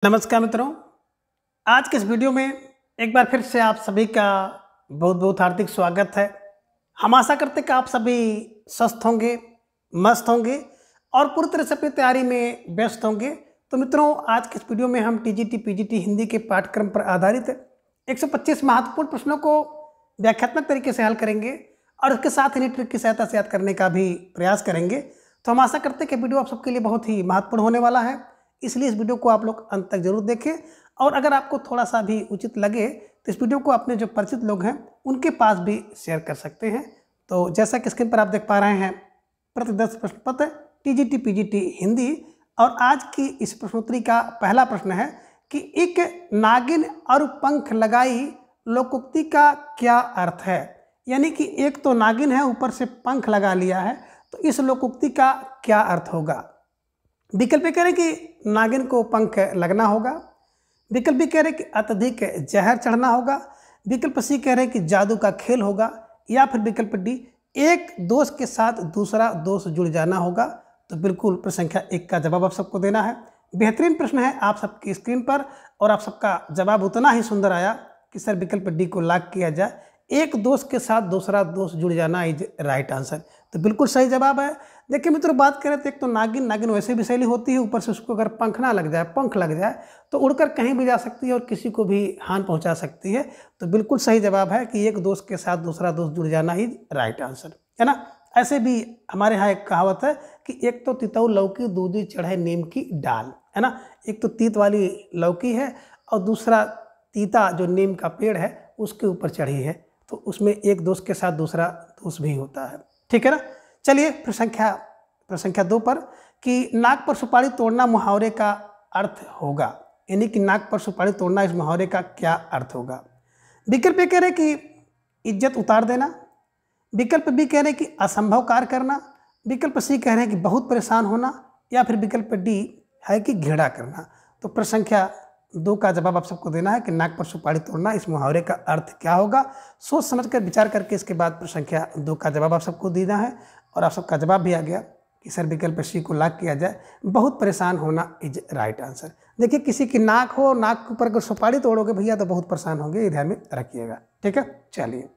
नमस्कार मित्रों, आज के इस वीडियो में एक बार फिर से आप सभी का बहुत बहुत हार्दिक स्वागत है। हम आशा करते हैं कि आप सभी स्वस्थ होंगे, मस्त होंगे और पूरी तरह से अपनी तैयारी में व्यस्त होंगे। तो मित्रों, आज के इस वीडियो में हम टीजीटी पीजीटी हिंदी के पाठ्यक्रम पर आधारित 125 महत्वपूर्ण प्रश्नों को व्याख्यात्मक तरीके से हल करेंगे और उसके साथ इन्हें ट्रिक की सहायता से याद करने का भी प्रयास करेंगे। तो हम आशा करते हैं कि वीडियो आप सबके लिए बहुत ही महत्वपूर्ण होने वाला है, इसलिए इस वीडियो को आप लोग अंत तक जरूर देखें। और अगर आपको थोड़ा सा भी उचित लगे तो इस वीडियो को अपने जो परिचित लोग हैं उनके पास भी शेयर कर सकते हैं। तो जैसा कि स्क्रीन पर आप देख पा रहे हैं, प्रति 10 प्रश्न पत्र टीजीटी पीजीटी हिंदी। और आज की इस प्रश्नोत्तरी का पहला प्रश्न है कि एक नागिन और पंख लगाई लोकोक्ति का क्या अर्थ है। यानी कि एक तो नागिन है, ऊपर से पंख लगा लिया है, तो इस लोकोक्ति का क्या अर्थ होगा। विकल्प कह रहे कि नागिन को पंख लगना होगा, विकल्प भी कह रहे कि अत्यधिक जहर चढ़ना होगा, विकल्प सी कह रहे कि जादू का खेल होगा, या फिर विकल्प डी एक दोष के साथ दूसरा दोष जुड़ जाना होगा। तो बिल्कुल प्रश्न संख्या 1 का जवाब आप सबको देना है। बेहतरीन प्रश्न है आप सबकी स्क्रीन पर और आप सबका जवाब उतना ही सुंदर आया कि सर विकल्प डी को लॉक किया जाए। एक दोष के साथ दूसरा दोष जुड़ जाना इज राइट आंसर। तो बिल्कुल सही जवाब है। देखिए मित्रों, बात करें तो एक तो नागिन वैसे भी शैली होती है, ऊपर से उसको अगर पंख ना लग जाए, पंख लग जाए तो उड़कर कहीं भी जा सकती है और किसी को भी हानि पहुंचा सकती है। तो बिल्कुल सही जवाब है कि एक दोष के साथ दूसरा दोष जुड़ जाना ही राइट आंसर है ना। ऐसे भी हमारे यहाँ एक कहावत है कि एक तो तितौ लौकी दूधी चढ़े नीम की डाल, है ना। एक तो तीत वाली लौकी है और दूसरा तीता जो नीम का पेड़ है उसके ऊपर चढ़ी है, तो उसमें एक दोष के साथ दूसरा दोष भी होता है, ठीक है ना। चलिए प्रश्न संख्या 2 पर कि नाक पर सुपारी तोड़ना मुहावरे का अर्थ होगा। यानी कि नाक पर सुपारी तोड़ना इस मुहावरे का क्या अर्थ होगा। विकल्प ए कह रहे कि इज्जत उतार देना, विकल्प बी कह रहे कि असंभव कार्य करना, विकल्प सी कह रहे हैं कि बहुत परेशान होना, या फिर विकल्प डी है कि घृणा करना। तो प्रश्न संख्या 2 का जवाब आप सबको देना है कि नाक पर सुपारी तोड़ना इस मुहावरे का अर्थ क्या होगा। सोच समझकर विचार करके इसके बाद प्रश्न संख्या 2 का जवाब आप सबको देना है। और आप सबका जवाब भी आ गया कि सर विकल्प सी को लॉक किया जाए, बहुत परेशान होना इज राइट आंसर। देखिए, किसी की नाक हो, नाक के ऊपर अगर सुपारी तोड़ोगे भैया तो बहुत परेशान होंगे, ये ध्यान में रखिएगा, ठीक है। चलिए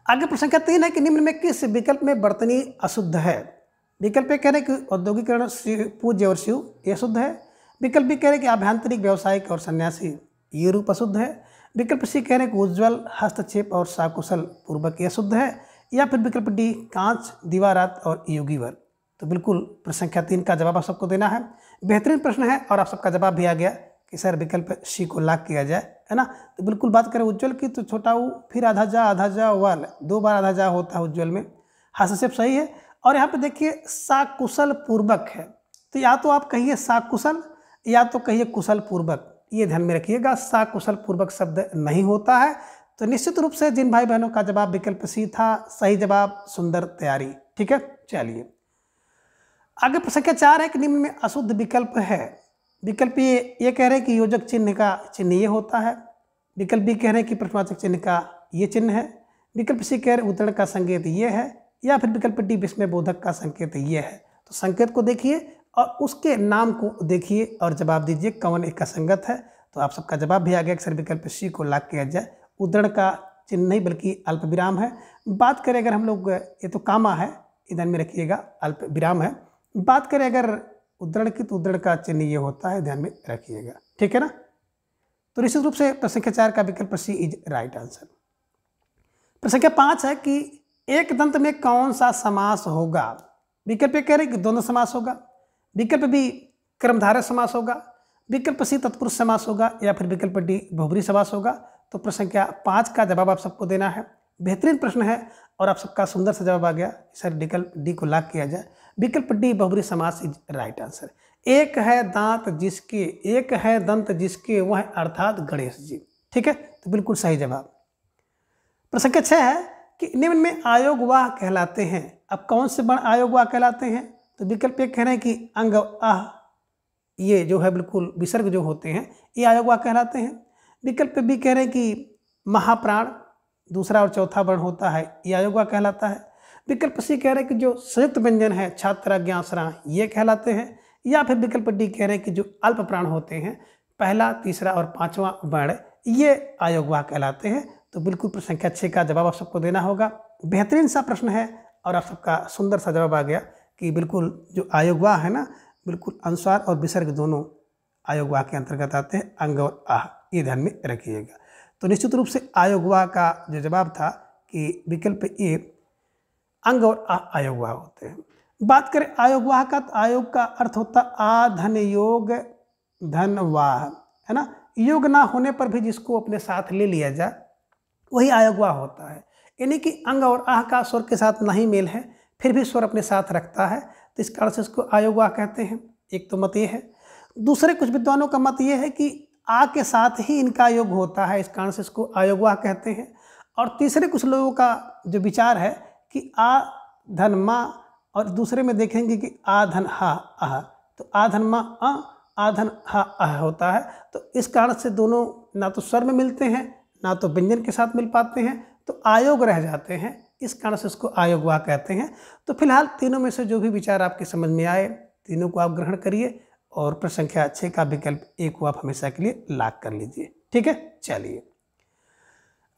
आगे प्रश्न संख्या 3 है कि निम्न में किस विकल्प में बर्तनी अशुद्ध है। विकल्प कह रहे कि औद्योगिकरण पूज्य और शिव, ये शुद्ध है। विकल्प भी कह रहे कि आभ्यंतरिक व्यावसायिक और सन्यासी, ये रूप अशुद्ध है। विकल्प सी कह रहे कि उज्ज्वल हस्तक्षेप और साकुशल पूर्वक, यह शुद्ध है। या फिर विकल्प डी कांच दीवारात और योगीवर। तो बिल्कुल प्रश्न संख्या 3 का जवाब आप सबको देना है। बेहतरीन प्रश्न है और आप सबका जवाब भी आ गया कि सर विकल्प सी को लॉक किया जाए, है ना। तो बिल्कुल बात करें उज्ज्वल की तो छोटा ऊ फिर आधा जा वाल, 2 बार आधा जा होता है उज्ज्वल में, हस्तक्षेप सही है। और यहाँ पे देखिए साकुशल पूर्वक है, तो या तो आप कहिए साकुशल या तो कहिए कुशल पूर्वक, ये ध्यान में रखिएगा। साकुशल पूर्वक शब्द नहीं होता है। तो निश्चित रूप से जिन भाई बहनों का जवाब विकल्प सी था, सही जवाब सुंदर तैयारी, ठीक है। चलिए आगे प्रश्न संख्या 4 है कि निम्न में अशुद्ध विकल्प है। विकल्प ये कह रहे हैं कि योजक चिन्ह का चिन्ह ये होता है। विकल्प बी कह रहे हैं कि प्रश्नवाचक चिन्ह का ये चिन्ह है। विकल्प सी कह रहे उद्धरण का संकेत ये है। या फिर विकल्प डी विस्मय बोधक का संकेत ये है। तो संकेत को देखिए और उसके नाम को देखिए और जवाब दीजिए कौन एक का संगत है। तो आप सबका जवाब भी आ गया कि सर विकल्प सी को लॉक किया जाए। उद्धरण का चिन्ह नहीं बल्कि अल्प विराम है। बात करें अगर हम लोग, ये तो कामा है, ध्यान में रखिएगा, अल्प विराम है। बात करें अगर उद्धरण की तो उद्धरण का चिन्ह ये होता है, ध्यान में रखिएगा, ठीक है ना। तो निश्चित रूप से प्रश्न संख्या 4 का विकल्प सी इज राइट आंसर। प्रश्न संख्या 5 है कि एक दंत में कौन सा समास होगा। विकल्प कह रहे कि द्वंद्व समास होगा। विकल्प बी कर्मधारय समास होगा। विकल्प सी तत्पुरुष समास होगा। या फिर विकल्प डी बहुब्री समास होगा। तो प्रश्न संख्या 5 का जवाब आप सबको देना है। बेहतरीन प्रश्न है और आप सबका सुंदर सा जवाब आ गया, सर विकल्प डी को लॉक किया जाए। विकल्प डी बहुब्री समास इज राइट आंसर। एक है दांत जिसके, एक है दंत जिसके, वह अर्थात गणेश जी, ठीक है। तो बिल्कुल सही जवाब। प्रश्न संख्या 6 है कि निम्न में आयोगवाह कहलाते हैं। अब कौन से वर्ण आयोगवाह कहलाते हैं। तो विकल्प एक कह रहे हैं कि अंग आह, ये जो है बिल्कुल विसर्ग जो होते हैं ये आयोगवाह कहलाते हैं। विकल्प बी कह रहे हैं कि महाप्राण, दूसरा और चौथा वर्ण होता है, ये आयोगवाह कहलाता है। विकल्प सी कह रहे हैं कि जो संयुक्त व्यंजन है छात्र ज्ञासरा, ये कहलाते हैं। या फिर विकल्प डी कह रहे हैं कि जो अल्प प्राण होते हैं, पहला, तीसरा और पांचवा वर्ण, ये अयोगवाह कहलाते हैं। तो बिल्कुल प्रश्न संख्या 6 का जवाब आप सबको देना होगा। बेहतरीन सा प्रश्न है और आप सबका सुंदर सा जवाब आ गया कि बिल्कुल जो अयोगवाह है ना, बिल्कुल अनुस्वार और विसर्ग दोनों अयोगवाह के अंतर्गत आते हैं, अंग और आह, ये ध्यान में रखिएगा। तो निश्चित रूप से अयोगवाह का जो जवाब था कि विकल्प ए, अंग और आह अयोगवाह होते हैं। बात करें अयोगवाह का, तो आयोग का अर्थ होता आ धन योग धन वाह, है ना। योग ना होने पर भी जिसको अपने साथ ले लिया जाए वही अयोगवाह होता है। यानी कि अंग और आह का स्वर के साथ नहीं मेल है, फिर भी स्वर अपने साथ रखता है, तो इस कारण से इसको अयोगवाह कहते हैं। एक तो मत ये है। दूसरे कुछ विद्वानों का मत ये है कि आ के साथ ही इनका योग होता है, इस कारण से इसको अयोगवाह कहते हैं। और तीसरे कुछ लोगों का जो विचार है कि आ धन मा, और दूसरे में देखेंगे कि आ धन हा आह, तो आ धन मा आ, आ धन हा आह होता है। तो इस कारण से दोनों ना तो स्वर में मिलते हैं, ना तो व्यंजन के साथ मिल पाते हैं, तो आयोग रह जाते हैं, इस कारण से इसको अयोगवाह कहते हैं। तो फिलहाल तीनों में से जो भी विचार आपके समझ में आए, तीनों को आप ग्रहण करिए और प्रश्न संख्या 6 का विकल्प ए को आप हमेशा के लिए लॉक कर लीजिए। ठीक है, चलिए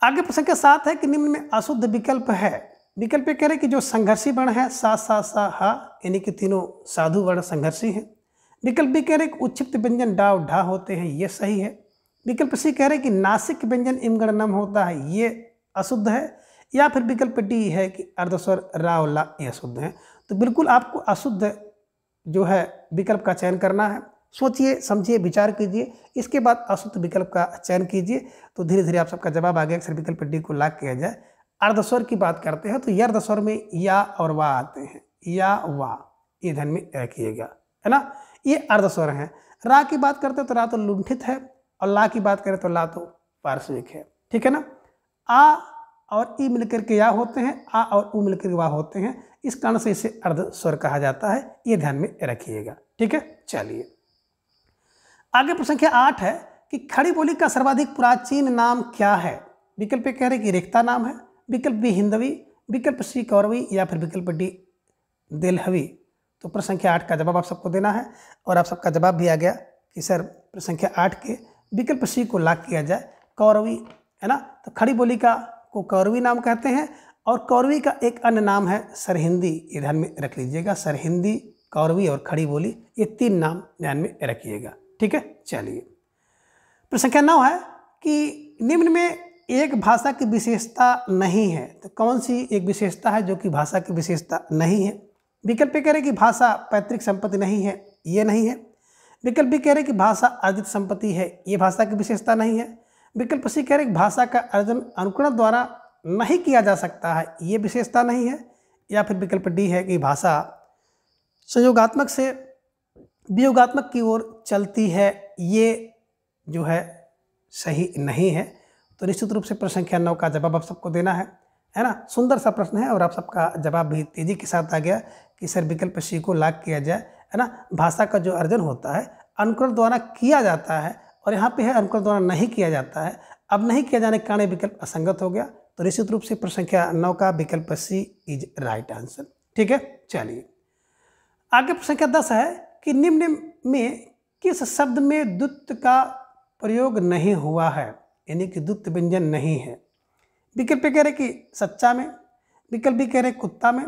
आगे प्रश्न संख्या 7 है कि निम्न में अशुद्ध विकल्प है। विकल्प कह रहे कि जो संघर्षी वर्ण है सा सा सा हा, यानी कि तीनों साधु वर्ण संघर्षी हैं। विकल्प बी कह रहे कि उच्छिप्त व्यंजन डा ढा होते हैं, ये सही है। विकल्प सी कह रहे कि नासिक व्यंजन इमगण नम होता है, ये अशुद्ध है। या फिर विकल्प डी है कि अर्धस्वर राव ला, ये अशुद्ध है। तो बिल्कुल आपको अशुद्ध जो है विकल्प का चयन करना है। सोचिए, समझिए, विचार कीजिए, इसके बाद अशुद्ध विकल्प का चयन कीजिए, तो धीरे धीरे आप सबका जवाब आ गया। अक्सर विकल्प डी को लॉक किया जाए। अर्धस्वर की बात करते हैं तो यर्धस्वर में या और वा आते हैं, या वा, ये ध्यान में रखिएगा, है ना। ये अर्धस्वर हैं। रा की बात करते हैं तो रा तो लुंठित है, और ला की बात करें तो ला तो पार्श्विक है, ठीक है ना। आ और ई मिलकर के या होते हैं, आ और उ मिलकर के वा होते हैं, इस कारण से इसे अर्धस्वर कहा जाता है, ये ध्यान में रखिएगा। ठीक है, चलिए आगे प्रश्न संख्या 8 है कि खड़ी बोली का सर्वाधिक प्राचीन नाम क्या है। विकल्प कह रहे कि रेखता नाम है, विकल्प बी हिंदवी, विकल्प सी कौरवी, या फिर विकल्प डी देलहवी। तो प्रश्न संख्या 8 का जवाब आप सबको देना है और आप सबका जवाब भी आ गया कि सर प्रश्न संख्या 8 के विकल्प सी को लॉक किया जाए, कौरवी, है ना। तो खड़ी बोली का को कौरवी नाम कहते हैं, और कौरवी का एक अन्य नाम है सरहिंदी, ये ध्यान में रख लीजिएगा। सरहिंदी, कौरवी और खड़ी बोली, ये 3 नाम ध्यान में रखिएगा। ठीक है, चलिए प्रश्न संख्या 9 है कि निम्न में एक भाषा की विशेषता नहीं है, तो कौन सी एक विशेषता है जो कि भाषा की विशेषता नहीं है। विकल्प कह रहे कि भाषा पैतृक संपत्ति नहीं है, ये नहीं है। विकल्प बी कह रहे कि भाषा अर्जित संपत्ति है, ये भाषा की विशेषता नहीं है। विकल्प सी कह रहे कि भाषा का अर्जन अनुकरण द्वारा नहीं किया जा सकता है, ये विशेषता नहीं है। या फिर विकल्प डी है कि भाषा संयोगात्मक से वियोगात्मक की ओर चलती है, ये जो है सही नहीं है। तो निश्चित रूप से प्रश्न संख्या 9 का जवाब आप सबको देना है ना। सुंदर सा प्रश्न है और आप सबका जवाब भी तेजी के साथ आ गया कि सर विकल्प सी को लॉक किया जाए, है ना। भाषा का जो अर्जन होता है अनुकरण द्वारा किया जाता है, और यहाँ पे है अनुकरण द्वारा नहीं किया जाता है। अब नहीं किया जाने के कारण विकल्प असंगत हो गया, तो निश्चित रूप से प्रश्न संख्या 9 का विकल्प सी इज राइट आंसर। ठीक है, चलिए आगे प्रश्न संख्या 10 है कि निम्न में किस शब्द में द्वित्व का प्रयोग नहीं हुआ है, यानी कि द्वित्व व्यंजन नहीं है। विकल्प कह रहे कि सच्चा में, विकल्प बी कह रहे कुत्ता में,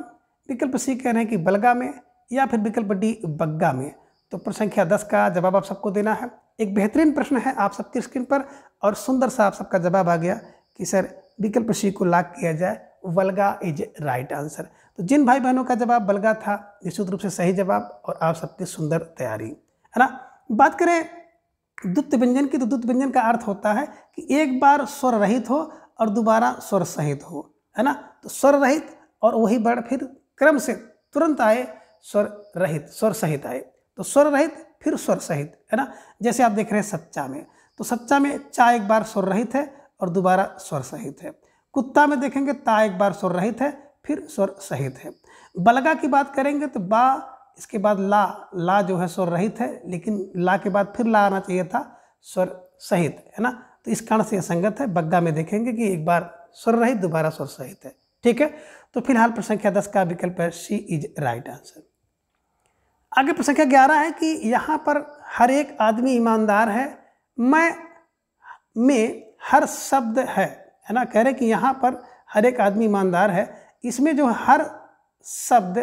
विकल्प सी कह रहे हैं कि बलगा में, या फिर विकल्प डी बग्गा में। तो प्रश्न संख्या 10 का जवाब आप सबको देना है। एक बेहतरीन प्रश्न है आप सबकी स्क्रीन पर, और सुंदर सा आप सबका जवाब आ गया कि सर विकल्प सी को लॉक किया जाए, वल्गा इज राइट आंसर। तो जिन भाई बहनों का जवाब बलगा था, निश्चित रूप से सही जवाब, और आप सबकी सुंदर तैयारी, है ना। बात करें द्वित्व व्यंजन की, तो द्वित्व व्यंजन का अर्थ होता है कि एक बार स्वर रहित हो और दोबारा स्वर सहित हो, है ना। तो स्वर रहित और वही वर्ण फिर क्रम से तुरंत आए, स्वर रहित स्वर सहित आए, तो स्वर रहित फिर स्वर सहित, है ना। जैसे आप देख रहे हैं सच्चा में, तो सच्चा में चा एक बार स्वर रहित है और दोबारा स्वर सहित है। कुत्ता में देखेंगे ता एक बार स्वर रहित है फिर स्वर सहित है। बलगा की बात करेंगे तो बा, इसके बाद ला, ला जो है स्वर रहित है, लेकिन ला के बाद फिर ला आना चाहिए था स्वर सहित, है ना। तो इस कारण से संगत है। बग्गा में देखेंगे कि एक बार स्वर रहित दोबारा स्वर सहित है। ठीक है, तो फिलहाल प्रश्न संख्या 10 का विकल्प है सी इज राइट आंसर। आगे प्रश्न संख्या 11 है कि यहाँ पर हर एक आदमी ईमानदार है, मैं में हर शब्द है ना। कह रहे कि यहाँ पर हर एक आदमी ईमानदार है, इसमें जो हर शब्द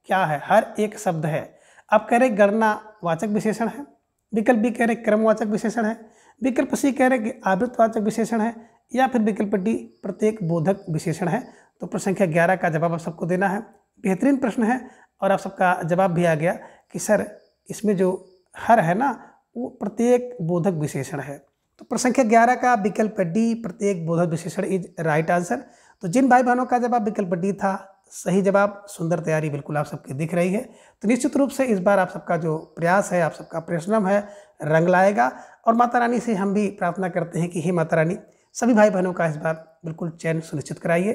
क्या है, हर एक शब्द है। अब कह रहे गणनावाचक विशेषण है, विकल्प बी कह रहे क्रमवाचक विशेषण है, विकल्प सी कह रहे कि आवृत्तवाचक विशेषण है, या फिर विकल्प डी प्रत्येक बोधक विशेषण है। तो प्रश्न संख्या 11 का जवाब आप सबको देना है। बेहतरीन प्रश्न है और आप सबका जवाब भी आ गया कि सर इसमें जो हर है ना वो प्रत्येक बोधक विशेषण है। तो प्रश्न संख्या 11 का विकल्प डी प्रत्येक बोधक विशेषण इज राइट आंसर। तो जिन भाई बहनों का जवाब विकल्प डी था सही जवाब, सुंदर तैयारी बिल्कुल आप सबकी दिख रही है। तो निश्चित रूप से इस बार आप सबका जो प्रयास है, आप सबका परिश्रम है, रंग लाएगा। और माता रानी से हम भी प्रार्थना करते हैं कि हे माता रानी सभी भाई बहनों का इस बार बिल्कुल चयन सुनिश्चित कराइए,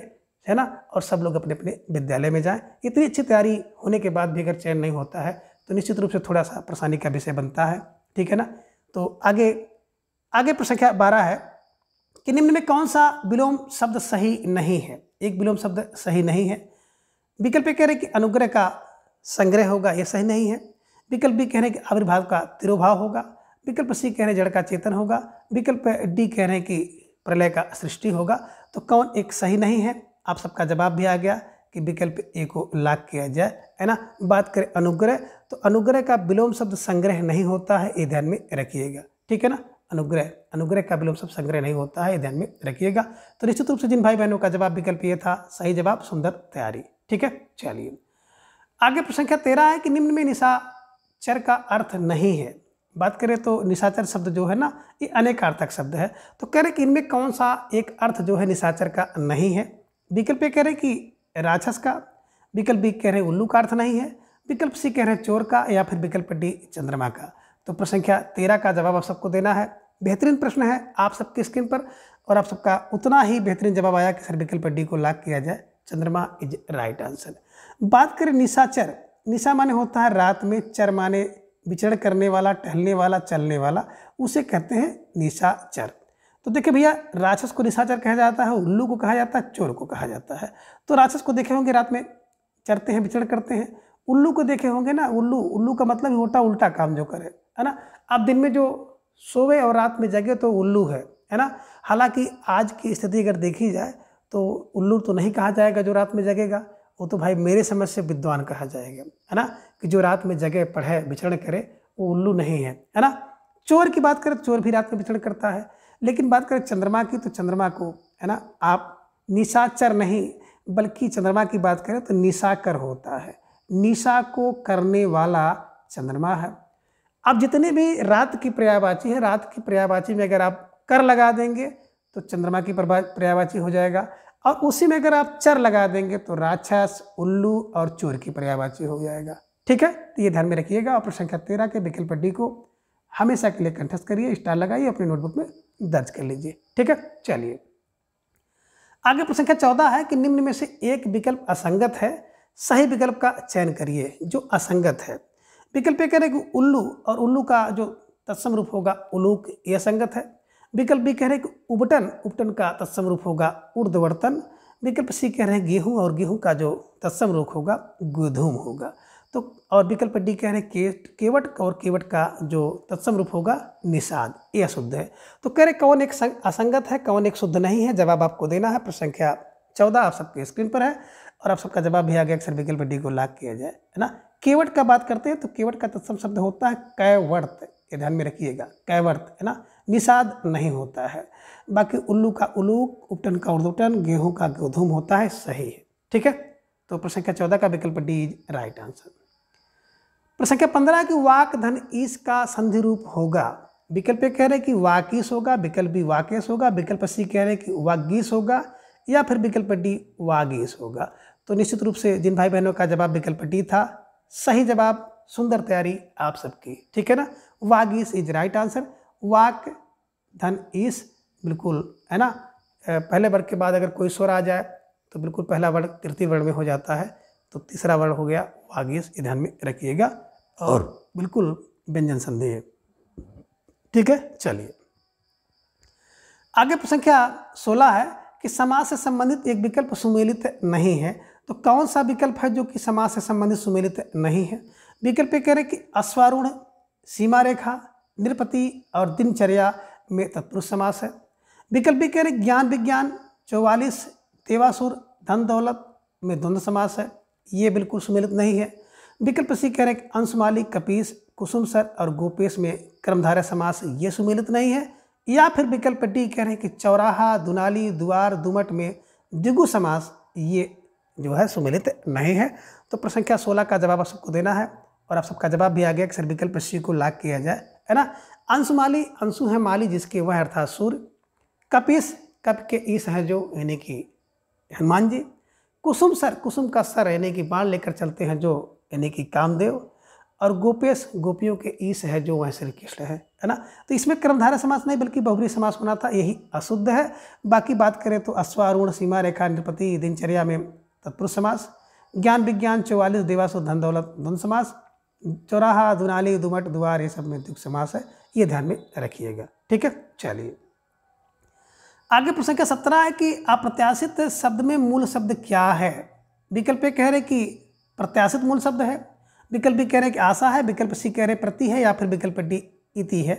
है ना, और सब लोग अपने अपने विद्यालय में जाएं। इतनी अच्छी तैयारी होने के बाद भी अगर चयन नहीं होता है तो निश्चित रूप से थोड़ा सा परेशानी का विषय बनता है, ठीक है ना। तो आगे प्रश्न संख्या 12 है कि निम्न में कौन सा विलोम शब्द सही नहीं है। एक विलोम शब्द सही नहीं है। विकल्प कह रहे कि अनुग्रह का संग्रह होगा, यह सही नहीं है। विकल्प बी कह रहे कि आविर्भाव का तिरोभाव होगा। विकल्प सी कह रहे जड़ का चेतन होगा। विकल्प डी कह रहे कि प्रलय का सृष्टि होगा। तो कौन एक सही नहीं है, आप सबका जवाब भी आ गया कि विकल्प ए को लॉक किया जाए, है ना। बात करें अनुग्रह, तो अनुग्रह का विलोम शब्द संग्रह नहीं होता है, ये ध्यान में रखिएगा, ठीक है ना। अनुग्रह का विलोम शब्द संग्रह नहीं होता है, ध्यान में रखिएगा। तो निश्चित रूप से जिन भाई बहनों का जवाब विकल्प ये था सही जवाब, सुंदर तैयारी, ठीक है। चलिए आगे प्रश्न संख्या 13 है कि निम्न में निशाचर का अर्थ नहीं है। बात करें तो निशाचर शब्द जो है ना ये अनेकार्थक शब्द है। तो कह रहे कि इनमें कौन सा एक अर्थ जो है निशाचर का नहीं है। विकल्प ए कह रहे कि राक्षस का, विकल्प बी कह रहे उल्लू का अर्थ नहीं है, विकल्प सी कह रहे चोर का, या फिर विकल्प डी चंद्रमा का। तो प्रश्न संख्या 13 का जवाब आप सबको देना है। बेहतरीन प्रश्न है आप सबकी स्क्रीन पर और आप सबका उतना ही बेहतरीन जवाब आया कि सर विकल्प डी को लॉक किया जाए, चंद्रमा इज राइट आंसर। बात करें निशाचर, निशा माने होता है रात में, चर माने विचरण करने वाला, टहलने वाला, चलने वाला, उसे कहते हैं निशाचर। तो देखिए भैया राक्षस को निशाचर कहा जाता है, उल्लू को कहा जाता है, चोर को कहा जाता है। तो राक्षस को देखे होंगे रात में चरते हैं, विचरण करते हैं। उल्लू को देखे होंगे ना, उल्लू का मतलब होता उल्टा काम जो करे, है ना। आप दिन में जो सोवे और रात में जगे तो उल्लू है ना। हालांकि आज की स्थिति अगर देखी जाए तो उल्लू तो नहीं कहा जाएगा जो रात में जगेगा, वो तो भाई मेरे समझ से विद्वान कहा जाएगा, है ना, कि जो रात में जगे, पढ़े, विचरण करे, वो उल्लू नहीं है ना। चोर की बात करें, चोर भी रात में विचरण करता है। लेकिन बात करें चंद्रमा की, तो चंद्रमा को, है ना, आप निशाचर नहीं बल्कि चंद्रमा की बात करें तो निशाकर होता है, निशा को करने वाला चंद्रमा है। अब जितने भी रात की पर्यायवाची है, रात की पर्यायवाची में अगर आप कर लगा देंगे तो चंद्रमा की पर्यायवाची हो जाएगा, और उसी में अगर आप चर लगा देंगे तो राक्षस, उल्लू और चोर की पर्यायवाची हो जाएगा, ठीक है। तो ये ध्यान में रखिएगा। और प्रश्न संख्या 13 के विकल्प डी को हमेशा के लिए कंठस्थ करिए, स्टार लगाइए, अपने नोटबुक में दर्ज कर लीजिए, ठीक है। चलिए आगे प्रश्न संख्या 14 है कि निम्न में से एक विकल्प असंगत है, सही विकल्प का चयन करिए जो असंगत है। विकल्प ए कह रहे कि उल्लू, और उल्लू का जो तत्सम रूप होगा उलूक, यह असंगत है। विकल्प बी कह रहे कि उपटन का तत्सम रूप होगा ऊर्ध्ववर्तन। विकल्प सी कह रहे हैं गेहूं, और गेहूं का जो तत्सम रूप होगा गोधूम होगा। तो और विकल्प डी कह रहे केवट, और केवट का जो तत्सम रूप होगा निषाद, यह शुद्ध है। तो कह रहे कौन एक असंगत है, कौन एक शुद्ध नहीं है, जवाब आपको देना है। प्रश्न संख्या 14 आप सबके स्क्रीन पर है और आप सबका जवाब भी आ गया, अक्सर विकल्प डी को लॉक किया जाए, है ना। केवट का बात करते हैं तो केवट का तत्सम शब्द होता है कैवर्त, ये ध्यान में रखिएगा, कैवर्त, है ना, निषाद नहीं होता है। बाकी उल्लू का उलूक, उपटन का ऊर्ध्वटन, गेहूं का गोधूम होता है, सही है, ठीक है। तो प्रश्न संख्या 14 का विकल्प डी इज राइट आंसर। प्रश्न संख्या 15 की वाक धन ईस का संधि रूप होगा। विकल्प ए कह रहे कि वाकीस होगा, विकल्प बी वाकेश होगा, विकल्प सी कह रहे कि वागीस होगा, या फिर विकल्प डी वागीस होगा। तो निश्चित रूप से जिन भाई बहनों का जवाब विकल्प डी था सही जवाब, सुंदर तैयारी आप सबकी, ठीक है ना। वागीस इज राइट आंसर। वाक धन ईस बिल्कुल, है ना। पहले वर्ग के बाद अगर कोई स्वर आ जाए तो बिल्कुल पहला वर्ग तृतीय वर्ण में हो जाता है, तो तीसरा वर्ण हो गया वागीस, ये ध्यान में रखिएगा, और बिल्कुल व्यंजन संधि है, ठीक है। चलिए आगे प्रश्न संख्या 16 है कि समास से संबंधित एक विकल्प सुमेलित नहीं है। तो कौन सा विकल्प है जो कि समास से संबंधित सुमेलित नहीं है। विकल्प ए कह रहे कि अश्वारूढ़, सीमा रेखा, नृपति और दिनचर्या में तत्पुरुष समास है। विकल्प बी कह रहे ज्ञान विज्ञान, 44, देवासुर, धन दौलत में द्वंद्व समास है, ये बिल्कुल सुमेलित नहीं है। विकल्प सी कह रहे अंशुमाली, कपीस, कुसुम सर और गोपेश में कर्मधारय समास, ये सुमेलित नहीं है। या फिर विकल्प डी कह रहे हैं कि चौराहा, दुनाली, द्वार, दुमट में द्विगु समास, ये जो है सुमेलित नहीं है। तो प्रश्न संख्या 16 का जवाब आप सबको देना है और आप सबका जवाब भी आ गया कि सर विकल्प सी को लाग किया जाए, है ना। अंशुमाली, अंशु है माली जिसके वह अर्थात सूर्य। कपीस, कप के ईस है जो यानी कि हनुमान जी। कुसुम सर, कुसुम का सर यानी कि बाण लेकर चलते हैं जो यानी कि कामदेव। और गोपेश, गोपियों के ईस है जो वह श्री कृष्ण है ना। तो इसमें कर्मधारय समास नहीं बल्कि बहुब्रीहि समास होना था, यही अशुद्ध है। बाकी बात करें तो अश्वारूढ़, सीमा रेखा, नृपति, दिनचर्या में तत्पुरुष समास, ज्ञान विज्ञान, 44, देवासुर, धन दौलत द्वंद्व समास, चौराहा, दुनाली, दुमट, द्वार, ये सब में द्विगु समास है, ये ध्यान में रखिएगा। ठीक है, चलिए आगे प्रश्न संख्या 17 है कि अप्रत्याशित शब्द में मूल शब्द क्या है। विकल्प ए कह रहे कि प्रत्याशित मूल शब्द है, विकल्प बी कह रहे कि आशा है, विकल्प सी कह रहे प्रति है, या फिर विकल्प डी इति है।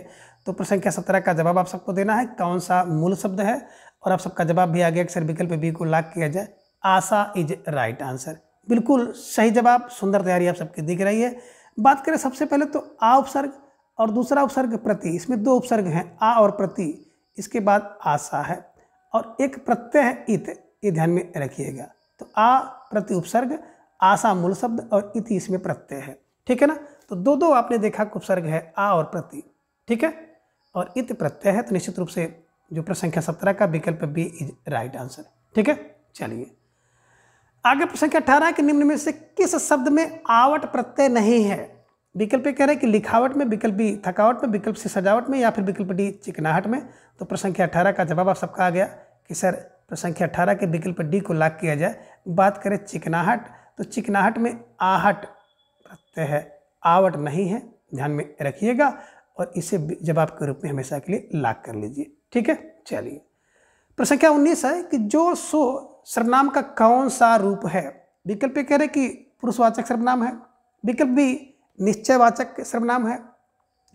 तो प्रश्न संख्या 17 का जवाब आप सबको देना है, कौन सा मूल शब्द है। और आप सबका जवाब भी आ गया कि सर विकल्प बी को लाग किया जाए, आशा इज राइट आंसर, बिल्कुल सही जवाब। सुंदर तैयारी आप सबकी दिख रही है। बात करें सबसे पहले तो आ उपसर्ग और दूसरा उपसर्ग प्रति, इसमें दो उपसर्ग हैं, आ और प्रति, इसके बाद आशा है और एक प्रत्यय है इत, ये ध्यान में रखिएगा। तो आ प्रति उपसर्ग, आशा मूल शब्द और इति इसमें प्रत्यय है, ठीक है ना। तो दो दो आपने देखा उपसर्ग है आ और प्रति, ठीक है, और इत प्रत्यय है। तो निश्चित रूप से जो प्रश्न संख्या 17 का विकल्प बी इज राइट आंसर, ठीक है। चलिए आगे प्रश्न संख्या 18 के निम्न में से किस शब्द में आवट प्रत्यय नहीं है। विकल्प कह रहे हैं कि लिखावट में, विकल्प बी थकावट में, विकल्प सी सजावट में, या फिर विकल्प डी चिकनाहट में। तो प्रश्न संख्या 18 का जवाब आप सबका आ गया कि सर प्रश्न संख्या 18 के विकल्प डी को लाग किया जाए। बात करें चिकनाहट, तो चिकनाहट में आहट प्रत्यय है, आवट नहीं है, ध्यान में रखिएगा और इसे जवाब के रूप में हमेशा के लिए लाग कर लीजिए, ठीक है। चलिए प्रश्न संख्या 19 है कि जो सो सर्वनाम का कौन सा रूप है। विकल्प कह रहे कि पुरुषवाचक सर्वनाम है, विकल्प बी निश्चयवाचक सर्वनाम है,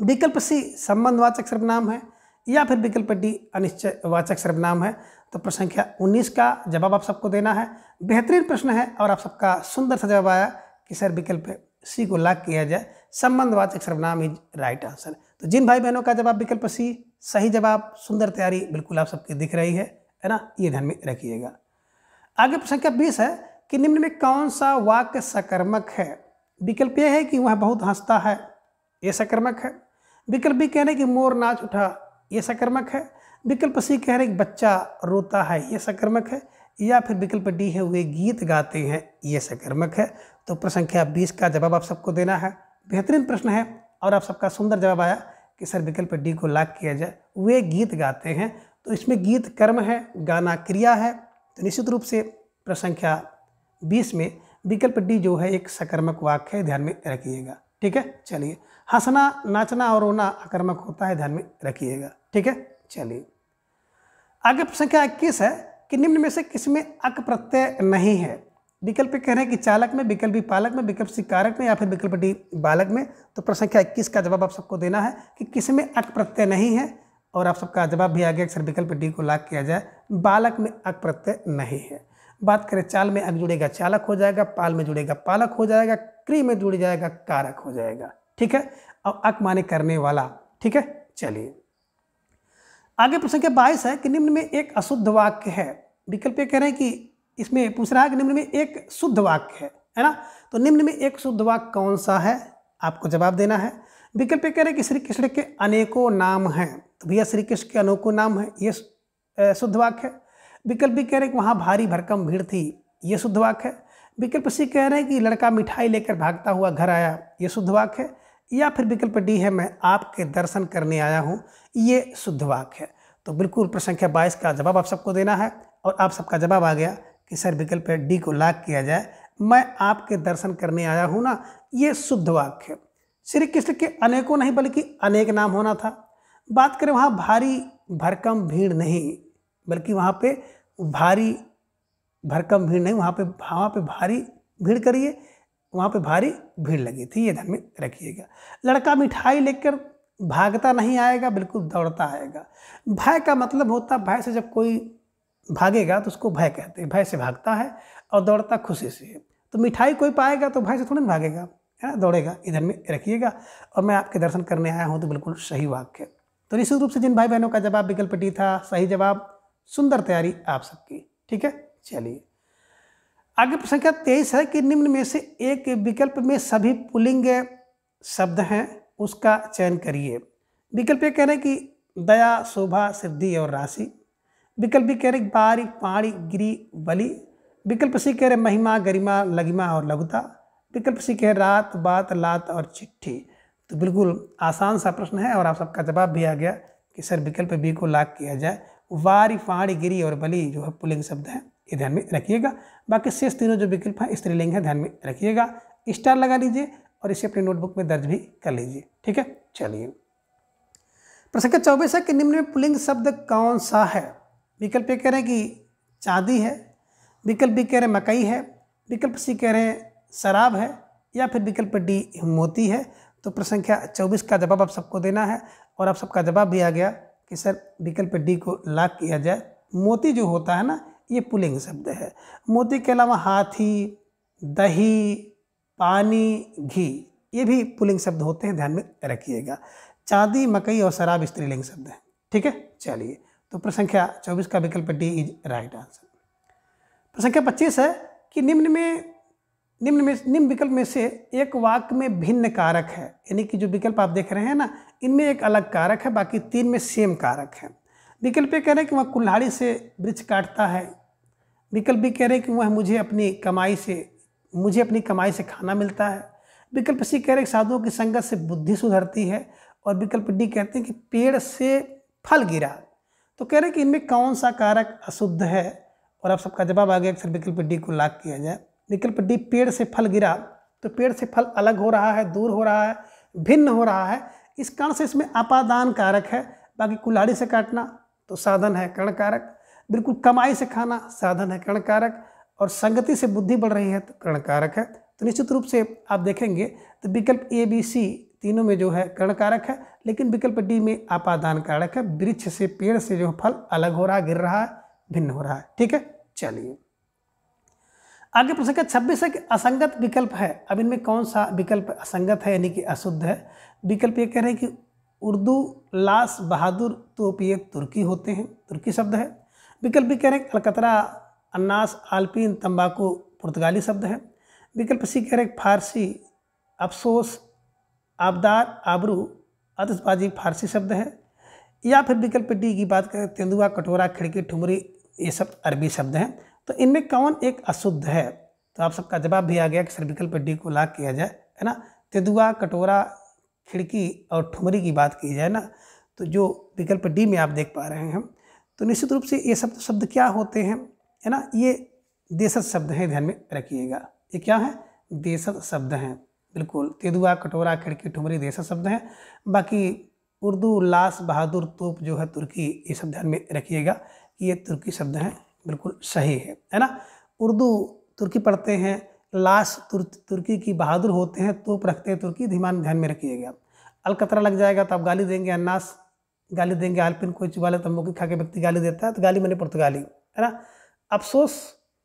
विकल्प सी संबंधवाचक सर्वनाम है, या फिर विकल्प डी अनिश्चयवाचक सर्वनाम है। तो प्रश्न संख्या 19 का जवाब आप सबको देना है। बेहतरीन प्रश्न है और आप सबका सुंदर सा जवाब आया कि सर विकल्प सी को लाग किया जाए, संबंधवाचक सर्वनाम इज राइट आंसर। तो जिन भाई बहनों का जवाब विकल्प सी सही जवाब, सुंदर तैयारी बिल्कुल आप सबकी दिख रही है ना, ये ध्यान में रखिएगा। आगे प्रश्न संख्या 20 है कि निम्न में कौन सा वाक्य सकर्मक है। विकल्प यह है कि वह बहुत हंसता है, ये सकर्मक है। विकल्प बी कह रहे कि मोर नाच उठा, ये सकर्मक है। विकल्प सी कह रहे कि बच्चा रोता है, ये सकर्मक है। या फिर विकल्प डी है वे गीत गाते हैं, ये सकर्मक है। तो प्रश्न संख्या 20 का जवाब आप सबको देना है। बेहतरीन प्रश्न है और आप सबका सुंदर जवाब आया कि सर विकल्प डी को लाग किया जाए, वे गीत गाते हैं। तो इसमें गीत कर्म है, गाना क्रिया है। तो निश्चित रूप से प्रश्न संख्या 20 में विकल्प डी जो है एक सकर्मक वाक्य है, ध्यान में रखिएगा, ठीक है। चलिए हंसना, नाचना और रोना अकर्मक होता है, ध्यान में रखिएगा, ठीक है। चलिए आगे प्रश्न संख्या 21 है कि निम्न में से किसमें अक प्रत्यय नहीं है। विकल्प कह रहे हैं कि चालक में, विकल्प बी पालक में, विकल्प सी कारक में, या फिर विकल्प डी बालक में। तो प्रश्न संख्या 21 का जवाब आप सबको देना है कि किसमें अक प्रत्यय नहीं है और आप सबका जवाब भी आ गया कि सर विकल्प डी को लाग किया जाए, बालक में अक प्रत्यय नहीं है। बात करें चाल में अक जुड़ेगा चालक हो जाएगा, पाल में जुड़ेगा पालक हो जाएगा, क्री में जुड़ जाएगा कारक हो जाएगा, ठीक है। और अक माने करने वाला, ठीक है। चलिए आगे प्रश्न संख्या 22 है कि निम्न में एक अशुद्ध वाक्य है। विकल्प कह रहे हैं कि इसमें पूछ रहा है कि निम्न में एक शुद्ध वाक्य है ना। तो निम्न में एक शुद्ध वाक्य कौन सा है, आपको जवाब देना है। विकल्प कह रहे हैं कि श्री कृष्ण के अनेकों नाम हैं, तो भैया श्री कृष्ण के अनेकों नाम हैं, ये शुद्ध वाक्य है। विकल्प भी कह रहे हैं कि वहाँ भारी भरकम भीड़ थी, ये शुद्ध वाक्य है। विकल्प सी कह रहे हैं कि लड़का मिठाई लेकर भागता हुआ घर आया, ये शुद्ध वाक्य है। या फिर विकल्प डी है मैं आपके दर्शन करने आया हूँ, ये शुद्ध वाक्य है। तो बिल्कुल प्रश्न संख्या 22 का जवाब आप सबको देना है और आप सबका जवाब आ गया कि सर विकल्प डी को लाग किया जाए, मैं आपके दर्शन करने आया हूँ ना, ये शुद्ध वाक्य। श्री कृष्ण के अनेकों नहीं बल्कि अनेक नाम होना था। बात करें वहाँ भारी भरकम भीड़ नहीं, बल्कि वहाँ पे भारी भरकम भीड़ नहीं, वहाँ पे भारी भीड़ करिए, वहाँ पे भारी भीड़ लगी थी, ये ध्यान में रखिएगा। लड़का मिठाई लेकर भागता नहीं आएगा, बिल्कुल दौड़ता आएगा। भय का मतलब होता है, भय से जब कोई भागेगा तो उसको भय कहते हैं, भय से भागता है और दौड़ता खुशी से है। तो मिठाई कोई पाएगा तो भय से थोड़ी ना भागेगा, है ना, दौड़ेगा, इधर में रखिएगा। और मैं आपके दर्शन करने आया हूँ, तो बिल्कुल सही वाक्य। तो निश्चित रूप से जिन भाई बहनों का जवाब विकल्प डी था सही जवाब, सुंदर तैयारी आप सबकी, ठीक है। चलिए आगे प्रश्न संख्या 23 है कि निम्न में से एक विकल्प में सभी पुल्लिंग शब्द हैं, उसका चयन करिए। विकल्प ये कह रहे हैं कि दया, शोभा, सिद्धि और राशि। विकल्प भी कह रहे बारी, पाड़ी, गिरी, बलि। विकल्प सी कह रहे महिमा, गरिमा, लगिमा और लघुता। विकल्प सी कह रात, बात, लात और चिट्ठी। तो बिल्कुल आसान सा प्रश्न है और आप सबका जवाब भी आ गया कि सर विकल्प बी को लॉक किया जाए। वारी, फाड़ी, गिरी और बलि जो है पुल्लिंग शब्द हैं, ये ध्यान में रखिएगा। बाकी शेष तीनों जो विकल्प हैं स्त्रीलिंग है, ध्यान में रखिएगा। स्टार लगा लीजिए और इसे अपनी नोटबुक में दर्ज भी कर लीजिए, ठीक है। चलिए प्रश्न संख्या 24 है कि निम्न में पुल्लिंग शब्द कौन सा है। विकल्प ए कह रहे हैं कि चांदी है। विकल्प बी कह रहे हैं मकई है। विकल्प सी कह रहे हैं शराब है, या फिर विकल्प डी मोती है। तो प्रश्न संख्या 24 का जवाब आप सबको देना है और आप सबका जवाब भी आ गया कि सर विकल्प डी को लॉक किया जाए। मोती जो होता है ना, ये पुल्लिंग शब्द है। मोती के अलावा हाथी, दही, पानी, घी, ये भी पुल्लिंग शब्द होते हैं, ध्यान में रखिएगा। चांदी, मकई और शराब स्त्रीलिंग शब्द है, ठीक है। चलिए तो प्रश्न संख्या 24 का विकल्प डी इज राइट आंसर। प्रश्न संख्या 25 है कि निम्न विकल्प में से एक वाक्य में भिन्न कारक है, यानी कि जो विकल्प आप देख रहे हैं ना, इनमें एक अलग कारक है, बाकी 3 में सेम कारक है। विकल्प ये कह रहे हैं कि वह कुल्हाड़ी से वृक्ष काटता है। विकल्प भी कह रहे हैं कि वह मुझे अपनी कमाई से खाना मिलता है। विकल्प सी कह रहे हैं साधुओं की संगत से बुद्धि सुधरती है। और विकल्प डी कहते हैं कि पेड़ से फल गिरा। तो कह रहे हैं कि इनमें कौन सा कारक अशुद्ध है, और आप सबका जवाब आ गया कि सर विकल्प डी को लॉक किया जाए। विकल्प डी पेड़ से फल गिरा, तो पेड़ से फल अलग हो रहा है, दूर हो रहा है, भिन्न हो रहा है, इस कारण से इसमें अपादान कारक है। बाकी कुल्हाड़ी से काटना तो साधन है, कर्ण कारक। बिल्कुल कमाई से खाना साधन है, कर्ण कारक। और संगति से बुद्धि बढ़ रही है तो कर्ण कारक है। तो निश्चित रूप से आप देखेंगे तो विकल्प ए, बी, सी तीनों में जो है कर्ण कारक है, लेकिन विकल्प डी में अपादान कारक है। वृक्ष से, पेड़ से जो फल अलग हो रहा है, गिर रहा है, भिन्न हो रहा है, ठीक है। चलिए आगे प्रश्न संख्या 26 है कि असंगत विकल्प है। अब इनमें कौन सा विकल्प असंगत है, यानी कि अशुद्ध है। विकल्प ये कह रहे हैं कि उर्दू, लाश, बहादुर, तोप, ये तुर्की होते हैं, तुर्की शब्द है। विकल्प भी कह रहे हैं अलकतरा, अन्नास, आल्पिन, तंबाकू पुर्तगाली शब्द है। विकल्प सी कह रहे हैं फारसी, अफसोस, आबदार, आबरू, आतिशबाजी फारसी शब्द है। या फिर विकल्प डी की बात करें तेंदुआ, कटोरा, खिड़की, ठुमरी, ये सब अरबी शब्द हैं। तो इनमें कौन एक अशुद्ध है। तो आप सबका जवाब भी आ गया कि सर विकल्प डी को लॉक किया जाए, है ना। तेंदुआ, कटोरा, खिड़की और ठुमरी की बात की जाए ना, तो जो विकल्प डी में आप देख पा रहे हैं, तो निश्चित रूप से ये शब्द क्या होते हैं, है ना, ये देशज शब्द हैं, ध्यान में रखिएगा। ये क्या है, देशज शब्द हैं। बिल्कुल तेंदुआ, कटोरा, खिड़की, ठुमरी देशज शब्द हैं। बाकी उर्दू, लाश, बहादुर, तोप जो है तुर्की, ये सब ध्यान में रखिएगा कि ये तुर्की शब्द हैं, बिल्कुल सही है ना। उर्दू तुर्की पढ़ते हैं, लाश तुर्की की, बहादुर होते हैं, तोप रखते हैं तुर्की, ध्यान में रखिएगा। अलकतरा लग जाएगा तो आप गाली देंगे, अन्नास गाली देंगे, आल्पिन कोई चुबा ले तंबाकू खा के व्यक्ति गाली देता है तो गाली मैंने पुर्तगाली, है ना। अफसोस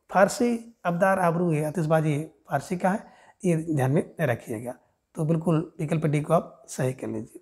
फारसी, अबदार, आबरू है, आतिशबाजी फारसी का है, ये ध्यान में रखिएगा। तो बिल्कुल विकल्प डी को आप सही कर लीजिए।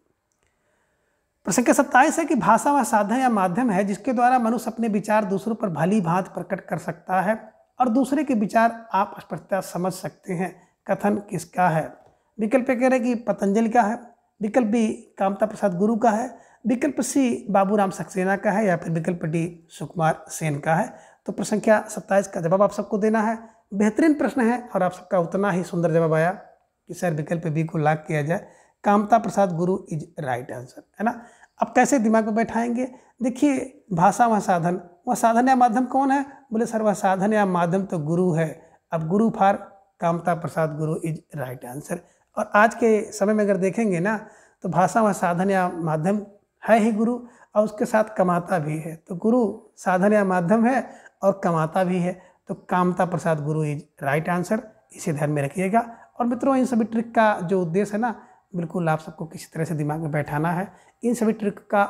प्रश्न संख्या 27 है कि भाषा वह साधन या माध्यम है जिसके द्वारा मनुष्य अपने विचार दूसरों पर भली भांति प्रकट कर सकता है और दूसरे के विचार आप स्पष्टता समझ सकते हैं। कथन किसका है। विकल्प कह रहे कि पतंजलि का है। विकल्प बी कामता प्रसाद गुरु का है। विकल्प सी बाबूराम सक्सेना का है, या फिर विकल्प डी सुकुमार सेन का है। तो प्रश्न संख्या 27 का जवाब आप सबको देना है। बेहतरीन प्रश्न है और आप सबका उतना ही सुंदर जवाब आया कि सर विकल्प बी को लॉक किया जाए। कामता प्रसाद गुरु इज राइट आंसर, है ना। अब कैसे दिमाग में बैठाएंगे, देखिए भाषा वह साधन या माध्यम कौन है, बोले सर वह साधन या माध्यम तो गुरु है। अब गुरु for Kamta Prasad Guru is right answer. और आज के समय में अगर देखेंगे ना तो भाषा वह साधन या माध्यम है ही गुरु, और उसके साथ कमाता भी है। तो गुरु साधन या माध्यम है और कमाता भी है, तो कामता प्रसाद गुरु इज राइट आंसर, इसे ध्यान में रखिएगा। और मित्रों इन सभी ट्रिक का जो उद्देश्य है ना, बिल्कुल आप सबको किसी तरह से दिमाग में बैठाना है। इन सभी ट्रिक का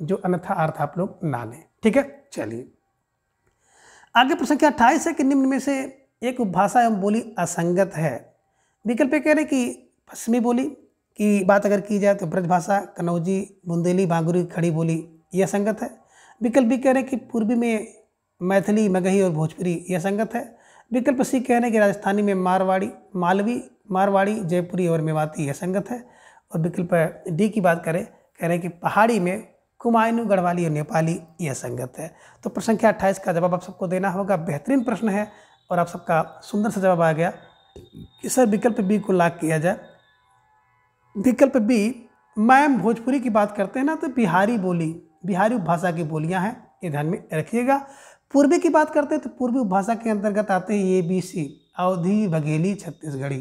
जो अन्यथा अर्थ आप लोग ना लें, ठीक है। चलिए आगे प्रश्न संख्या 28 है कि निम्न में से एक उपभाषा एवं बोली असंगत है। विकल्प कह रहे कि पश्चिमी बोली की बात अगर की जाए तो ब्रजभाषा, कनौजी, बुंदेली, बांगुरी, खड़ी बोली यह संगत है। विकल्प बी कह रहे कि पूर्वी में मैथिली, मगही और भोजपुरी यह संगत है। विकल्प सी कह रहे कि राजस्थानी में मारवाड़ी, मालवी, मारवाड़ी, जयपुरी और मेवाती यह संगत है। और विकल्प डी की बात करें, कह रहे कि पहाड़ी में कुमायूं, गढ़वाली और नेपाली यह संगत है। तो प्रश्न संख्या 28 का जवाब आप सबको देना होगा। बेहतरीन प्रश्न है और आप सबका सुंदर सा जवाब आ गया कि सर विकल्प बी को लॉक किया जाए। विकल्प बी, मैम भोजपुरी की बात करते हैं ना तो बिहारी बोली, बिहारी उपभाषा की बोलियां हैं, ये ध्यान में रखिएगा। पूर्वी की बात करते हैं तो पूर्वी उपभाषा के अंतर्गत आते हैं ये ABC, अवधी, बघेली, छत्तीसगढ़ी।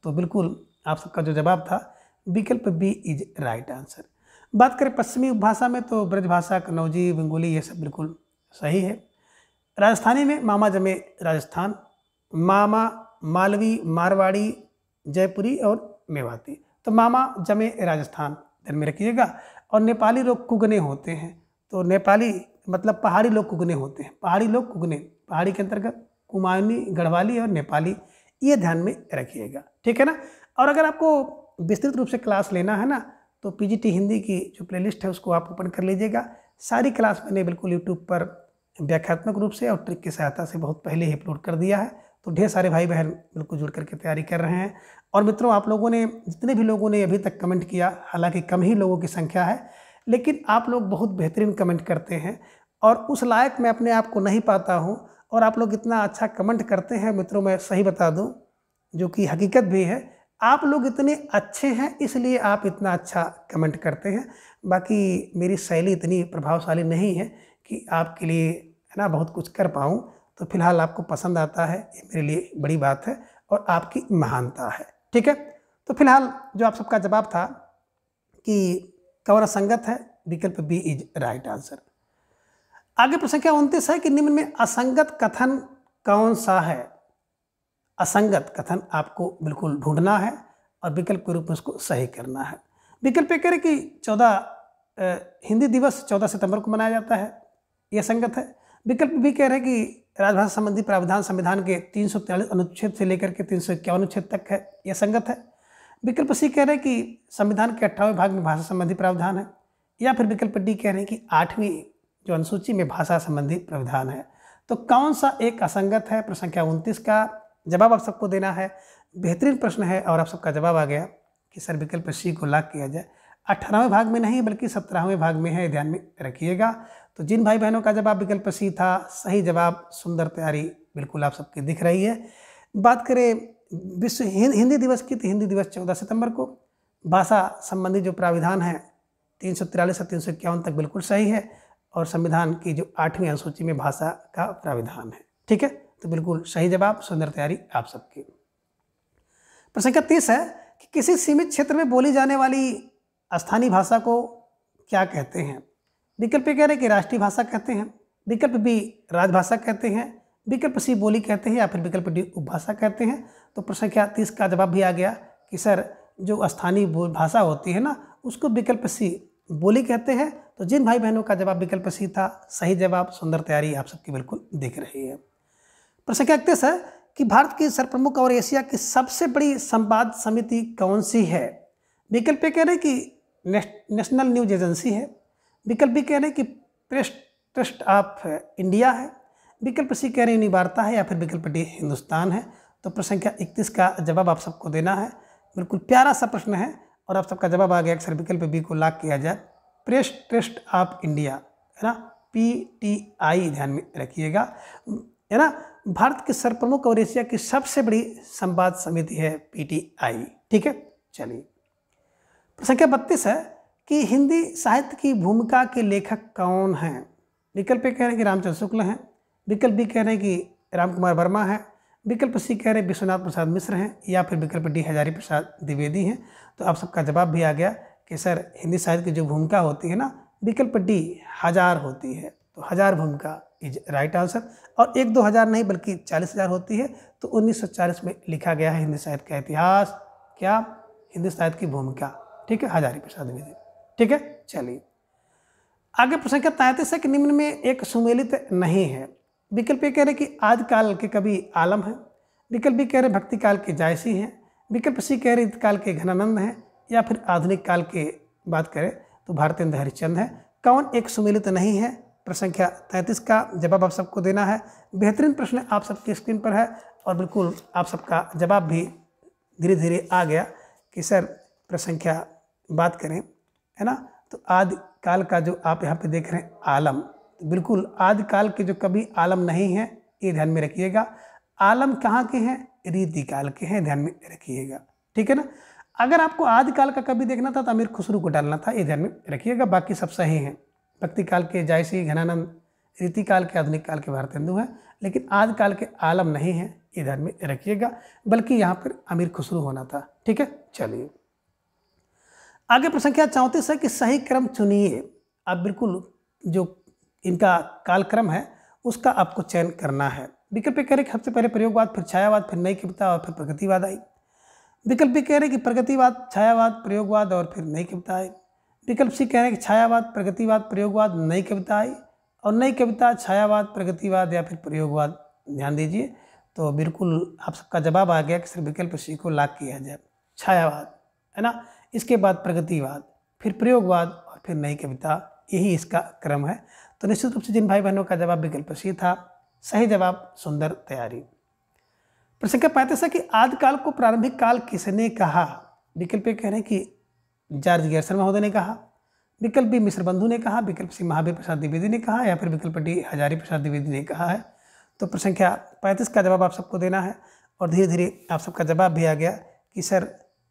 तो बिल्कुल आप सबका जो जवाब था विकल्प बी इज राइट आंसर। बात करें पश्चिमी उपभाषा में तो ब्रजभाषा, कनौजी, बंगोली ये सब बिल्कुल सही है। राजस्थानी में मामा जमे राजस्थान, मामा, मालवी, मारवाड़ी, जयपुरी और मेवाती। तो मामा जमे राजस्थान ध्यान में रखिएगा। और नेपाली लोग कुगने होते हैं, तो नेपाली मतलब पहाड़ी लोग कुगने होते हैं, पहाड़ी लोग कुगने, पहाड़ी के अंतर्गत कुमायूनी, गढ़वाली और नेपाली, ये ध्यान में रखिएगा, ठीक है ना। और अगर आपको विस्तृत रूप से क्लास लेना है ना तो PGT हिंदी की जो प्लेलिस्ट है उसको आप ओपन कर लीजिएगा। सारी क्लास मैंने बिल्कुल यूट्यूब पर व्याख्यात्मक रूप से और ट्रिक की सहायता से बहुत पहले ही अपलोड कर दिया है। तो ढेर सारे भाई बहन बिल्कुल जुड़ करके तैयारी कर रहे हैं। और मित्रों आप लोगों ने, जितने भी लोगों ने अभी तक कमेंट किया, हालांकि कम ही लोगों की संख्या है, लेकिन आप लोग बहुत बेहतरीन कमेंट करते हैं और उस लायक मैं अपने आप को नहीं पाता हूं। और आप लोग इतना अच्छा कमेंट करते हैं मित्रों, मैं सही बता दूं, जो कि हकीकत भी है, आप लोग इतने अच्छे हैं इसलिए आप इतना अच्छा कमेंट करते हैं। बाकी मेरी शैली इतनी प्रभावशाली नहीं है कि आपके लिए है ना बहुत कुछ कर पाऊँ। तो फिलहाल आपको पसंद आता है, ये मेरे लिए बड़ी बात है और आपकी महानता है, ठीक है। तो फिलहाल जो आप सबका जवाब था कि कौन असंगत है, विकल्प बी इज राइट आंसर। आगे प्रश्न संख्या 29 है कि निम्न में असंगत कथन कौन सा है। असंगत कथन आपको बिल्कुल ढूंढना है और विकल्प के रूप में उसको सही करना है। विकल्प कह रहे कि हिंदी दिवस 14 सितंबर को मनाया जाता है, यह संगत है। विकल्प भी कह रहे हैं कि राजभाषा संबंधी प्रावधान संविधान के 343 अनुच्छेद से लेकर के 351 अनुच्छेद तक है, यह संगत है। विकल्प सी कह रहे हैं कि संविधान के 58वें भाग में भाषा संबंधी प्रावधान है। या फिर विकल्प डी कह रहे हैं कि 8वीं जो अनुसूची में भाषा संबंधी प्रावधान है। तो कौन सा एक असंगत है, प्रश्न संख्या 29 का जवाब आप सबको देना है। बेहतरीन प्रश्न है और आप सबका जवाब आ गया कि सर विकल्प सी को लॉक किया जाए। 18वें भाग में नहीं बल्कि 17वें भाग में है, ध्यान में रखिएगा। तो जिन भाई बहनों का जवाब विकल्प सी था, सही जवाब, सुंदर तैयारी बिल्कुल आप सबकी दिख रही है। बात करें विश्व हिंदी दिवस की तो हिंदी दिवस 14 सितंबर को। भाषा संबंधी जो प्राविधान है 343 से 351 तक बिल्कुल सही है। और संविधान की जो 8वीं अनुसूची में भाषा का प्राविधान है, ठीक है। तो बिल्कुल सही जवाब, सुंदर तैयारी आप सबकी। प्रश्न संख्या 30 है कि किसी सीमित क्षेत्र में बोली जाने वाली स्थानीय भाषा को क्या कहते हैं। विकल्प कह रहे हैं कि राष्ट्रीय भाषा कहते हैं। विकल्प बी राजभाषा कहते हैं। विकल्प सी बोली कहते हैं। या फिर विकल्प डी उपभाषा कहते हैं। तो प्रश्न संख्या 30 का जवाब भी आ गया कि सर जो स्थानीय भाषा होती है ना उसको विकल्प सी बोली कहते हैं। तो जिन भाई बहनों का जवाब विकल्प सी था, सही जवाब, सुंदर तैयारी आप सबकी बिल्कुल दिख रही है। प्रश्न संख्या 31 है कि भारत की सर्वप्रमुख और एशिया की सबसे बड़ी संवाद समिति कौन सी है। विकल्प कह रहे हैं कि नेशनल न्यूज एजेंसी है। विकल्प बी कह रहे हैं कि प्रेस ट्रस्ट ऑफ इंडिया है। विकल्प सी कह रहे हैं वार्ता है। या फिर विकल्प डी हिंदुस्तान है। तो प्रश्न संख्या 31 का जवाब आप सबको देना है। बिल्कुल प्यारा सा प्रश्न है और आप सबका जवाब आ गया कि सर विकल्प बी को लॉक किया जाए, प्रेस ट्रस्ट ऑफ इंडिया, है ना, PTI ध्यान में रखिएगा, है ना। भारत के सर्वप्रमुख और एशिया की सबसे बड़ी संवाद समिति है PTI, ठीक है। चलिए संख्या 32 है कि हिंदी साहित्य की भूमिका के लेखक कौन हैं। विकल्प कह रहे हैं कि रामचंद्र शुक्ल हैं। विकल्प बी कह रहे हैं कि राम कुमार वर्मा है। विकल्प सी कह रहे हैं विश्वनाथ प्रसाद मिश्र हैं। या फिर विकल्प डी हजारी प्रसाद द्विवेदी हैं। तो आप सबका जवाब भी आ गया कि सर हिंदी साहित्य की जो भूमिका होती है ना, विकल्प डी हजार होती है। तो 1000 भूमिका इज राइट आंसर। और 1-2 हज़ार नहीं बल्कि 40,000 होती है, तो 1940 में लिखा गया है हिंदी साहित्य का इतिहास। क्या? हिंदी साहित्य की भूमिका। ठीक है, हजारी प्रसाद द्विवेदी। ठीक है, चलिए आगे प्रश्न संख्या 33 है कि निम्न में एक सुमेलित नहीं है। विकल्प ए कह रहे कि आदिकाल के कवि आलम है, विकल्प बी कह रहे भक्ति काल के जायसी हैं, विकल्प सी कह रहे काल के घनानंद हैं, या फिर आधुनिक काल के बात करें तो भारतेंद्र हरिश्चंद्र है। कौन एक सुमेलित नहीं है? प्रश्न संख्या 33 का जवाब आप सबको देना है। बेहतरीन प्रश्न आप सबकी स्क्रीन पर है और बिल्कुल आप सबका जवाब भी धीरे धीरे आ गया कि सर प्रश्न संख्या बात करें, है ना, तो आदिकाल का जो आप यहाँ पे देख रहे हैं आलम, तो बिल्कुल आदिकाल के जो कवि आलम नहीं है, ये ध्यान में रखिएगा। आलम कहाँ के हैं? रीतिकाल के हैं, ध्यान में रखिएगा। ठीक है ना। अगर आपको आदिकाल का कवि देखना था तो अमीर खुसरो को डालना था, ये ध्यान में रखिएगा। बाकी सब सही हैं। भक्ति काल के जायसी, घनानंद, रीतिकाल के, आधुनिक काल के भारतेंदु हैं, लेकिन आदिकाल के आलम नहीं हैं, ये ध्यान में रखिएगा। बल्कि यहाँ पर अमीर खुसरो होना था। ठीक है, चलिए आगे प्रश्न संख्या 34 है कि सही क्रम चुनिए। आप बिल्कुल जो इनका कालक्रम है उसका आपको चयन करना है। विकल्प कह रहे कि सबसे पहले प्रयोगवाद, फिर छायावाद, फिर नई कविता और फिर प्रगतिवाद आई। विकल्प कह रहे कि प्रगतिवाद, छायावाद, प्रयोगवाद और फिर नई कविता आई। विकल्प सी कह रहे कि छायावाद, प्रगतिवाद, प्रयोगवाद, नई कविता आई, और नई कविता, छायावाद, प्रगतिवाद या फिर प्रयोगवाद। ध्यान दीजिए, तो बिल्कुल आप सबका जवाब आ गया कि सिर्फ विकल्प सी को लॉक किया जाए। छायावाद, है ना, इसके बाद प्रगतिवाद, फिर प्रयोगवाद और फिर नई कविता, यही इसका क्रम है। तो निश्चित रूप से जिन भाई बहनों का जवाब विकल्प सी था, सही जवाब सुंदर तैयारी। प्रश्न संख्या 35 है कि आदिकाल को प्रारंभिक काल किसने कहा? विकल्प कह रहे हैं कि जॉर्ज गैरसन महोदय ने कहा, विकल्प बी मिश्र बंधु ने कहा, विकल्प सी महावीर प्रसाद द्विवेदी ने कहा, या फिर विकल्प डी हजारी प्रसाद द्विवेदी ने कहा है। तो प्रश्न संख्या 35 का जवाब आप सबको देना है और धीरे धीरे आप सबका जवाब भी आ गया कि सर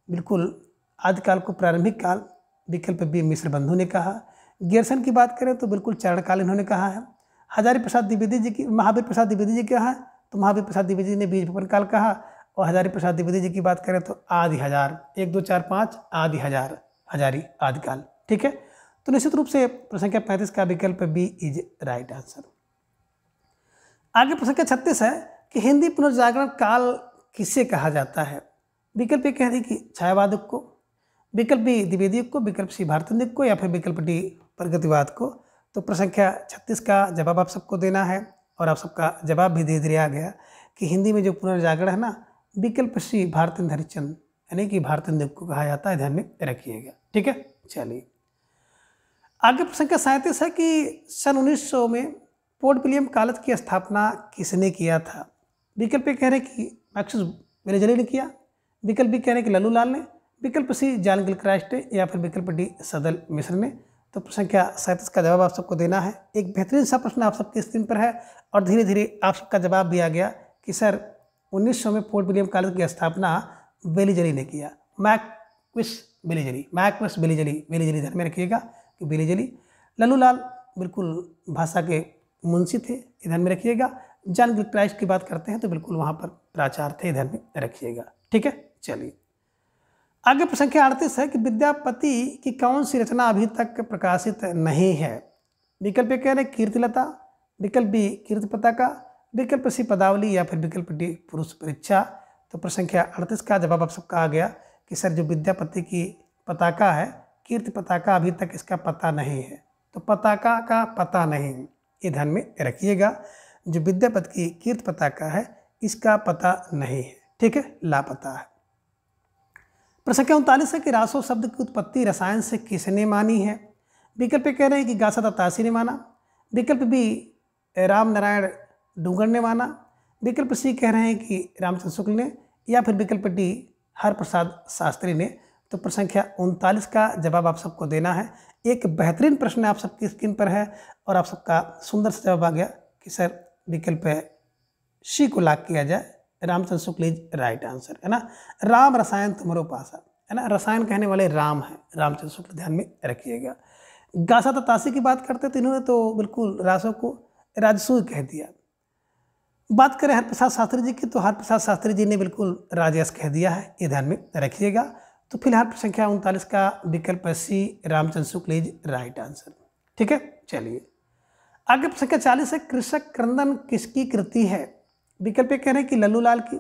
बिल्कुल आदिकाल को प्रारंभिक काल, विकल्प बी मिश्र बंधु ने कहा। गैरसन की बात करें तो बिल्कुल चारणकाल इन्होंने कहा है। हजारी प्रसाद द्विवेदी जी की, महावीर प्रसाद द्विवेदी जी कहा है, तो महावीर प्रसाद द्विवेदी जी ने बीज भवन काल कहा। और हजारी प्रसाद द्विवेदी जी की बात करें तो आदि हजार, 1 2 4 5 आदि हजार, हजारी आदिकाल। ठीक है, तो निश्चित रूप से प्रश्न संख्या 35 का विकल्प बी इज राइट आंसर। आगे प्रश्न संख्या 36 है कि हिंदी पुनर्जागरण काल किसे कहा जाता है? विकल्प ए कह रही कि छायावाद को, विकल्प बी द्विवेदी को, विकल्प सी भारतेंदु को, या फिर विकल्प डी प्रगतिवाद को। तो प्रश्न संख्या 36 का जवाब आप सबको देना है और आप सबका जवाब भी धीरे धीरे आ गया कि हिंदी में जो पुनर्जागरण है ना, विकल्प सी भारतेंद्र हरिश्चंद्र यानी कि भारतेंदु को कहा जाता है, ध्यान में रखिएगा। ठीक है, चलिए आगे प्रश्न संख्या 37 है कि सन 1900 में पोर्ट विलियम कॉलेज की स्थापना किसने किया था? विकल्प ए कह रहे कि मैक्सिस वेलेजली ने किया, विकल्प बी कह रहे कि लल्लू लाल ने, विकल्प सी जॉन गिलक्रास्ट ने, या फिर विकल्प डी सदल मिश्र ने। तो प्रश्न संख्या 37 का जवाब आप सबको देना है। एक बेहतरीन सा प्रश्न आप सबकी स्क्रीन पर है और धीरे धीरे आप सबका जवाब भी आ गया कि सर 1900 में पोर्ट विलियम कॉलेज की स्थापना वेलिजली ने किया। मैक्विस वेलिजली, मैक्विस वेलिजली, वेलिजली ध्यान में रखिएगा कि वेलिजली। लल्लू लाल बिल्कुल भाषा के मुंशी थे, ध्यान में रखिएगा। जॉन गिलक्रास्ट की बात करते हैं तो बिल्कुल वहाँ पर प्राचार्य थे, ध्यान में रखिएगा। ठीक है, चलिए आगे प्रश्न संख्या 38 है कि विद्यापति की कौन सी रचना अभी तक प्रकाशित नहीं है? विकल्प ए कह रहे कीर्तिलता, विकल्प बी कीर्ति पताका, विकल्प सी पदावली, या फिर विकल्प डी पुरुष परीक्षा। तो प्रश्न संख्या 38 का जवाब आप सबका आ गया कि सर जो विद्यापति की पताका है, कीर्ति पताका, अभी तक इसका पता नहीं है। तो पताका का पता नहीं, ये ध्यान में रखिएगा। जो विद्यापति की कीर्ति पताका है इसका पता नहीं है। ठीक है, लापता है। प्रश्न संख्या 39 है कि रासो शब्द की उत्पत्ति रसायन से किसने मानी है? विकल्प कह रहे हैं कि गासादा तासी ने माना, विकल्प बी राम नारायण डूंगर ने माना, विकल्प सी कह रहे हैं कि रामचंद्र शुक्ल ने, या फिर विकल्प डी हरप्रसाद शास्त्री ने। तो प्रश्न संख्या 39 का जवाब आप सबको देना है। एक बेहतरीन प्रश्न आप सबकी स्क्रीन पर है और आप सबका सुंदर सा जवाब आ गया कि सर विकल्प सी को लॉक किया जाए, Ramchandra Shukla is right answer, है ना। राम रसायन तुम्हारो पासा, है ना, रसायन कहने वाले राम है, रामचंद्र शुक्ल, ध्यान में रखिएगा। गासादा तासी की बात करते तो इन्होंने तो बिल्कुल रासों को राजसूय कह दिया। बात करें हरप्रसाद शास्त्री जी की तो हरप्रसाद शास्त्री जी ने बिल्कुल राजयश कह दिया है, ये ध्यान में रखिएगा। तो फिलहाल प्रश्न संख्या 39 का विकल्प सी Ramchandra Shukla is right answer. ठीक है, चलिए आगे संख्या 40 है, कृषक क्रंदन किसकी कृति है? विकल्प ए कह रहे हैं कि लल्लू लाल की,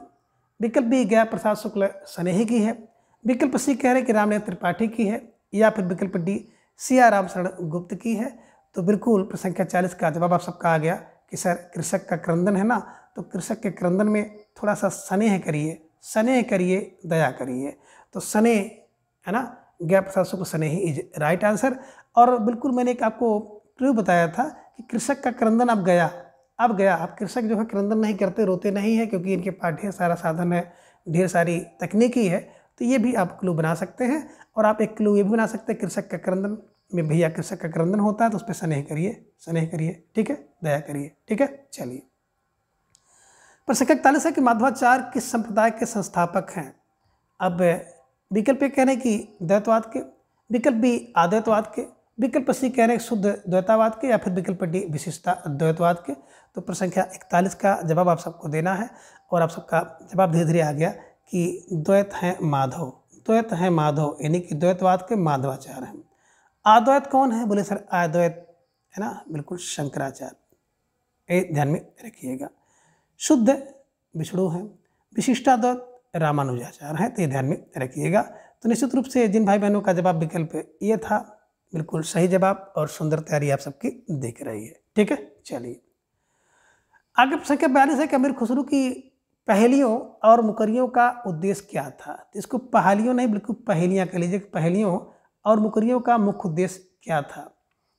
विकल्प बी गया प्रसाद शुक्ल स्नेही की है, विकल्प सी कह रहे हैं कि रामनाथ त्रिपाठी की है, या फिर विकल्प डी सिया राम शरण गुप्त की है। तो बिल्कुल प्रश्न संख्या 40 का जवाब आप सबका आ गया कि सर कृषक का क्रंदन है ना, तो कृषक के क्रंदन में थोड़ा सा स्नेह करिए, दया करिए। तो स्नेह है ना, गया प्रसाद शुक्ल स्नेही इज राइट आंसर। और बिल्कुल मैंने एक आपको क्लू बताया था कि कृषक का क्रंदन अब गया। आप कृषक जो है क्रंदन नहीं करते, रोते नहीं है, क्योंकि इनके पास ढेर सारा साधन है, ढेर सारी तकनीकी है। तो ये भी आप क्लू बना सकते हैं। और आप एक क्लू ये भी बना सकते हैं, कृषक का क्रंदन में भैया कृषक का क्रंदन होता है तो उस पर स्नेह करिए, ठीक है, दया करिए, ठीक है। चलिए प्रश्न 41 है कि माधवाचार्य किस संप्रदाय के संस्थापक हैं? अब विकल्प ए कह रहे हैं कि द्वैतवाद के, विकल्प बी अद्वैतवाद के, विकल्प सी कह रहे हैं शुद्ध द्वैतवाद के, या फिर विकल्प डी विशिष्टा द्वैतवाद के। तो प्रश्न संख्या 41 का जवाब आप सबको देना है। और आप सबका जवाब धीरे धीरे आ गया कि द्वैत हैं माधव, यानी कि द्वैतवाद के माधवाचार्य हैं। अद्वैत कौन है? बोले सर अद्वैत है ना, बिल्कुल शंकराचार्य, ये ध्यान में रखिएगा। शुद्ध विष्णु हैं, विशिष्टाद्वैत रामानुजाचार्य हैं, तो ये ध्यान में रखिएगा। तो निश्चित रूप से जिन भाई बहनों का जवाब विकल्प ये था, बिल्कुल सही जवाब और सुंदर तैयारी आप सबकी दिख रही है, ठीक है। चलिए आगे संख्या 42 है कि अमीर खुसरो की पहेलियों और मुकरियों का उद्देश्य क्या था? तो इसको पहालियों नहीं, बिल्कुल पहेलियाँ कह लीजिए। पहेलियों और मुकरियों का मुख्य उद्देश्य क्या था?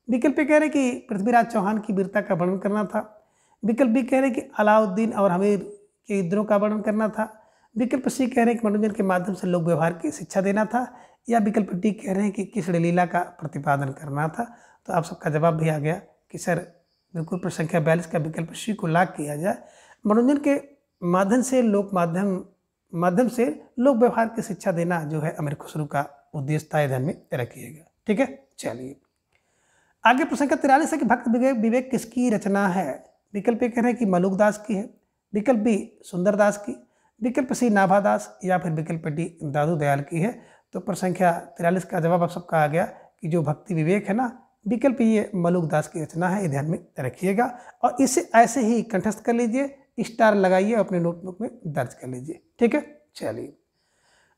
विकल्प कह रहे कि पृथ्वीराज चौहान की वीरता का वर्णन करना था, विकल्प बी कह रहे कि अलाउद्दीन और हमीर के युद्धों का वर्णन करना था, विकल्प सी कह रहे हैं कि मनोरंजन के माध्यम से लोक व्यवहार की शिक्षा देना था, या विकल्प डी कह रहे हैं कि कृष्ण लीला का प्रतिपादन करना था। तो आप सबका जवाब भी आ गया कि सर बिल्कुल प्रश्न संख्या 42 का विकल्प सी को लाग किया जाए। मनोरंजन के माध्यम से लोक व्यवहार की शिक्षा देना जो है अमीर खुसरो का उद्देश्य था, ध्यान में रखिएगा, ठीक है। चलिए आगे प्रश्न संख्या 43 है कि भक्त विवेक किसकी रचना है? विकल्प ए कह रहे हैं कि मलुकदास की है, विकल्प बी सुंदरदास की, विकल्प सी नाभादास, या फिर विकल्प डी दादू दयाल की है। तो प्रश्न संख्या 43 का जवाब आप सबका आ गया कि जो भक्ति विवेक है ना, विकल्प ये मलुकदास की रचना है, ये ध्यान में रखिएगा। और इसे ऐसे ही कंठस्थ कर लीजिए, स्टार लगाइए, अपने नोटबुक में दर्ज कर लीजिए, ठीक है। चलिए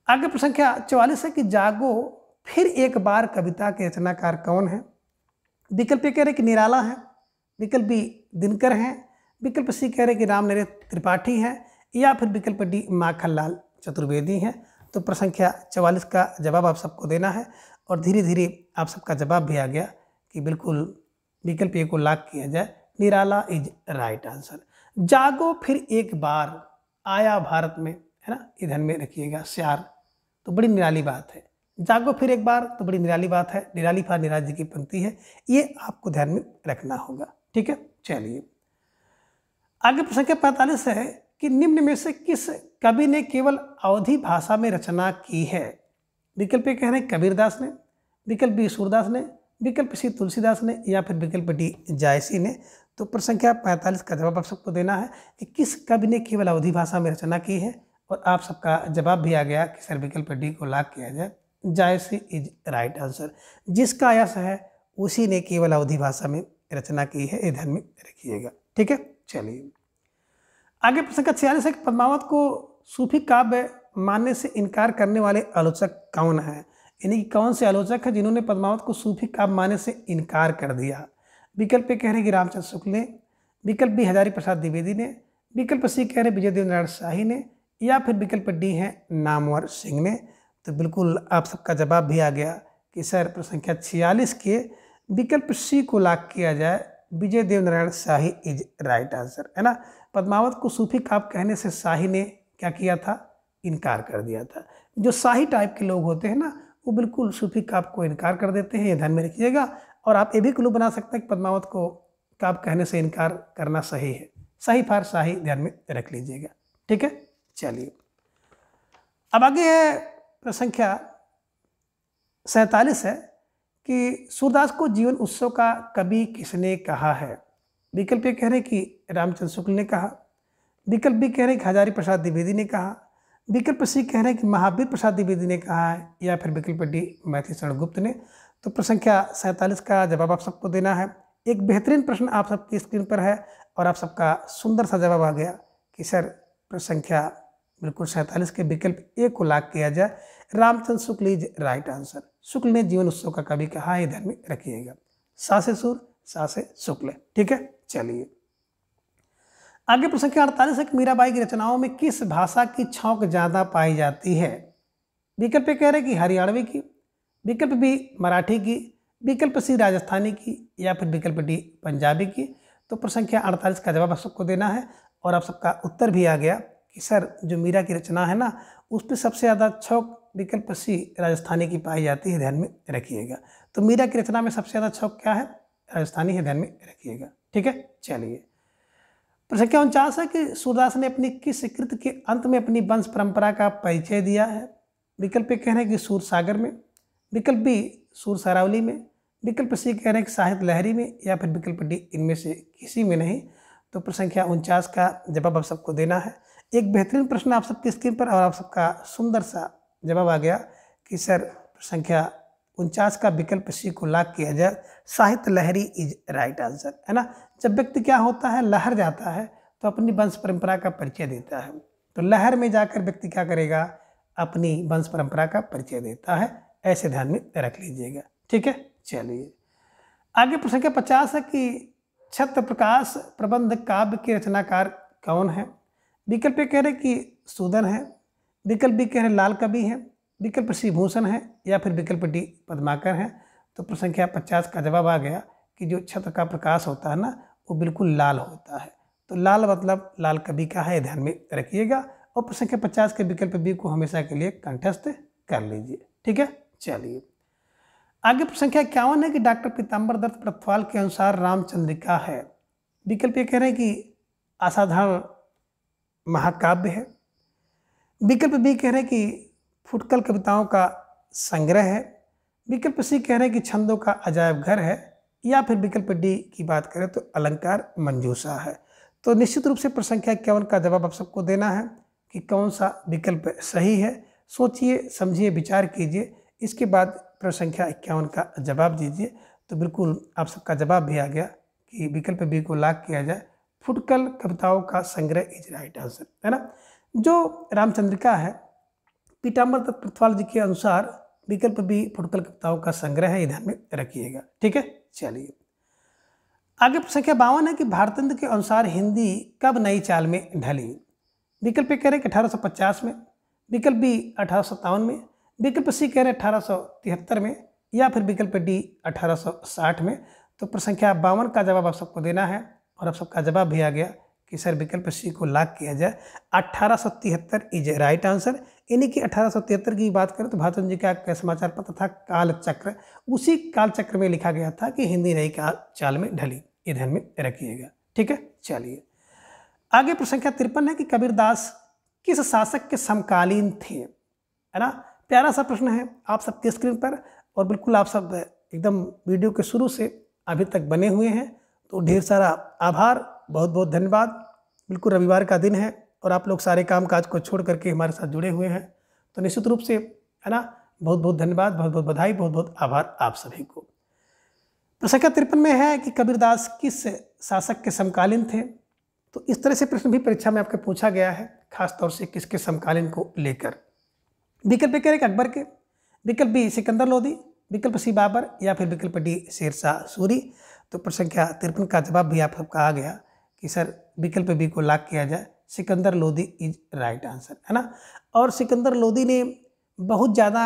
आगे प्रश्न संख्या 44 है कि जागो फिर एक बार कविता के रचनाकार कौन है? विकल्प ए कह रहे कि निराला है, विकल्प बी दिनकर हैं, विकल्प सी कह रहे कि रामनाथ त्रिपाठी हैं, या फिर विकल्प डी माखनलाल चतुर्वेदी हैं। तो प्रश्न संख्या 44 का जवाब आप सबको देना है। और धीरे धीरे आप सबका जवाब भी आ गया कि बिल्कुल विकल्प ए को लॉक किया जाए, निराला इज राइट आंसर। जागो फिर एक बार आया भारत में, है ना, ये ध्यान में रखिएगा। श्यार तो बड़ी निराली बात है, जागो फिर एक बार तो बड़ी निराली बात है, निराली फा निराज जी की पंक्ति है, ये आपको ध्यान में रखना होगा, ठीक है। चलिए आगे प्रश्न संख्या 45 है कि निम्न में से किस कवि ने केवल अवधी भाषा में रचना की है? विकल्प ए कह रहे हैं कबीरदास ने, विकल्प बी सूरदास ने, विकल्प सी तुलसीदास ने, या फिर विकल्प डी जायसी ने। तो प्रश्न संख्या 45 का जवाब आप सबको देना है कि किस कवि ने केवल अवधी भाषा में रचना की है। और आप सबका जवाब भी आ गया कि सर विकल्प डी को लॉक किया जाए, जायसी इज राइट आंसर। जिसका यश है उसी ने केवल अवधी भाषा में रचना की है, ये ध्यान में रखिएगा, ठीक है। चलिए आगे प्रश्न का 46 है कि पद्मावत को सूफी काव्य मानने से इनकार करने वाले आलोचक कौन है? यानी कि कौन से आलोचक है जिन्होंने पद्मावत को सूफी काव्य मानने से इनकार कर दिया? विकल्प ए कह रहे हैं कि रामचंद्र शुक्ल ने, विकल्प बी हजारी प्रसाद द्विवेदी ने, विकल्प सी कह रहे हैं विजय देव नारायण शाही ने, या फिर विकल्प डी है नामवर सिंह ने। तो बिल्कुल आप सबका जवाब भी आ गया कि सर प्रश्न संख्या 46 के विकल्प सी को लॉक किया जाए, विजय देव नारायण शाही इज राइट आंसर, है ना। पद्मावत को सूफी काव्य कहने से शाही ने क्या किया था? इनकार कर दिया था। जो शाही टाइप के लोग होते हैं ना, वो बिल्कुल सूफी काव्य को इनकार कर देते हैं, ये ध्यान में रखिएगा। और आप ये भी क्लू बना सकते हैं कि पद्मावत को काव्य कहने से इनकार करना सही है, सही फार शाही ध्यान में रख लीजिएगा, ठीक है। चलिए अब आगे है प्रश्न संख्या 47 है कि सूरदास को जीवन उत्सव का कवि किसने कहा है? विकल्प ए कह रहे हैं कि रामचंद्र शुक्ल ने कहा, विकल्प बी कह रहे हैं कि हजारी प्रसाद द्विवेदी ने कहा, विकल्प सी कह रहे हैं कि महावीर प्रसाद द्विवेदी ने कहा है, या फिर विकल्प डी मैथिली शरण गुप्त ने। तो प्रश्न संख्या 47 का जवाब आप सबको देना है एक बेहतरीन प्रश्न आप सबकी स्क्रीन पर है और आप सबका सुंदर सा जवाब आ गया कि सर प्रश्न संख्या बिल्कुल 47 के विकल्प ए को लॉक किया जाए। Ramchandra Shukla is right answer. शुक्ल ने जीवन उत्सव का कवि कहा है, ध्यान में रखिएगा। सा से सूर, सा से शुक्ल, ठीक है। चलिए आगे प्रश्न संख्या 48 है कि मीराबाई की रचनाओं में किस भाषा की छौंक ज्यादा पाई जाती है। विकल्प ए कह रहे कि हरियाणवी की, विकल्प बी मराठी की, विकल्प सी राजस्थानी की, या फिर विकल्प डी पंजाबी की। तो प्रश्न संख्या 48 का जवाब आप सबको देना है और आप सबका उत्तर भी आ गया कि सर जो मीरा की रचना है ना, उस पर सबसे ज़्यादा छौक विकल्प सी राजस्थानी की पाई जाती है, ध्यान में रखिएगा। तो मीरा की रचना में सबसे ज़्यादा छौक क्या है, राजस्थानी है, ध्यान में रखिएगा, ठीक है। चलिए प्रश्न संख्या 49 है कि सूरदास ने अपनी किस कृति के अंत में अपनी वंश परंपरा का परिचय दिया है। विकल्प ए कह रहे हैं कि सूर सागर में, विकल्प बी सूर सरावली में, विकल्प सी कह रहे हैं कि साहित्य लहरी में, या फिर विकल्प डी इनमें से किसी में नहीं। तो प्रश्न संख्या 49 का जवाब आप सबको देना है। एक बेहतरीन प्रश्न आप सबकी स्क्रीन पर और आप सबका सुंदर सा जवाब आ गया कि सर संख्या 49 का विकल्प सी को लॉक किया जाए। साहित्य लहरी इज राइट आंसर, है ना। जब व्यक्ति क्या होता है, लहर जाता है तो अपनी वंश परंपरा का परिचय देता है। तो लहर में जाकर व्यक्ति क्या करेगा, अपनी वंश परंपरा का परिचय देता है, ऐसे ध्यान में रख लीजिएगा, ठीक है। चलिए आगे प्रश्न संख्या 50 है कि छत्र प्रकाश प्रबंध काव्य के रचनाकार कौन है। विकल्प ए कह रहे कि सूदन है, विकल्प बी कह रहे लाल कवि है, विकल्प सी भूषण है, या फिर विकल्प डी पद्माकर है। तो प्रश्न संख्या 50 का जवाब आ गया कि जो छत्र का प्रकाश होता है ना, वो बिल्कुल लाल होता है। तो लाल मतलब लाल कवि का है, ध्यान में रखिएगा। और प्रश्न संख्या 50 के विकल्प बी को हमेशा के लिए कंठस्थ कर लीजिए, ठीक है। चलिए आगे प्रश्न संख्या 51 है कि डॉक्टर पीताम्बर दत्त प्रथवाल के अनुसार रामचंद्रिका है। विकल्प ये कह रहे हैं कि असाधारण महाकाव्य है, विकल्प बी कह रहे हैं कि फुटकल कविताओं का संग्रह है, विकल्प सी कह रहे हैं कि छंदों का अजायब घर है, या फिर विकल्प डी की बात करें तो अलंकार मंजूषा है। तो निश्चित रूप से प्रश्न संख्या 51 का जवाब आप सबको देना है कि कौन सा विकल्प सही है। सोचिए, समझिए, विचार कीजिए, इसके बाद प्रश्न संख्या 51 का जवाब दीजिए। तो बिल्कुल आप सबका जवाब भी आ गया कि विकल्प बी को लॉक किया जाए। फुटकल कविताओं का संग्रह इज राइट आंसर, है ना। जो रामचंद्रिका है पीताम्बर दत्त प्रथवाल जी के अनुसार विकल्प बी फुटकल कविताओं का संग्रह है, ध्यान में रखिएगा, ठीक है। चलिए आगे प्रश्न संख्या 52 है कि भारतेंदु के अनुसार हिंदी कब नई चाल में ढली। विकल्प ए कह रहे हैं कि 1850 में, विकल्प बी 1857 में, विकल्प सी कह रहे हैं 1873 में, या फिर विकल्प डी 1860 में। तो प्रश्न संख्या 52 का जवाब आप सबको देना है और आप सबका जवाब भी आ गया कि सर विकल्प सी को लॉक किया जाए। 1873 इज राइट आंसर। यानी कि 1873 की बात करें तो भारतेंदु जी का समाचार पत्र था कालचक्र, उसी कालचक्र में लिखा गया था कि हिंदी नई काल चाल में ढली, ये ध्यान में रखिएगा, ठीक है। चलिए आगे प्रश्न संख्या 53 है कि कबीरदास किस शासक के समकालीन थे, है ना। प्यारा सा प्रश्न है आप सबके स्क्रीन पर और बिल्कुल आप सब एकदम वीडियो के शुरू से अभी तक बने हुए हैं, तो ढेर सारा आभार, बहुत बहुत धन्यवाद। बिल्कुल रविवार का दिन है और आप लोग सारे काम काज को छोड़ करके हमारे साथ जुड़े हुए हैं, तो निश्चित रूप से, है ना, बहुत बहुत धन्यवाद, बहुत बहुत बधाई, बहुत बहुत आभार आप सभी को। प्रश्न संख्या 53 में है कि कबीरदास किस शासक के समकालीन थे। तो इस तरह से प्रश्न भी परीक्षा में आपके पूछा गया है, खासतौर से किसके समकालीन को लेकर। विकल्प कह रहे कि अकबर के, विकल्प बी सिकंदर लोधी, विकल्प सी बाबर, या फिर विकल्प डी शेरशाह सूरी। तो प्रश्न संख्या 53 का जवाब भी आप सबका आ गया कि सर विकल्प बी को लॉक किया जाए। Sikandar Lodhi is right answer, है ना। और सिकंदर लोधी ने बहुत ज़्यादा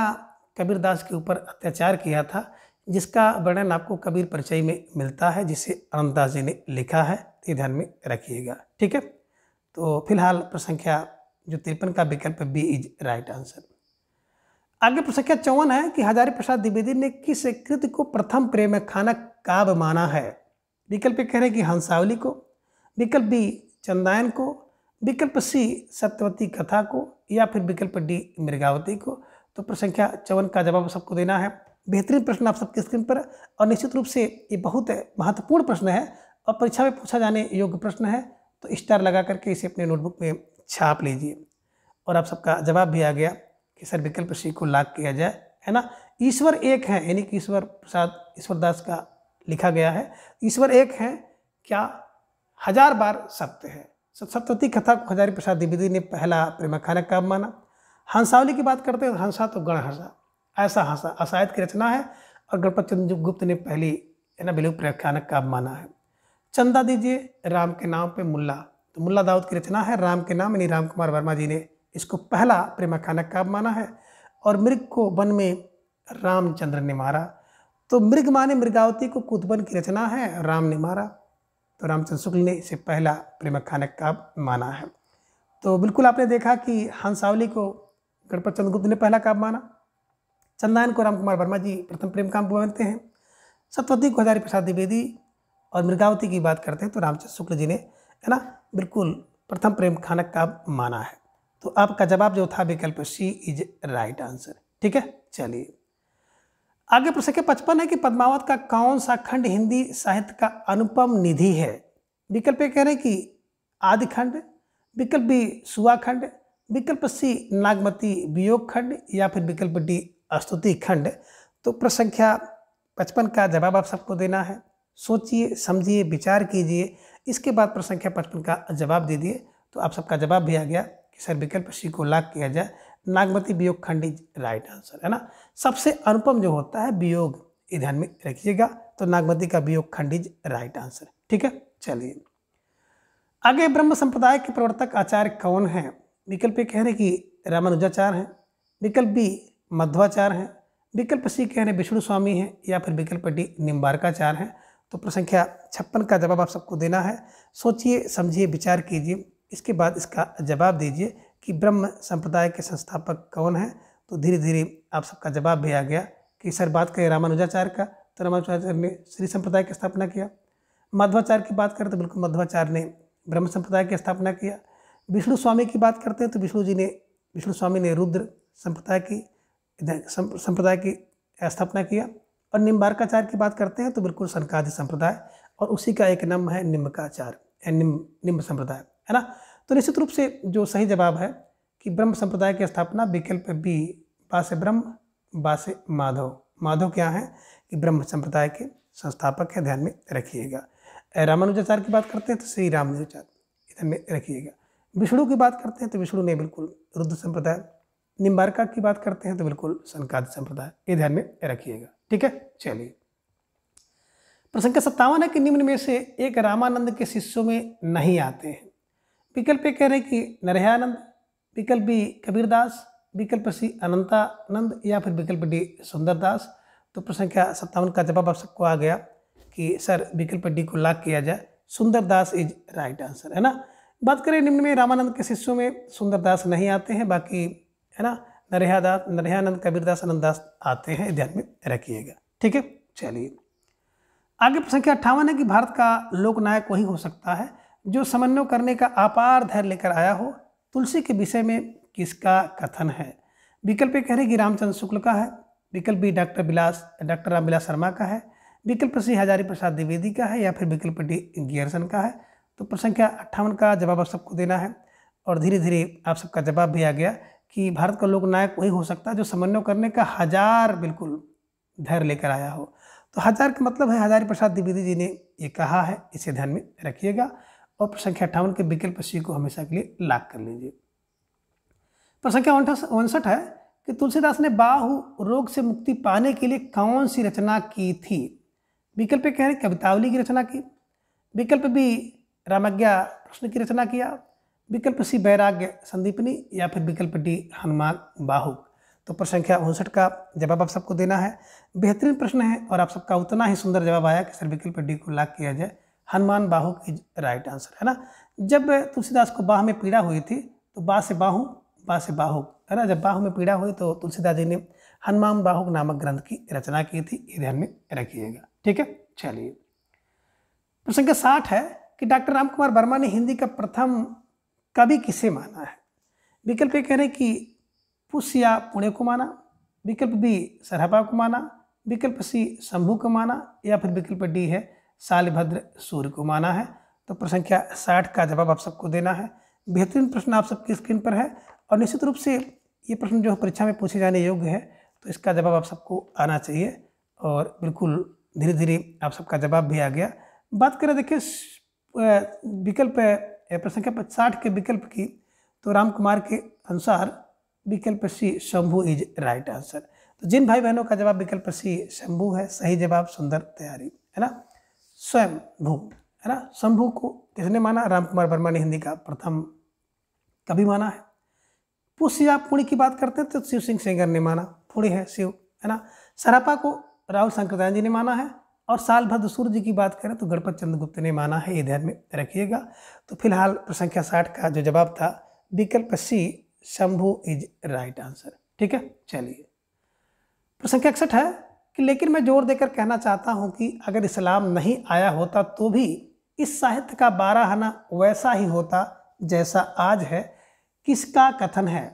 कबीरदास के ऊपर अत्याचार किया था, जिसका वर्णन आपको कबीर परिचय में मिलता है, जिसे अनंतदास जी ने लिखा है, ये ध्यान में रखिएगा, ठीक है। तो फिलहाल प्रश्न संख्या जो 53 का विकल्प बी इज राइट आंसर। आगे प्रश्न संख्या 54 है कि हजारी प्रसाद द्विवेदी ने किस कृति को प्रथम प्रेम खानक काव्य माना है। विकल्प कह रहे हैं कि हंसावली को, विकल्प बी चंदायन को, विकल्प सी सत्यवती कथा को, या फिर विकल्प डी मृगावती को। तो प्रश्न संख्या 54 का जवाब सबको देना है। बेहतरीन प्रश्न आप सबके स्क्रीन पर और निश्चित रूप से ये बहुत महत्वपूर्ण प्रश्न है और परीक्षा में पूछा जाने योग्य प्रश्न है, तो स्टार लगा करके इसे अपने नोटबुक में छाप लीजिए। और आप सबका जवाब भी आ गया कि सर विकल्प सी को लॉक किया जाए, है ना। ईश्वर एक है, यानी कि ईश्वर प्रसाद ईश्वरदास का लिखा गया है। ईश्वर एक है क्या 1000 बार सत्य है। सप्तशती कथा को हजारी प्रसाद द्विवेदी ने पहला प्रेमाख्यानक काव्य माना। हंसावली की बात करते हैं तो हंसा तो गण हंसा, ऐसा हंसा असायत की रचना है और गणपत चंद्र गुप्त ने पहली विलुप्त प्रेमाख्यानक काव्य माना है। चंदा दीजिए राम के नाम पे मुल्ला, तो मुल्ला दाऊद की रचना है। राम के नाम यानी राम कुमार वर्मा जी ने इसको पहला प्रेमाख्यानक काव्य माना है। और मृग को वन में रामचंद्र ने मारा, तो मृग माने मृगावती को कुतबन की रचना है, राम ने मारा, तो रामचंद्र शुक्ल ने इसे पहला प्रेमाख्यानक काव्य माना है। तो बिल्कुल आपने देखा कि हंसावली को गणपत चंद्र गुप्त ने पहला काव्य माना, चंदायन को राम कुमार वर्मा जी प्रथम प्रेम काव्य मानते हैं, सप्तशती को हजारी प्रसाद द्विवेदी और मृगावती की बात करते हैं तो रामचंद्र शुक्ल जी ने बिल्कुल प्रथम प्रेमाख्यानक काव्य माना है। तो आपका जवाब जो था विकल्प सी इज राइट आंसर। ठीक है, चलिए आगे प्रश्न संख्या 55 है कि पद्मावत का कौन सा खंड हिंदी साहित्य का अनुपम निधि है। विकल्प ए कह रहे हैं कि आदि खंड, विकल्प बी सुआ खंड, विकल्प सी नागमती वियोग खंड या फिर विकल्प डी स्तुति खंड। तो प्रश्न संख्या 55 का जवाब आप सबको देना है। सोचिए, समझिए, विचार कीजिए, इसके बाद प्रश्न संख्या 55 का जवाब दे दिए। तो आप सबका जवाब भी आ गया कि सर विकल्प सी को लॉक किया जाए, नागमती वियोग खंड इज राइट आंसर, है ना। सबसे अनुपम जो होता है वियोग, ये ध्यान में रखिएगा, तो नागमती का वियोग खंड इज राइट आंसर। ठीक है, चलिए आगे ब्रह्म संप्रदाय के प्रवर्तक आचार्य कौन हैं। विकल्प ए कह रहे कि रामानुजाचार्य हैं, विकल्प बी मध्वाचार्य हैं, विकल्प सी कह रहे विष्णु स्वामी हैं या फिर विकल्प डी निम्बारकाचार्य हैं। तो प्रश्न संख्या 56 का जवाब आप सबको देना है। सोचिए, समझिए, विचार कीजिए, इसके बाद इसका जवाब दीजिए कि ब्रह्म संप्रदाय के संस्थापक कौन हैं। तो धीरे धीरे आप सबका जवाब भी आ गया कि सर बात करें रामानुजाचार्य का तो रामानुजाचार्य ने श्री संप्रदाय की स्थापना किया। मध्वाचार्य की बात करें तो बिल्कुल मध्वाचार्य ने ब्रह्म संप्रदाय की स्थापना किया। विष्णु स्वामी की बात करते हैं तो विष्णु स्वामी ने रुद्र संप्रदाय की स्थापना किया। और निम्बारकाचार्य की बात करते हैं तो बिल्कुल सनकादि संप्रदाय, और उसी का एक नाम है निम्बकाचार्य, निम्ब संप्रदाय, है ना। तो निश्चित रूप से जो सही जवाब है कि ब्रह्म संप्रदाय की स्थापना विकल्प बी बा से ब्रह्म बा से माधव। माधव क्या है कि ब्रह्म संप्रदाय के संस्थापक है, ध्यान में रखिएगा। रामानुजाचार्य की बात करते हैं तो श्री रामानुजाचार्य, ध्यान में रखिएगा। विष्णु की बात करते हैं तो विष्णु ने बिल्कुल रुद्र संप्रदाय। निम्बारका की बात करते हैं तो बिल्कुल सनकादि संप्रदाय, ये ध्यान में रखिएगा। ठीक है, चलिए प्रश्न संख्या 57 है कि निम्न में से एक रामानंद के शिष्यों में नहीं आते हैं। विकल्प ए कह रहे हैं कि नरहयानंद, विकल्प बी कबीरदास, विकल्प सी अनंतानंद या फिर विकल्प डी सुंदरदास। तो प्रश्न संख्या 57 का जवाब आप सबको आ गया कि सर विकल्प डी को लॉक किया जाए, सुंदरदास इज राइट आंसर, है ना। बात करें निम्न में रामानंद के शिष्यों में सुंदरदास नहीं आते हैं, बाकी है ना नरहयानंद, कबीरदास, आनंददास आते हैं, ध्यान में रखिएगा। ठीक है, चलिए आगे प्रश्न संख्या 58 है कि भारत का लोकनायक वही हो सकता है जो समन्वय करने का अपार धैर्य लेकर आया हो। तुलसी के विषय में किसका कथन है। विकल्प ए कह रहे कि रामचंद्र शुक्ल का है, विकल्प बी डॉक्टर रामविलास शर्मा का है, विकल्प सी हजारी प्रसाद द्विवेदी का है या फिर विकल्प डी गियरसन का है। तो प्रश्न संख्या 58 का जवाब आप सबको देना है और धीरे धीरे आप सबका जवाब भी आ गया कि भारत का लोकनायक वही हो सकता है जो समन्वय करने का 1000 बिल्कुल धैर्य लेकर आया हो। तो 1000 का मतलब है हजारी प्रसाद द्विवेदी जी ने ये कहा है, इसे ध्यान में रखिएगा। और प्रश्न संख्या 58 के विकल्प सी को हमेशा के लिए लॉक कर लीजिए। प्रश्न संख्या 59 है कि तुलसीदास ने बाहु रोग से मुक्ति पाने के लिए कौन सी रचना की थी। विकल्प कह रहे कवितावली की रचना की, विकल्प बी रामज्ञा प्रश्न की रचना किया, विकल्प सी वैराग्य संदीपनी या फिर विकल्प डी हनुमान बाहुक। तो प्रश्न संख्या 59 का जवाब आप सबको देना है। बेहतरीन प्रश्न है और आप सबका उतना ही सुंदर जवाब आया कि सर विकल्प डी को लॉक किया जाए, Hanuman Bahuk is right answer, है ना। जब तुलसीदास को बाह में पीड़ा हुई थी तो बा से बाहुक, है ना। जब बाहु में पीड़ा हुई तो तुलसीदास जी ने हनुमान बाहुक नामक ग्रंथ की रचना की थी, ये ध्यान में रखिएगा। ठीक है, चलिए प्रश्न संख्या 60 है कि डॉक्टर राम कुमार वर्मा ने हिंदी का प्रथम कवि किसे माना है। विकल्प ए कह रहे कि पुष्य या पुणे को माना, विकल्प बी सरहपा को माना, विकल्प सी शंभू को माना या फिर विकल्प डी है शालिभद्र सूर्य को माना है। तो प्रश्न संख्या 60 का जवाब आप सबको देना है। बेहतरीन प्रश्न आप सबकी स्क्रीन पर है और निश्चित रूप से ये प्रश्न जो परीक्षा में पूछे जाने योग्य है, तो इसका जवाब आप सबको आना चाहिए और बिल्कुल धीरे धीरे आप सबका जवाब भी आ गया। बात करें देखिए विकल्प प्रश्न संख्या 60 के विकल्प की, तो राम कुमार के अनुसार विकल्प सी शंभू इज राइट आंसर। तो जिन भाई बहनों का जवाब विकल्प सी शंभू है, सही जवाब सुंदर तैयारी, है ना, स्वयंभू, है ना। शंभू को किसने माना? राम कुमार वर्मा ने हिंदी का प्रथम कवि माना है। पुष्य या पुण्य की बात करते हैं तो शिव सिंह सेंगर ने माना, पुण्य है शिव, है ना। सरापा को राहुल शंकरदयाल जी ने माना है। और साल भद्र सूर्य जी की बात करें तो गणपत चंद्र गुप्त ने माना है, ये ध्यान में रखिएगा। तो फिलहाल प्रश्न संख्या 60 का जो जवाब था विकल्प सी शंभू इज राइट आंसर, ठीक है। चलिए प्रश्न संख्या 61 है कि लेकिन मैं जोर देकर कहना चाहता हूं कि अगर इस्लाम नहीं आया होता तो भी इस साहित्य का 12 आना वैसा ही होता जैसा आज है, किसका कथन है?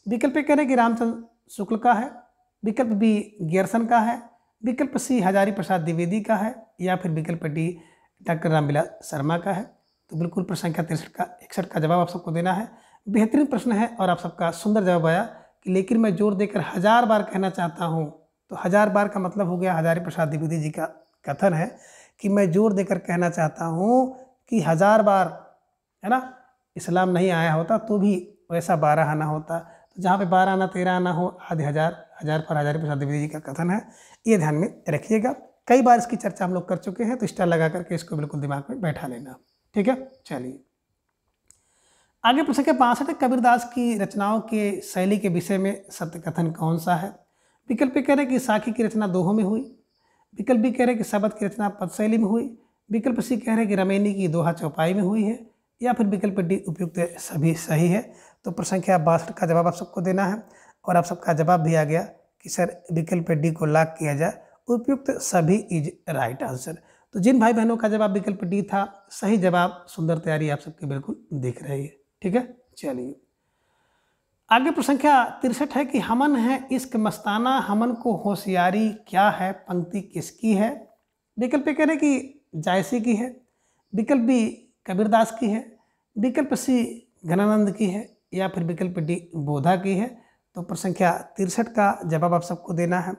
विकल्प कह रहे कि रामचंद्र शुक्ल का है, विकल्प बी गियर्सन का है, विकल्प सी हजारी प्रसाद द्विवेदी का है, या फिर विकल्प डी डॉक्टर रामविलास शर्मा का है। तो बिल्कुल प्रश्न संख्या 61 का जवाब आप सबको देना है। बेहतरीन प्रश्न है और आप सबका सुंदर जवाब आया कि लेकिन मैं जोर देकर 1000 बार कहना चाहता हूँ। तो 1000 बार का मतलब हो गया हजारी प्रसाद द्विवेदी जी का कथन है कि मैं जोर देकर कहना चाहता हूँ कि 1000 बार, है ना, इस्लाम नहीं आया होता तो भी वैसा 12 आना होता। तो जहाँ पे 12 आना 13 आना हो, आधे हजार पर हजारी प्रसाद द्विवेदी जी का कथन है, ये ध्यान में रखिएगा। कई बार इसकी चर्चा हम लोग कर चुके हैं, तो स्टार लगा करके इसको बिल्कुल दिमाग में बैठा लेना, ठीक है। चलिए आगे प्रश्न संख्या 65 है, कबीरदास की रचनाओं के शैली के विषय में सत्य कथन कौन सा है? विकल्प कह रहे कि साखी की रचना दोहों में हुई, विकल्प बी कह रहे कि शबद की रचना पद शैली में हुई, विकल्प सी कह रहे कि रमैनी की दोहा चौपाई में हुई है, या फिर विकल्प डी उपयुक्त सभी सही है। तो प्रश्न संख्या 62 का जवाब आप सबको देना है और आप सबका जवाब भी आ गया कि सर विकल्प डी को लॉक किया जाए, उपयुक्त सभी इज राइट आंसर। तो जिन भाई बहनों का जवाब विकल्प डी था, सही जवाब सुंदर तैयारी आप सबकी बिल्कुल दिख रही है, ठीक है। चलिए आगे प्रश्न संख्या 63 है कि हमन है इश्क मस्ताना, हमन को होशियारी क्या है, पंक्ति किसकी है? विकल्प कह रहे कि जायसी की है, विकल्प बी कबीरदास की है, विकल्प सी घनानंद की है, या फिर विकल्प डी बोधा की है। तो प्रश्न संख्या 63 का जवाब आप सबको देना है।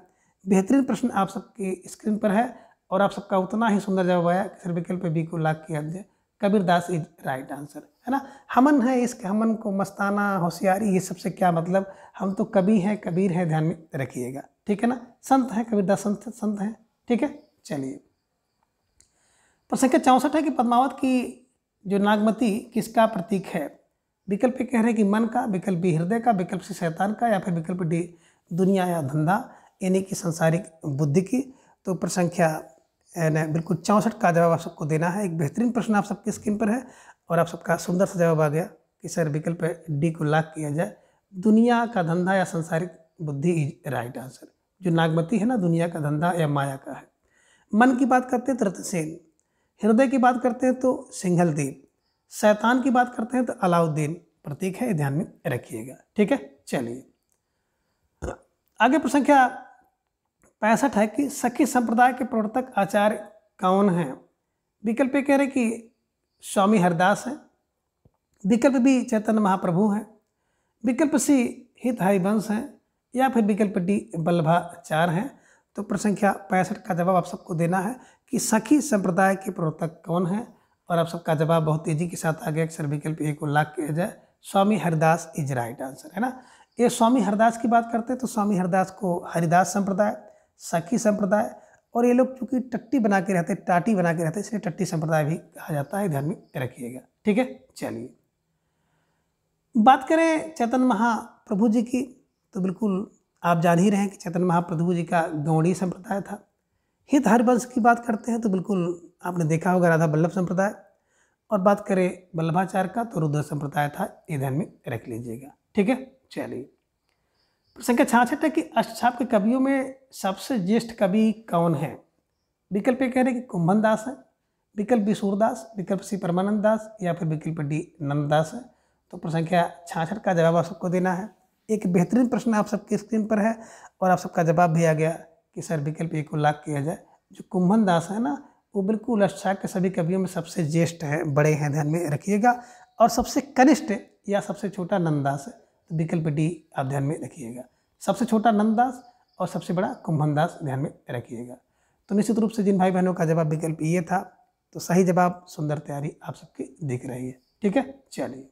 बेहतरीन प्रश्न आप सबकी स्क्रीन पर है और आप सबका उतना ही सुंदर जवाब आया कि सर विकल्प बी को लॉक किया जाए, कबीरदास इज राइट आंसर, है ना। हमन है इसके, हमन को मस्ताना होशियारी, ये सबसे क्या मतलब? हम तो कवि हैं, कबीर है, ध्यान में रखिएगा, ठीक है ना। संत है, कबीरदास संत है, ठीक है। चलिए प्रश्न संख्या 64 है कि पद्मावत की जो नागमती किसका प्रतीक है? विकल्प कह रहे कि मन का, विकल्प बी हृदय का, विकल्प सी शैतान का, या फिर विकल्प डी दुनिया या धंधा, यानी कि संसारिक बुद्धि की। तो प्रश्न संख्या बिल्कुल 64 का जवाब आप सबको देना है। एक बेहतरीन प्रश्न आप सबकी स्क्रीन पर है और आप सबका सुंदर सा जवाब आ गया कि सर विकल्प डी को लॉक किया जाए, दुनिया का धंधा या संसारिक बुद्धि इज राइट आंसर। जो नागमती है ना, दुनिया का धंधा या माया का है। मन की बात करते हैं तो रतनसेन, हृदय की बात करते हैं तो सिंघलदेव, शैतान की बात करते हैं तो अलाउद्दीन प्रतीक है, ध्यान में रखिएगा, ठीक है। चलिए आगे प्रश्न संख्या 65 है कि सखी संप्रदाय के प्रवर्तक आचार्य कौन हैं? विकल्प कह रहे कि स्वामी हरदास हैं, विकल्प बी चैतन्य महाप्रभु हैं, विकल्प सी हित हरिवंश हैं, या फिर विकल्प डी वल्लभाचार्य हैं। तो प्रश्न संख्या 65 का जवाब आप सबको देना है कि सखी संप्रदाय के प्रवर्तक कौन हैं, और आप सबका जवाब बहुत तेजी के साथ आ गया कि सर विकल्प ए को लॉक किया जाए, स्वामी हरदास इज राइट आंसर, है ना। ये स्वामी हरदास की बात करते हैं तो स्वामी हरदास को हरिदास संप्रदाय, सखी संप्रदाय, और ये लोग चूंकि टट्टी बना के रहते, टाटी बना के रहते, इसलिए टट्टी संप्रदाय भी कहा जाता है, ध्यान में रखिएगा, ठीक है। चलिए बात करें चैतन्य महाप्रभु जी की, तो बिल्कुल आप जान ही रहे हैं कि चैतन्य महाप्रभु जी का गौड़ी संप्रदाय था। हित हरिवंश की बात करते हैं तो बिल्कुल आपने देखा होगा राधा वल्लभ संप्रदाय, और बात करें वल्लभाचार्य का तो रुद्र संप्रदाय था, ये ध्यान में रख लीजिएगा, ठीक है। चलिए संख्या 66 है कि अष्टछाप के कवियों में सबसे ज्येष्ठ कवि कौन है? विकल्प कह रहे कि कुंभन दास है, विकल्प बी सूरदास, विकल्प सी परमानंद दास, या फिर विकल्प डी नंददास है। तो प्रश्न संख्या 66 का जवाब आप सबको देना है। एक बेहतरीन प्रश्न आप सबकी स्क्रीन पर है और आप सबका जवाब भी आ गया कि सर विकल्प ए को लॉक किया जाए। जो कुंभन दास है ना, वो बिल्कुल अष्टछाप के सभी कवियों में सबसे ज्येष्ठ है, बड़े हैं, ध्यान में रखिएगा। और सबसे कनिष्ठ या सबसे छोटा नंददास है, तो विकल्प डी आप ध्यान में रखिएगा। सबसे छोटा नंददास और सबसे बड़ा कुंभन दास, ध्यान में रखिएगा। तो निश्चित रूप से जिन भाई बहनों का जवाब विकल्प ये था, तो सही जवाब सुंदर तैयारी आप सबकी दिख रही है। ठीक है, चलिए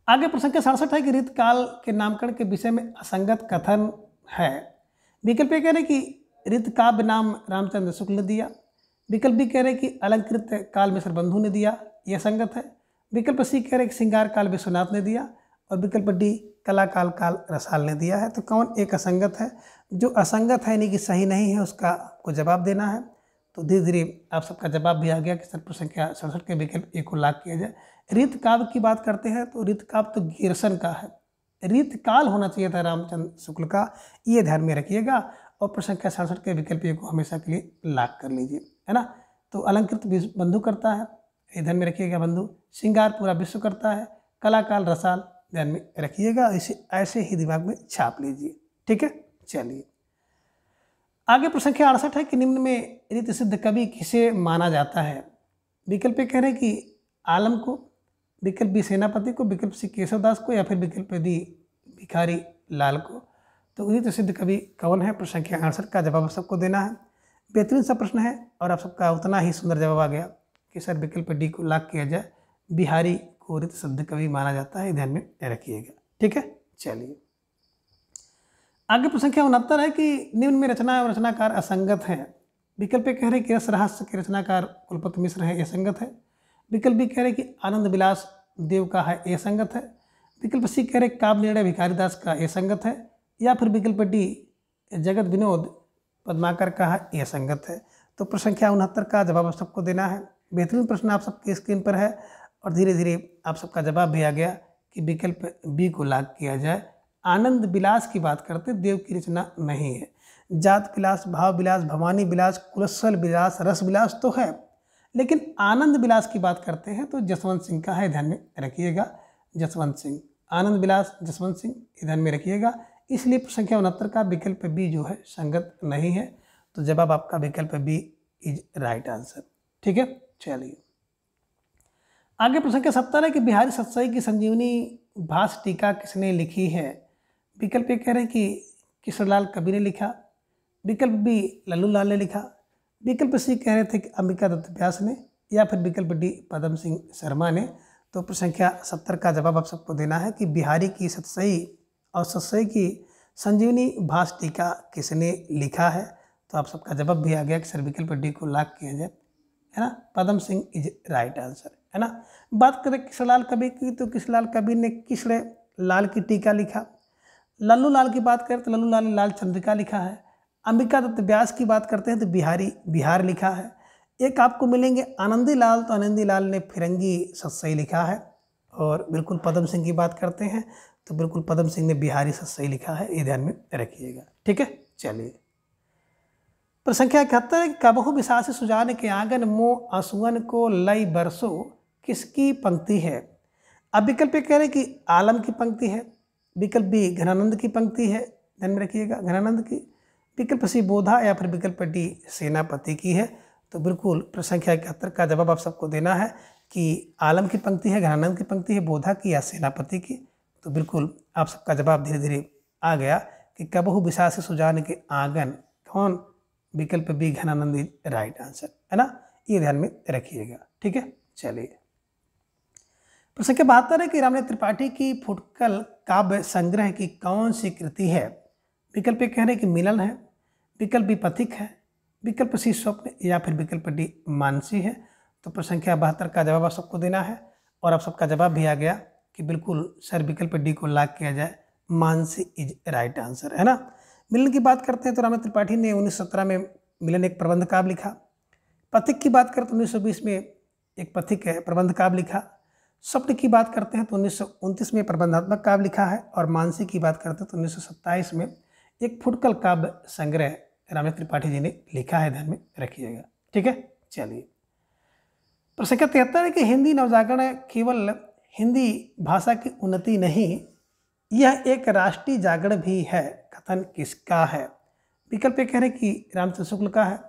आगे प्रश्न संख्या 67 है कि ऋतुकाल के नामकरण के विषय में असंगत कथन है। विकल्प ए कह रहे कि ऋतुकाव्य नाम रामचंद्र शुक्ल ने दिया। विकल्प बी कह रहे कि अलंकृत काल मिश्र बंधु ने दिया, यह संगत है। विकल्प सी कह रहे कि श्रृंगार काल विश्वनाथ ने दिया और विकल्प डी कला काल काल रसाल ने दिया है। तो कौन एक असंगत है? जो असंगत है यानी कि सही नहीं है उसका आपको जवाब देना है। तो धीरे धीरे आप सबका जवाब भी आ गया कि सर प्रश्न संख्या 67 के विकल्प ए को लाख किया जाए। ऋतुकाव्य की बात करते हैं तो ऋतुकाव्य तो गिरसन का है, ऋतुकाल होना चाहिए था रामचंद्र शुक्ल का, ये ध्यान में रखिएगा। और प्रश्न संख्या 67 के विकल्प ए को हमेशा के लिए लाख कर लीजिए, है ना। तो अलंकृत बंधु करता है, ये ध्यान में रखिएगा बंधु। श्रृंगार पूरा विश्व करता है, कला काल रसाल ध्यान में रखिएगा, इसे ऐसे ही दिमाग में छाप लीजिए। ठीक है, चलिए आगे प्रश्न संख्या 68 है कि निम्न में रीति सिद्ध कवि किसे माना जाता है। विकल्प कह रहे हैं कि आलम को, विकल्प बी सेनापति को, विकल्प सी केशवदास को या फिर विकल्प डी भिखारी लाल को। तो रीति सिद्ध कवि कौन है? प्रश्न संख्या 68 का जवाब आप सबको देना है। बेहतरीन सा प्रश्न है और आप सबका उतना ही सुंदर जवाब आ गया कि सर विकल्प डी को लाख किया जाए, बिहारी को रीति सिद्ध कवि माना जाता है, ध्यान में रखिएगा। ठीक है, चलिए आगे प्रश्न संख्या 69 है कि निम्न में रचना और रचनाकार असंगत हैं। विकल्प कह रहे हैं कि रस रहस्य के रचनाकार कुलपति मिश्र है, यह संगत है। विकल्प बी कह रहे हैं कि आनंद विलास देव का है, यह संगत है। विकल्प सी कह रहे काव्य निर्णय भिखारीदास का, यह संगत है। या फिर विकल्प डी जगत विनोद पद्माकर का है, यह संगत है। तो प्रश्न संख्या 69 का जवाब आप सबको देना है। बेहतरीन प्रश्न आप सबकी स्क्रीन पर है और धीरे धीरे आप सबका जवाब भी आ गया कि विकल्प बी को लाख किया जाए। आनंद विलास की बात करते, देव की रचना नहीं है। जात विलास, भाव विलास, भवानी विलास, कुलस्वल विलास, रस विलास तो है, लेकिन आनंद विलास की बात करते हैं तो जसवंत सिंह का है, ध्यान में रखिएगा। जसवंत सिंह, आनंद विलास जसवंत सिंह, ध्यान में रखिएगा। इसलिए प्रश्न संख्या 69 का विकल्प बी जो है संगत नहीं है। तो जवाब आपका विकल्प बी इज राइट आंसर। ठीक है, चलिए आगे प्रश्न संख्या 70 है कि बिहारी सतसई की संजीवनी भास टीका किसने लिखी है। विकल्प ए कह रहे हैं कि कृष्णलाल कवि ने लिखा। विकल्प बी लल्लू लाल ने लिखा। विकल्प सी कह रहे थे कि अंबिका दत्त व्यास ने, या फिर विकल्प डी पदम सिंह शर्मा ने। तो प्रश्न संख्या 70 का जवाब आप सबको देना है कि बिहारी की सतसई और सतसई की संजीवनी भास टीका किसने लिखा है। तो आप सबका जवाब भी आ गया कि सर विकल्प डी को लाख किया जाए, है ना। Padam Singh is right answer, है ना। बात करें कृष्णलाल कवि की तो कृष्णलाल कवि ने कृष्ण लाल की टीका लिखा। लल्लू लाल की बात करें तो लल्लू लाल ने लाल चंद्रिका लिखा है। अंबिका दत्त व्यास की बात करते हैं तो बिहारी बिहार लिखा है। एक आपको मिलेंगे आनंदी लाल, तो आनंदी लाल ने फिरंगी सतसई लिखा है। और बिल्कुल पदम सिंह की बात करते हैं तो बिल्कुल पदम सिंह ने बिहारी सतसई लिखा है, ये ध्यान में रखिएगा। ठीक है, चलिए प्रश्न संख्या 71 है कि कबहू विसासी सुजान के आंगन मोह आंसुअन को लई बरसो किसकी पंक्ति है। अब विकल्प कह रहे कि आलम की पंक्ति है। विकल्प बी घनानंद की पंक्ति है, ध्यान में रखिएगा, घनानंद की। विकल्प सी बोधा या फिर विकल्प डी सेनापति की है। तो बिल्कुल प्रश्न संख्या 71 का जवाब आप सबको देना है कि आलम की पंक्ति है, घनानंद की पंक्ति है, बोधा की या सेनापति की। तो बिल्कुल आप सबका जवाब धीरे धीरे आ गया कि कबहू विसासी सुजान के आंगन, कौन? विकल्प बी घनानंद राइट आंसर, है ना, ये ध्यान में रखिएगा। ठीक है, चलिए प्रश्न संख्या 72 है कि रामनाथ त्रिपाठी की फुटकल काव्य संग्रह की कौन सी कृति है। विकल्प कह रहे कि मिलन है। विकल्प बी पथिक है। विकल्प सी स्वप्न या फिर विकल्प डी मानसी है। तो प्रश्न संख्या 72 का जवाब आप सबको देना है और आप सबका जवाब भी आ गया कि बिल्कुल सर विकल्प डी को लाख किया जाए, मानसी इज राइट आंसर, है ना। मिलन की बात करते हैं तो रामनाथ त्रिपाठी ने 1917 में मिलन एक प्रबंध काव्य लिखा। पथिक की बात करते तो 1920 में एक पथिक है प्रबंध काव्य लिखा। स्वप्न की बात करते हैं तो 1929 में प्रबंधात्मक काव्य लिखा है। और मानसी की बात करते हैं तो 1927 में एक फुटकल काव्य संग्रह रामनाथ त्रिपाठी जी ने लिखा है, ध्यान में रखिएगा। ठीक है, चलिए प्रश्न संख्या 73 है कि हिंदी नवजागरण केवल हिंदी भाषा की उन्नति नहीं, यह एक राष्ट्रीय जागरण भी है, कथन किसका है। विकल्प कह रहे कि रामचंद्र शुक्ल का है।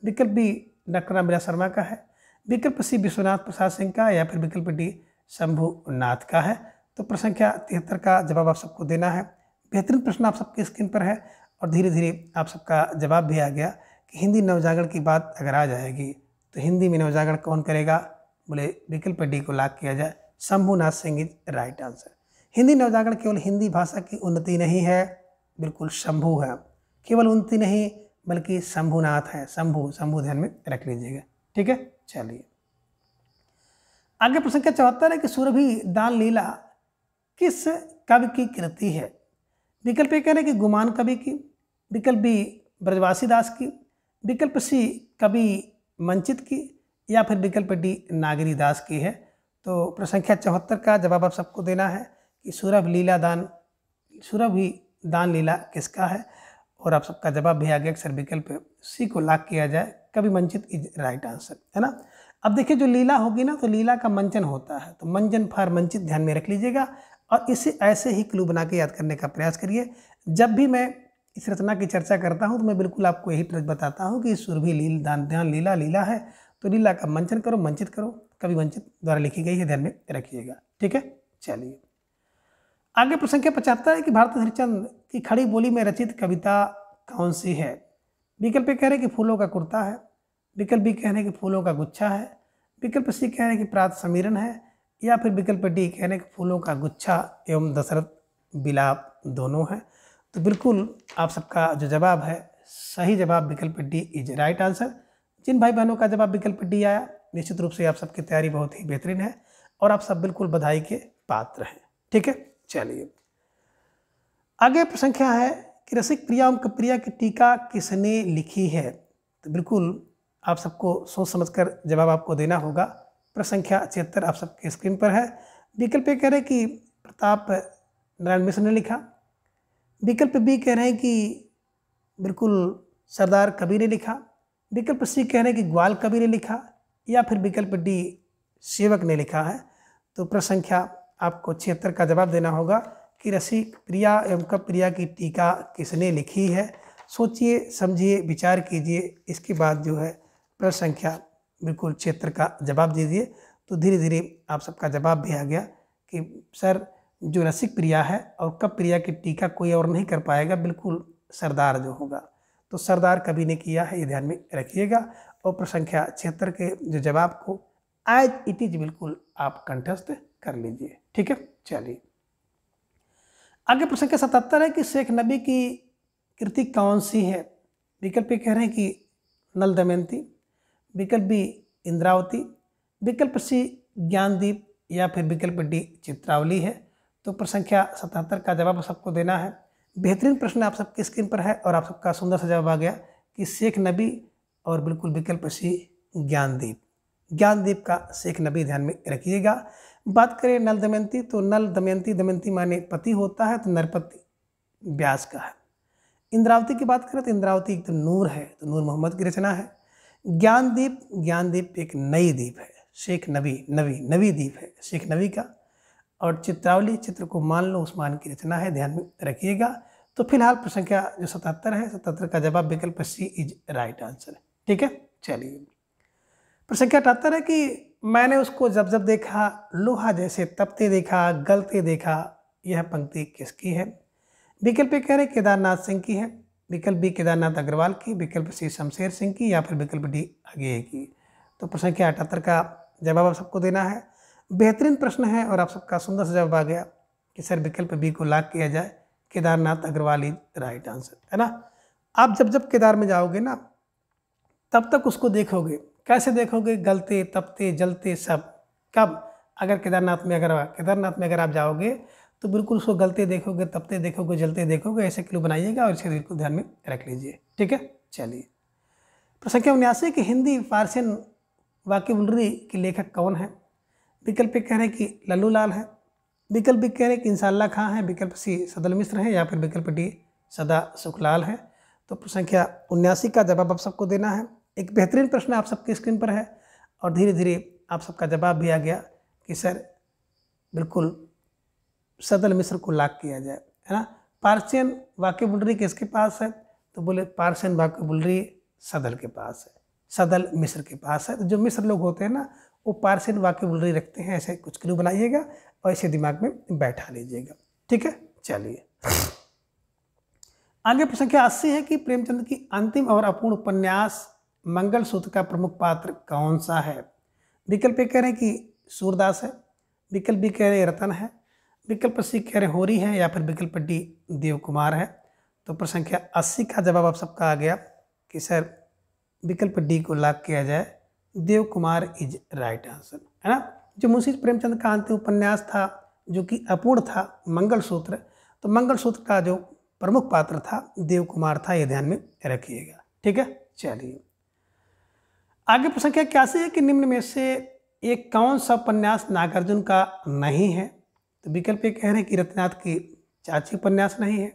विकल्प बी डॉक्टर रामविलास शर्मा का है। विकल्प सी विश्वनाथ प्रसाद सिंह का, या फिर विकल्प डी शंभुनाथ का है। तो प्रश्न संख्या 73 का जवाब आप सबको देना है। बेहतरीन प्रश्न आप सबके स्क्रीन पर है और धीरे धीरे आप सबका जवाब भी आ गया कि हिंदी नवजागरण की बात अगर आ जाएगी तो हिंदी में नवजागरण कौन करेगा? बोले विकल्प डी को लॉक किया जाए, Shambhunath Singh is right answer. Hindi नवजागरण केवल हिंदी भाषा की उन्नति नहीं है, बिल्कुल शंभु है, केवल उन्नति नहीं बल्कि शंभुनाथ है। शंभु शंभु ध्यान में रख लीजिएगा, ठीक है। चलिए आगे प्रश्न संख्या 74 है कि सुरभि दान लीला किस कवि की कृति है? विकल्प ए कह रहे हैं कि गुमान कवि की, विकल्प बी ब्रजवासी दास की, विकल्प सी कवि मंचित की, या फिर विकल्प डी नागरी दास की है। तो प्रश्न संख्या 74 का जवाब आप सबको देना है कि सुरभि दान लीला किसका है, और आप सबका जवाब भी आ गया सर विकल्प सी को लॉक किया जाए, कवि मंचित इज राइट आंसर, है ना। अब देखिए जो लीला होगी ना तो लीला का मंचन होता है, तो मंजन फार मंचित ध्यान में रख लीजिएगा और इसे ऐसे ही क्लू बना के याद करने का प्रयास करिए। जब भी मैं इस रचना की चर्चा करता हूँ तो मैं बिल्कुल आपको यही बताता हूँ कि सुरभि दान ध्यान लीला है, तो लीला का मंचन करो, मंचित करो, कवि मंचित द्वारा लिखी गई है, ध्यान में रखिएगा, ठीक है। चलिए आगे प्रश्न संख्या 75 है कि भारत हरिश्चंद्र की खड़ी बोली में रचित कविता कौन सी है? विकल्प कह रहे हैं कि फूलों का कुर्ता है, विकल्प बी कह रहे हैं कि फूलों का गुच्छा है, विकल्प सी कह रहे हैं कि प्रात समीरण है, या फिर विकल्प डी कह रहे हैं कि फूलों का गुच्छा एवं दशरथ बिलाप दोनों है। तो बिल्कुल आप सबका जो जवाब है सही जवाब विकल्प डी इज राइट आंसर। जिन भाई बहनों का जवाब विकल्प डी आया निश्चित रूप से आप सबकी तैयारी बहुत ही बेहतरीन है और आप सब बिल्कुल बधाई के पात्र हैं, ठीक है। चलिए आगे संख्या है कि रसिक प्रिया एवं कप्रिया की टीका किसने लिखी है? तो बिल्कुल आप सबको सोच समझकर जवाब आपको देना होगा। प्रश्न संख्या 76 आप सबके स्क्रीन पर है। विकल्प ए कह रहे हैं कि प्रताप नारायण मिश्र ने लिखा, विकल्प बी कह रहे हैं कि बिल्कुल सरदार कवि ने लिखा, विकल्प सी कह रहे हैं कि ग्वाल कवि ने लिखा, या फिर विकल्प डी सेवक ने लिखा है। तो प्रश्न संख्या आपको 76 का जवाब देना होगा कि रसिक प्रिया एवं कप्रिया की टीका किसने लिखी है। सोचिए समझिए विचार कीजिए, इसके बाद जो है प्रश्न संख्या बिल्कुल 76 का जवाब दीजिए। तो धीरे धीरे आप सबका जवाब भी आ गया कि सर जो रसिक प्रिया है और कप्रिया की टीका कोई और नहीं कर पाएगा, बिल्कुल सरदार जो होगा, तो सरदार कवि ने किया है, ये ध्यान में रखिएगा। और प्रश्न संख्या 76 के जो जवाब को एज इट इज बिल्कुल आप कंठस्थ कर लीजिए, ठीक है। चलिए आगे प्रश्न संख्या 77 है कि शेख नबी की कृति कौन सी है? विकल्प कह रहे हैं कि नल दमयंती, विकल्प बी इंद्रावती, विकल्प सी ज्ञानदीप, या फिर विकल्प डी चित्रावली है। तो प्रश्न संख्या 77 का जवाब सबको देना है। बेहतरीन प्रश्न आप सबके स्क्रीन पर है और आप सबका सुंदर सा जवाब आ गया कि शेख नबी और बिल्कुल विकल्प सी ज्ञानदीप, ज्ञानदीप का शेख नबी ध्यान में रखिएगा। बात करें नल दमयंती, तो नल दमयंती, दमयंती माने पति होता है, तो नरपति व्यास का है। इंद्रावती की बात करें तो इंद्रावती एक तो नूर है, तो नूर मोहम्मद की रचना है। ज्ञानदीप, ज्ञानदीप एक नई द्वीप है, शेख नवी द्वीप है शेख नबी का। और चित्रावली, चित्र को मान लो उस्मान की रचना है, ध्यान में रखिएगा। तो फिलहाल प्रश्न संख्या जो 77 है, 77 का जवाब विकल्प सी इज राइट आंसर, ठीक है। चलिए प्रश्न संख्या 78 है कि मैंने उसको जब जब देखा लोहा जैसे तपते देखा गलते देखा, यह पंक्ति किसकी है? विकल्प कह रहे केदारनाथ सिंह की है, विकल्प बी केदारनाथ अग्रवाल की, विकल्प सी शमशेर सिंह की, या फिर विकल्प डी अगेय की। तो प्रश्न संख्या 78 का जवाब आप सबको देना है। बेहतरीन प्रश्न है और आप सबका सुंदर सा जवाब आ गया कि सर विकल्प बी को लॉक किया जाए, Kedarnath Agarwal is right answer, है ना। आप जब जब केदार में जाओगे ना तब तक उसको देखोगे, कैसे देखोगे? गलते तपते जलते सब। कब? अगर केदारनाथ में अगर आप जाओगे तो बिल्कुल उसको गलते देखोगे, तपते देखोगे, जलते देखोगे, ऐसे क्लू बनाइएगा और इसे बिल्कुल ध्यान में रख लीजिए, ठीक है। चलिए प्रश्न संख्या 79 कि हिंदी फारसियन वाक्यबुलरी के लेखक कौन है? विकल्प कह रहे हैं कि लल्लू लाल है, विकल्प बी कह रहे हैं कि इंसाल्लाह खां है, विकल्प सी सदल मिश्र है, या फिर विकल्प डी सदा सुखलाल है। तो प्रश्न संख्या 79 का जवाब आप सबको देना है। एक बेहतरीन प्रश्न आप सबके स्क्रीन पर है और धीरे धीरे आप सबका जवाब भी आ गया कि सर बिल्कुल सदल मिश्र को लॉक किया जाए, है ना। पार्सियन वाक्यबुलरी किसके पास है? तो बोले पार्सियन वाक्यबुलरी सदल के पास है, सदल मिश्र के पास है। तो जो मिश्र लोग होते हैं ना वो पार्सियन वाक्यबुलरी रखते हैं, ऐसे कुछ क्लू बनाइएगा और इसे दिमाग में बैठा लीजिएगा, ठीक है। चलिए आगे प्रश्न संख्या 80 है कि प्रेमचंद की अंतिम और अपूर्ण उपन्यास मंगलसूत्र का प्रमुख पात्र कौन सा है। विकल्प ए कह रहे हैं कि सूरदास है, विकल्प बी कह रहे हैं रतन है, विकल्प सी कह रहे होरी है, या फिर विकल्प डी देव कुमार है। तो प्रश्न संख्या 80 का जवाब आप सबका आ गया कि सर विकल्प डी को लॉक किया जाए, Dev Kumar is right answer, है ना। जो मुंशी प्रेमचंद का अंतिम उपन्यास था जो कि अपूर्ण था, मंगलसूत्र, तो मंगलसूत्र का जो प्रमुख पात्र था देव कुमार था, ये ध्यान में रखिएगा। ठीक है, चलिए आगे प्रश्न संख्या 81 है कि निम्न में से एक कौन सा उपन्यास नागार्जुन का नहीं है। तो विकल्प ए कह रहे हैं कि रत्नाथ की चाची उपन्यास नहीं है,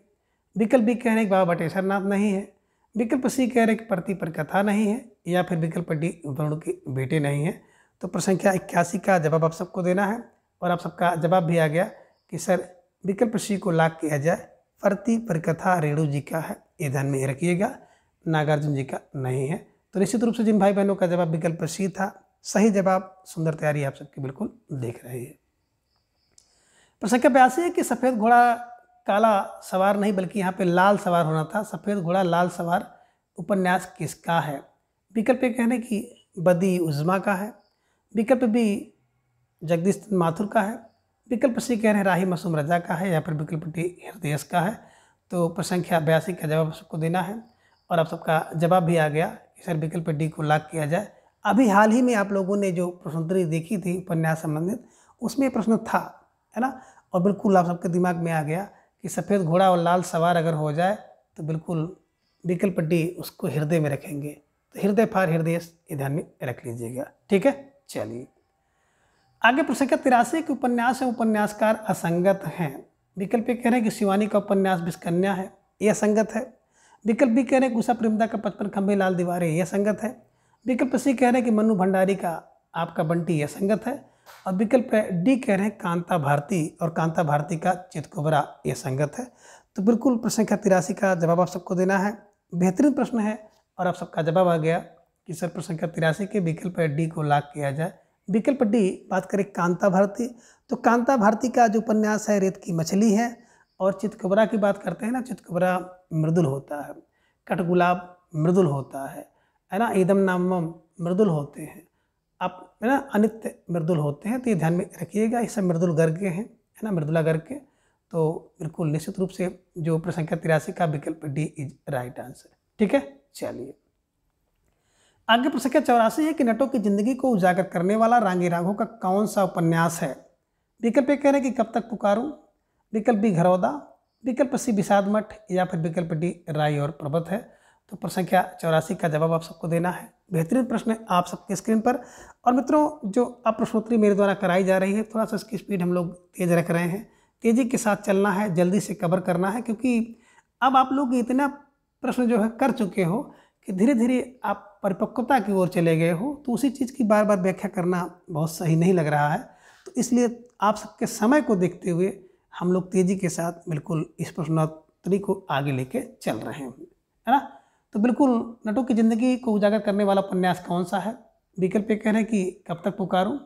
विकल्प बी कह रहे हैं कि बाबा बटेश्वर नाथ नहीं है, विकल्प सी कह रहे हैं कि प्रति पर कथा नहीं है, या फिर विकल्प डी वरुण के बेटे नहीं है। तो प्रश्न संख्या 81 का जवाब आप सबको देना है और आप सबका जवाब भी आ गया कि सर विकल्प सी को लॉक किया जाए, प्रति पर कथा रेणु जी का है, ये ध्यान में रखिएगा, नागार्जुन जी का नहीं है। तो निश्चित रूप से जिन भाई बहनों का जवाब विकल्प सी था सही जवाब, सुंदर तैयारी आप सबकी बिल्कुल देख रहे हैं। प्रश्न संख्या 82 है कि सफ़ेद घोड़ा काला सवार नहीं बल्कि यहाँ पे लाल सवार होना था, सफ़ेद घोड़ा लाल सवार उपन्यास किसका है। विकल्प ए कहने की बदी उज़्मा का है, विकल्प बी जगदीश माथुर का है, विकल्प सी कह रहे हैं राही मासूम रजा का है, या फिर विकल्प डी हृदयेश का है। तो प्रश्न संख्या 82 का जवाब सबको देना है और आप सबका जवाब भी आ गया कि सर विकल्प डी को लॉक किया जाए। अभी हाल ही में आप लोगों ने जो प्रश्नोत्तरी देखी थी उपन्यास संबंधित, उसमें प्रश्न था, है ना, और बिल्कुल आप सबके दिमाग में आ गया कि सफ़ेद घोड़ा और लाल सवार अगर हो जाए तो बिल्कुल विकल्प डी उसको हृदय में रखेंगे। तो हृदय फार हृदयेश, ये ध्यान में रख लीजिएगा। ठीक है, चलिए आगे प्रश्न संख्या 83 के उपन्यास एवं उपन्यासकार असंगत हैं। विकल्प ए कह रहे हैं कि शिवानी का उपन्यास विषकन्या है, यह असंगत है। विकल्प बी कह रहे हैं कि उषा प्रेमदा का 55 खंभे लाल दीवारें, यह असंगत है। विकल्प सी कह रहे हैं कि मन्नू भंडारी का आपका बंटी, यह असंगत है। और विकल्प डी कह रहे हैं कांता भारती और कांता भारती का चितकुबरा, यह संगत है। तो बिल्कुल प्रश्न संख्या 83 का जवाब आप सबको देना है। बेहतरीन प्रश्न है और आप सबका जवाब आ गया कि सर प्रश्न संख्या 83 के विकल्प डी को लॉक किया जाए। विकल्प डी बात करें कांता भारती, तो कांता भारती का जो उपन्यास है रेत की मछली है। और चितकुबरा की बात करते हैं ना, चितकुबरा मृदुल होता है, कटगुलाब मृदुल होता है ना, ईदम नामम मृदुल होते हैं, आप है ना अनित्य मृदुल होते हैं। तो ये ध्यान में रखिएगा, ये सब मृदुल गर्ग के हैं, है ना, मृदुला गर्ग के। तो बिल्कुल निश्चित रूप से जो प्रश्न संख्या 83 का विकल्प डी इज राइट आंसर। ठीक है, चलिए आगे प्रश्न संख्या 84 है कि नटों की जिंदगी को उजागर करने वाला रांगी राघव का कौन सा उपन्यास है। विकल्प ए कह रहे हैं कि कब तक पुकारूं, विकल्प बी घरौदा, विकल्प सी विषाद मठ, या फिर विकल्प डी राई और पर्वत है। तो प्रश्न संख्या 84 का जवाब आप सबको देना है। बेहतरीन प्रश्न है आप सबके स्क्रीन पर। और मित्रों जो अब प्रश्नोत्तरी मेरे द्वारा कराई जा रही है, थोड़ा सा इसकी स्पीड हम लोग तेज़ रख रहे हैं, तेज़ी के साथ चलना है, जल्दी से कवर करना है, क्योंकि अब आप लोग इतना प्रश्न जो है कर चुके हो कि धीरे धीरे आप परिपक्वता की ओर चले गए हो। तो उसी चीज़ की बार बार व्याख्या करना बहुत सही नहीं लग रहा है। तो इसलिए आप सबके समय को देखते हुए हम लोग तेज़ी के साथ बिल्कुल इस प्रश्नोत्तरी को आगे लेके चल रहे हैं, है ना। तो बिल्कुल नटों की ज़िंदगी को उजागर करने वाला उपन्यास कौन सा है। विकल्प ए कह रहे हैं कि कब तक पुकारूं,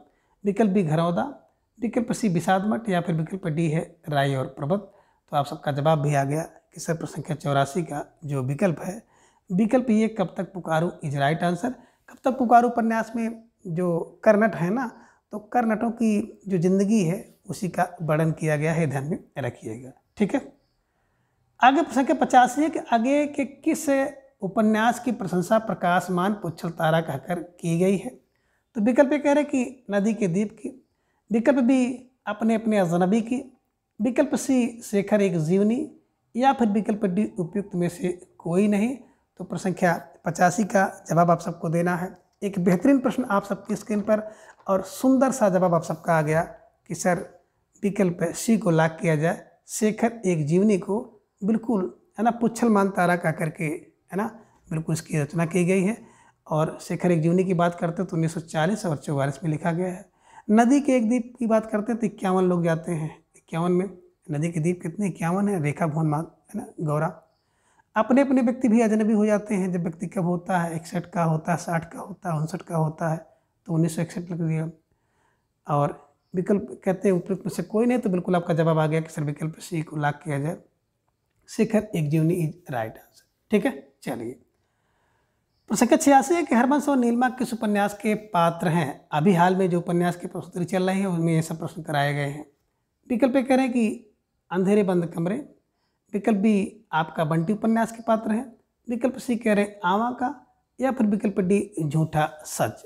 विकल्प बी घरौदा, विकल्प सी विषाद मठ, या फिर विकल्प डी है राई और पर्वत। तो आप सबका जवाब भी आ गया कि सर प्रश्न संख्या 84 का जो विकल्प है, विकल्प ये कब तक पुकारूं इज राइट आंसर। कब तक पुकारूं उपन्यास में जो कर्नट है ना, तो कर्नटों की जो जिंदगी है उसी का वर्णन किया गया है, ध्यान में रखिएगा। ठीक है, आगे प्रश्न संख्या 85 है कि आगे के किस उपन्यास की प्रशंसा प्रकाशमान पुच्छल तारा कहकर की गई है। तो विकल्प ए कह रहे कि नदी के द्वीप की, विकल्प बी अपने अपने अजनबी की, विकल्प सी शेखर एक जीवनी, या फिर विकल्प डी उपयुक्त में से कोई नहीं। तो प्रश्न संख्या 85 का जवाब आप सबको देना है। एक बेहतरीन प्रश्न आप सबकी स्क्रीन पर और सुंदर सा जवाब आप सबका आ गया कि सर विकल्प सी को लॉक किया जाए, शेखर एक जीवनी को बिल्कुल है ना पुच्छलमान तारा का करके, है ना, बिल्कुल इसकी रचना की गई है। और शेखर एक जीवनी की बात करते तो 1940 और 44 में लिखा गया है। नदी के एक द्वीप की बात करते हैं तो 51 लोग जाते हैं, 51 में नदी के द्वीप कितने 51 है, रेखा भुवन मान, है ना, गौरा। अपने अपने व्यक्ति भी अजनबी हो जाते हैं। जब व्यक्ति कब होता है, 61 का होता है, 60 का होता है, 59 का होता है, तो 1961 लिख दिया। और विकल्प कहते हैं उपयुक्त में से कोई नहीं, तो बिल्कुल आपका जवाब आ गया कि सर विकल्प सी को लॉक किया जाए। शिखर एक जीवनी इज राइट आंसर। ठीक है, चलिए। प्रश्न संख्या 86 है कि हरबंश और नीलिमा किस उपन्यास के पात्र हैं। अभी हाल में जो उपन्यास की प्रस्तुति चल रही है उनमें ये सब प्रश्न कराए गए हैं। विकल्प ए कह रहे हैं कि अंधेरे बंद कमरे, विकल्प बी आपका बंटी उपन्यास के पात्र हैं, विकल्प सी कह रहे हैं आवा का, या फिर विकल्प डी झूठा सच।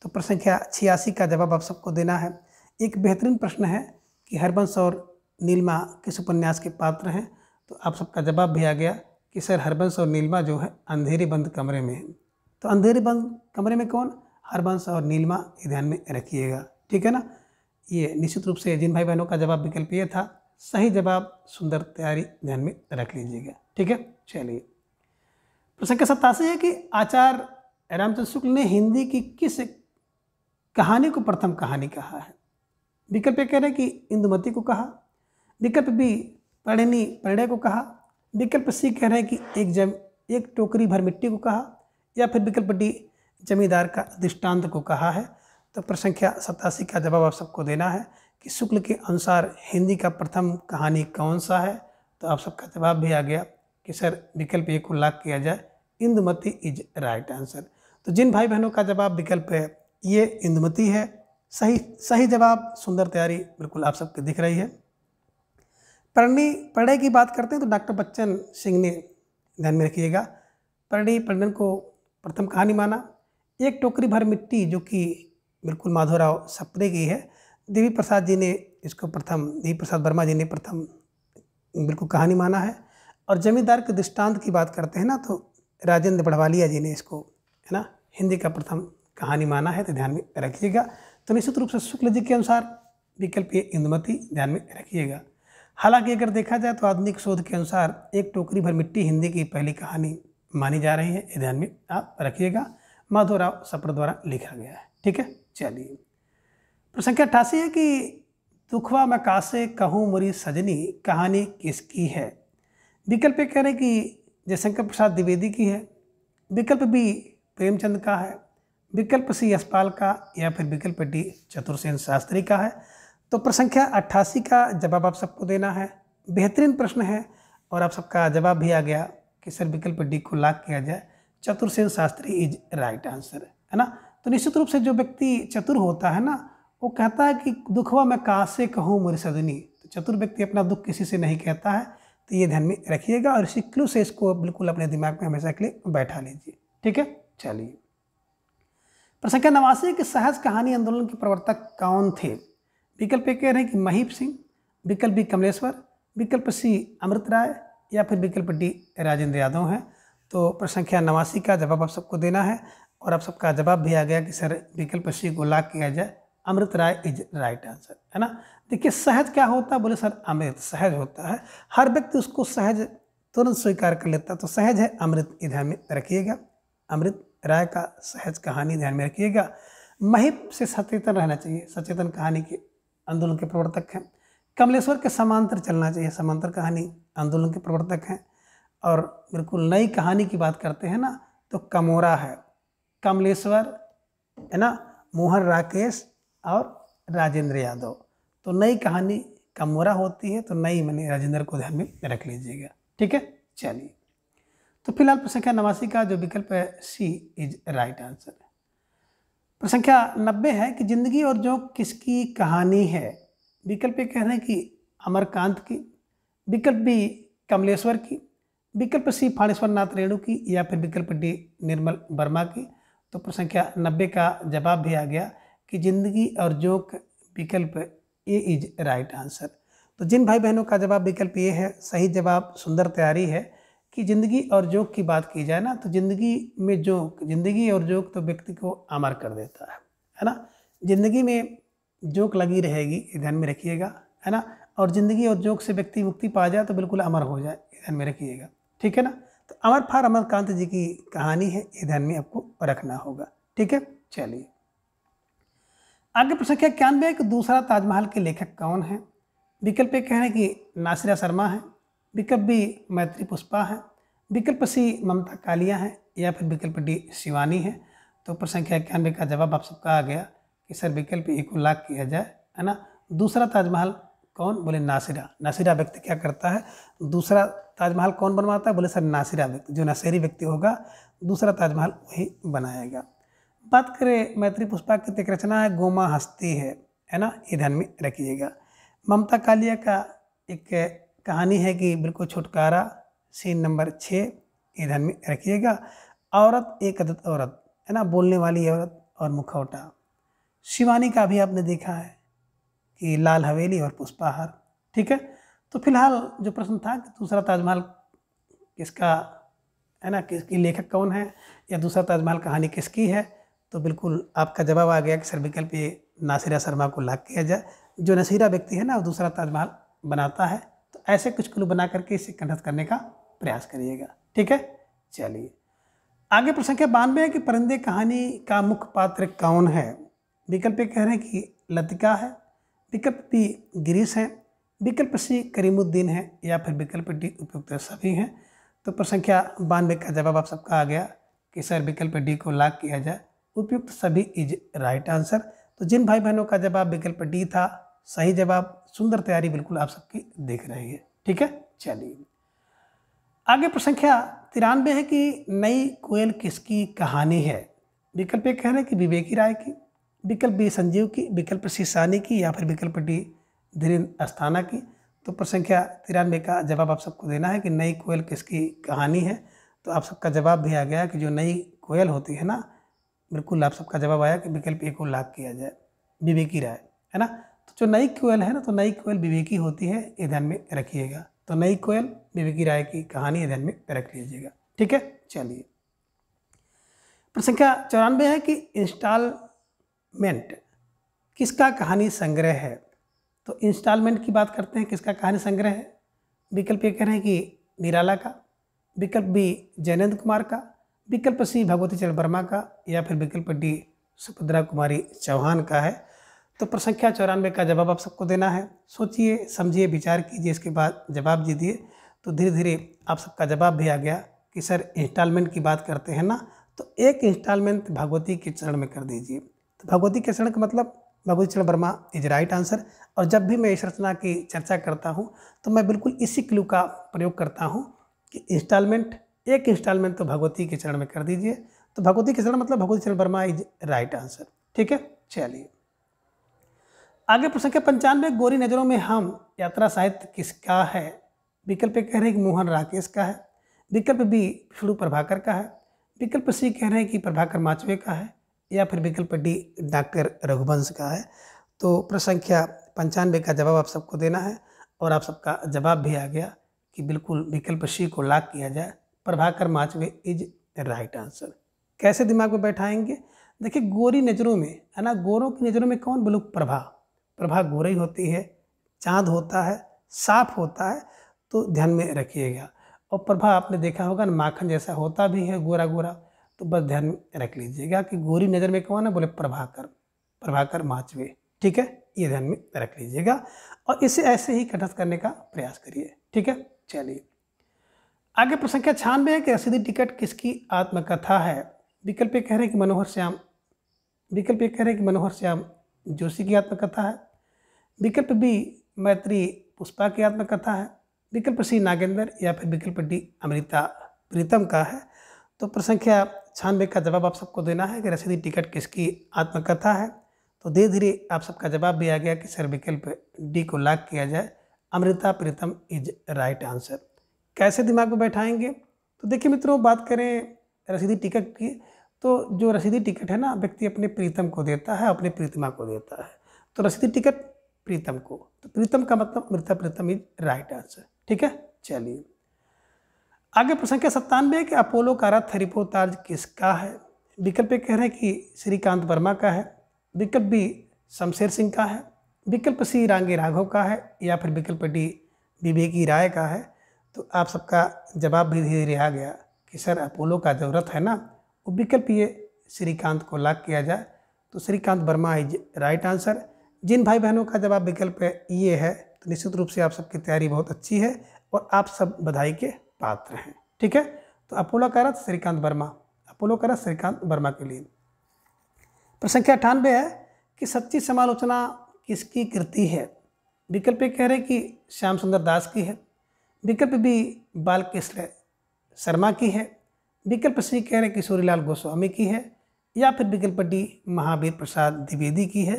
तो प्रश्न संख्या 86 का जवाब आप सबको देना है। एक बेहतरीन प्रश्न है कि हरबंश और नीलिमा किस उपन्यास के पात्र हैं। तो आप सबका जवाब भी आ गया कि सर हरबंश और नीलिमा जो है अंधेरे बंद कमरे में है। तो अंधेरे बंद कमरे में कौन? हरबंश और नीलिमा, ये ध्यान में रखिएगा। ठीक है ना। ये निश्चित रूप से जिन भाई बहनों का जवाब विकल्प ये था, सही जवाब सुंदर तैयारी ध्यान में रख लीजिएगा। ठीक है, चलिए। प्रश्न संख्या 87 है कि आचार्य रामचंद्र शुक्ल ने हिंदी की किस कहानी को प्रथम कहानी कहा है। विकल्प ए कह रहे हैं कि इंदुमती को कहा, विकल्प बी परिणी परिणय को कहा, विकल्प सी कह रहे हैं कि एक टोकरी भर मिट्टी को कहा, या फिर विकल्प डी जमींदार का दृष्टांत को कहा है। तो प्रश्न संख्या 87 का जवाब आप सबको देना है कि शुक्ल के अनुसार हिंदी का प्रथम कहानी कौन सा है। तो आप सबका जवाब भी आ गया कि सर विकल्प ए को लॉक किया जाए, इंदुमती इज राइट आंसर। तो जिन भाई बहनों का जवाब विकल्प है ये इंदुमती है, सही जवाब, सुंदर तैयारी बिल्कुल आप सबके दिख रही है। परिणय की बात करते हैं तो डॉक्टर बच्चन सिंह ने, ध्यान में रखिएगा, परिणय को प्रथम कहानी माना। एक टोकरी भर मिट्टी जो कि बिल्कुल माधवराव सप्रे की है, देवी प्रसाद वर्मा जी ने प्रथम बिल्कुल कहानी माना है। और जमींदार के दृष्टांत की बात करते हैं ना, तो राजेंद्र बड़वालिया जी ने इसको, है ना, हिंदी का प्रथम कहानी माना है। तो ध्यान में रखिएगा। तो निश्चित रूप से शुक्ल जी के अनुसार विकल्प ये इंदुमती, ध्यान में रखिएगा। हालांकि अगर देखा जाए तो आधुनिक शोध के अनुसार एक टोकरी भर मिट्टी हिंदी की पहली कहानी मानी जा रही है। ये ध्यान में आप रखिएगा, माधवराव सप्रे द्वारा लिखा गया है। ठीक है, चलिए। प्रश्न संख्या 88 है कि दुखवा मैं कासे कहूँ मुरी सजनी कहानी किसकी है। विकल्प ए कह रहे हैं कि जयशंकर प्रसाद द्विवेदी की है, विकल्प बी प्रेमचंद का है, विकल्प सी यशपाल का, या फिर विकल्प डी चतुरसेन शास्त्री का है। तो प्रश्न संख्या 88 का जवाब आप सबको देना है। बेहतरीन प्रश्न है और आप सबका जवाब भी आ गया कि सर विकल्प डी को लॉक किया जाए, Chatursen Shastri is right answer, है ना। तो निश्चित रूप से जो व्यक्ति चतुर होता है ना, वो कहता है कि दुखवा मैं कहाँ से कहूँ मुरी सजनी। तो चतुर व्यक्ति अपना दुख किसी से नहीं कहता है। तो ये ध्यान में रखिएगा और इसी क्लू से इसको बिल्कुल अपने दिमाग में हमेशा के लिए बैठा लीजिए। ठीक है, चलिए। प्रश्न संख्या 89 कि सहज कहानी आंदोलन के प्रवर्तक कौन थे। विकल्प ए कह रहे हैं कि महीप सिंह, विकल्प बी कमलेश्वर, विकल्प सी अमृत राय, या फिर विकल्प डी राजेंद्र यादव हैं। तो प्रश्न संख्या 89 का जवाब आप सबको देना है और आप सबका जवाब भी आ गया कि सर विकल्प सी को लॉक किया जाए, अमृत राय इज राइट आंसर, है ना। देखिए सहज क्या होता है, बोले सर अमृत सहज होता है, हर व्यक्ति उसको सहज तुरंत स्वीकार कर लेता है। तो सहज है अमृत, ध्यान में रखिएगा। अमृत राय का सहज कहानी, ध्यान में रखिएगा। महीप से सचेतन रहना चाहिए, सचेतन कहानी के आंदोलन के प्रवर्तक हैं। कमलेश्वर के समांतर चलना चाहिए, समांतर कहानी आंदोलन के प्रवर्तक हैं। और बिल्कुल नई कहानी की बात करते हैं ना, तो कमोरा है, कमलेश्वर, है ना, मोहन राकेश और राजेंद्र यादव। तो नई कहानी कमोरा होती है, तो नई मैंने राजेंद्र को ध्यान में रख लीजिएगा। ठीक है, चलिए। तो फिलहाल प्रश्न संख्या 89 का जो विकल्प है सी इज राइट आंसर है। प्रश्न संख्या 90 है कि जिंदगी और जोंक किसकी कहानी है। विकल्प ए कह रहे हैं कि अमरकांत की, विकल्प बी कमलेश्वर की, विकल्प सी फाणेश्वर नाथ रेणु की, या फिर विकल्प डी निर्मल वर्मा की। तो प्रश्न संख्या 90 का जवाब भी आ गया कि जिंदगी और जोंक, विकल्प ए इज राइट आंसर। तो जिन भाई बहनों का जवाब विकल्प ये है, सही जवाब, सुंदर तैयारी है कि जिंदगी और जोंक की बात की जाए ना, तो जिंदगी में जोंक, जिंदगी और जोंक तो व्यक्ति को अमर कर देता है ना। जिंदगी में जोंक लगी रहेगी, ध्यान में रखिएगा, है ना। और जिंदगी और जोंक से व्यक्ति मुक्ति पा जाए तो बिल्कुल अमर हो जाए, ध्यान में रखिएगा। ठीक है ना। तो अमर फार अमरकांत जी की कहानी है, ये ध्यान में आपको रखना होगा। ठीक है, चलिए आगे। प्रश्न संख्या 91 कि दूसरा ताजमहल के लेखक कौन है। विकल्प ए कह रहे हैं कि नासिरा शर्मा है, विकल्प बी मैत्री पुष्पा है, विकल्प सी ममता कालिया है, या फिर विकल्प डी शिवानी है। तो प्रश्न संख्या 91 का जवाब आप सबका आ गया कि सर विकल्प ए को लॉक किया जाए, है ना। दूसरा ताजमहल कौन? बोले नासिरा। नासिरा व्यक्ति क्या करता है? दूसरा ताजमहल कौन बनवाता है? बोले सर नासिरा व्यक्ति, जो नशेरी व्यक्ति होगा दूसरा ताजमहल वही बनाएगा। बात करें मैत्री पुष्पा की, तो एक रचना है गोमा हस्ती है ना, ये ध्यान में रखिएगा। ममता कालिया का एक कहानी है कि बिल्कुल छुटकारा, सीन नंबर 6, ये ध्यान में रखिएगा। औरत एक अदद औरत है ना, बोलने वाली औरत और मुखौटा। शिवानी का भी आपने देखा है कि लाल हवेली और पुष्पाहार। ठीक है, तो फिलहाल जो प्रश्न था कि दूसरा ताजमहल किसका है ना, किसकी लेखक कौन है, या दूसरा ताजमहल कहानी किसकी है, तो बिल्कुल आपका जवाब आ गया कि सर विकल्प ये नासिरा शर्मा को लाग किया जाए। जो नशीरा व्यक्ति है ना वो दूसरा ताजमहल बनाता है। तो ऐसे कुछ क्लू बना करके इसे कंठस्थ करने का प्रयास करिएगा। ठीक है, चलिए आगे प्रश्न संख्या 92 है कि परिंदे कहानी का मुख्य पात्र कौन है? विकल्प ए कह रहे हैं कि लतिका है, विकल्प बी गिरीश है, विकल्प सी करीमुद्दीन है, या फिर विकल्प डी उपयुक्त सभी हैं। तो प्रश्न संख्या 92 का जवाब आप सबका आ गया कि सर विकल्प डी को लॉक किया जाए, उपयुक्त सभी इज राइट आंसर। तो जिन भाई बहनों का जवाब विकल्प डी था सही जवाब, सुंदर तैयारी बिल्कुल आप सबकी दिख रही है। ठीक है, चलिए आगे प्रश्न संख्या 93 है कि नई कोयल किसकी कहानी है? विकल्प ए कह रहे हैं कि विवेकी राय की, विकल्प बी संजीव की, विकल्प सी सानी की, या फिर विकल्प डी धीरेन्द्र अस्थाना की। तो प्रश्न संख्या 93 का जवाब आप सबको देना है कि नई कोयल किसकी कहानी है। तो आप सबका जवाब भी आ गया कि जो नई कोयल होती है ना, बिल्कुल आप सबका जवाब आया कि विकल्प ए को लॉक किया जाए, विवेकी राय है ना। तो जो नई कोयल है ना, तो नई कोयल विवेकी होती है, ये ध्यान में रखिएगा। तो नई कोयल विवेकी राय की कहानी ध्यान में रख लीजिएगा। ठीक है, चलिए प्रश्न संख्या 94 है कि इंस्टॉलमेंट किसका कहानी संग्रह है? तो इंस्टॉलमेंट की बात करते हैं, किसका कहानी संग्रह है? विकल्प ये कह रहे हैं कि निराला का, विकल्प बी जैनेंद्र कुमार का, विकल्प सी भगवती चरण वर्मा का, या फिर विकल्प डी सुभद्रा कुमारी चौहान का है। तो प्रश्न संख्या 94 का जवाब आप सबको देना है। सोचिए, समझिए, विचार कीजिए, इसके बाद जवाब दीजिए। तो धीरे धीरे आप सबका जवाब भी आ गया कि सर इंस्टॉलमेंट की बात करते हैं ना, तो एक इंस्टॉलमेंट भगवती के चरण में कर दीजिए। तो भगवती के चरण का मतलब भगवती चरण वर्मा इज राइट आंसर। और जब भी मैं इस रचना की चर्चा करता हूँ तो मैं बिल्कुल इसी क्लू का प्रयोग करता हूँ कि इंस्टॉलमेंट, एक इंस्टॉलमेंट तो भगवती के चरण में कर दीजिए। तो भगवती के चरण मतलब भगवती चरण वर्मा इज राइट आंसर। ठीक है, चलिए आगे प्रश्न संख्या 95, गोरी नजरों में हम यात्रा साहित्य किसका है? विकल्प ए कह रहे हैं कि मोहन राकेश का है, विकल्प बी विष्णु प्रभाकर का है, विकल्प सी कह रहे हैं कि प्रभाकर माचवे का है, या फिर विकल्प डी डॉक्टर रघुवंश का है। तो प्रश्न संख्या 95 का जवाब आप सबको देना है और आप सबका जवाब भी आ गया कि बिल्कुल विकल्प सी को लॉक किया जाए, Prabhakar Machwe is right answer. कैसे दिमाग में बैठाएंगे? देखिए, गोरी नज़रों में है ना, गोरों की नज़रों में कौन? बोलो प्रभा। प्रभा गोरी होती है, चाँद होता है, साफ होता है, तो ध्यान में रखिएगा। और प्रभा आपने देखा होगा ना, माखन जैसा होता भी है, गोरा गोरा। तो बस ध्यान में रख लीजिएगा कि गोरी नज़र में कौन है? बोले प्रभाकर, प्रभाकर माचवे। ठीक है, ये ध्यान में रख लीजिएगा और इसे ऐसे ही कंठस्थ करने का प्रयास करिए। ठीक है, चलिए आगे प्रश्न संख्या 96 है कि रसीदी टिकट किसकी आत्मकथा है? विकल्प ए कह रहे हैं कि मनोहर श्याम, विकल्प ए कह रहे हैं कि मनोहर श्याम जोशी की आत्मकथा है, विकल्प बी मैत्री पुष्पा की आत्मकथा है, विकल्प सी नागेंद्र, या फिर विकल्प डी अमृता प्रीतम का है। तो प्रश्न संख्या 96 का जवाब आप सबको देना है कि रसीदी टिकट किसकी आत्मकथा है। तो धीरे धीरे आप सबका जवाब भी आ गया कि सर विकल्प डी को लॉक किया जाए, Amrita Pritam is right answer. कैसे दिमाग में बैठाएंगे? तो देखिए मित्रों, बात करें रसीदी टिकट की, तो जो रसीदी टिकट है ना, व्यक्ति अपने प्रीतम को देता है, अपने प्रीतमा को देता है। तो रसीदी टिकट प्रीतम को, तो प्रीतम का मतलब Amrita Pritam is right answer. ठीक है, चलिए आगे प्रश्न संख्या 97 है कि अपोलो का रथ रिपोर्टाज किसका है? विकल्प ए कह रहे हैं कि श्रीकांत वर्मा का है, विकल्प बी शमशेर सिंह का है, विकल्प सी रांगे राघव का है, या फिर विकल्प डी विवेकी राय का है। तो आप सबका जवाब भी धीरे धीरे आ गया कि सर अपोलो का जो रथ है ना, वो विकल्प ये श्रीकांत को लॉक किया जाए। तो Shrikant Verma is right answer. जिन भाई बहनों का जवाब विकल्प ये है, तो निश्चित रूप से आप सबकी तैयारी बहुत अच्छी है और आप सब बधाई के पात्र हैं। ठीक है, तो अपोलो का रथ श्रीकांत वर्मा, अपोलो का रथ श्रीकांत वर्मा के लिए। प्रश्न संख्या 98 है कि सच्ची समालोचना किसकी कृति है? विकल्प ए कह रहे हैं कि श्याम सुंदर दास की है। विकल्प बी बालकृष्ण शर्मा की है। विकल्प सी कह रहे हैं किशोरीलाल गोस्वामी की है। या फिर विकल्प डी महावीर प्रसाद द्विवेदी की है।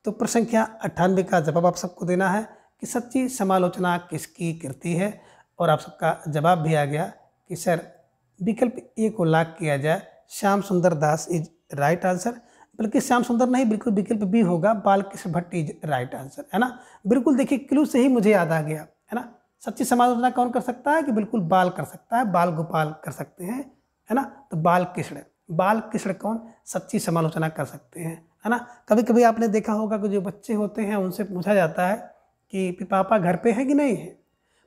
तो प्रश्न संख्या 98 का जवाब आप सबको देना है कि सच्ची समालोचना किसकी कृति है। और आप सबका जवाब भी आ गया कि सर विकल्प ए को लॉक किया जाए, श्याम सुंदर दास इज राइट आंसर। बल्कि श्याम सुंदर नहीं, बिल्कुल विकल्प बी होगा, Balkrishna Bhatt is right answer, है ना। बिल्कुल देखिए क्लू से ही मुझे याद आ गया, है ना। सच्ची समालोचना कौन कर सकता है कि बिल्कुल बाल कर सकता है, बाल गोपाल कर सकते हैं, है ना। तो बालकृष्ण कौन सच्ची समालोचना कर सकते हैं, है ना। कभी कभी आपने देखा होगा कि जो बच्चे होते हैं उनसे पूछा जाता है कि पापा घर पे हैं कि नहीं है,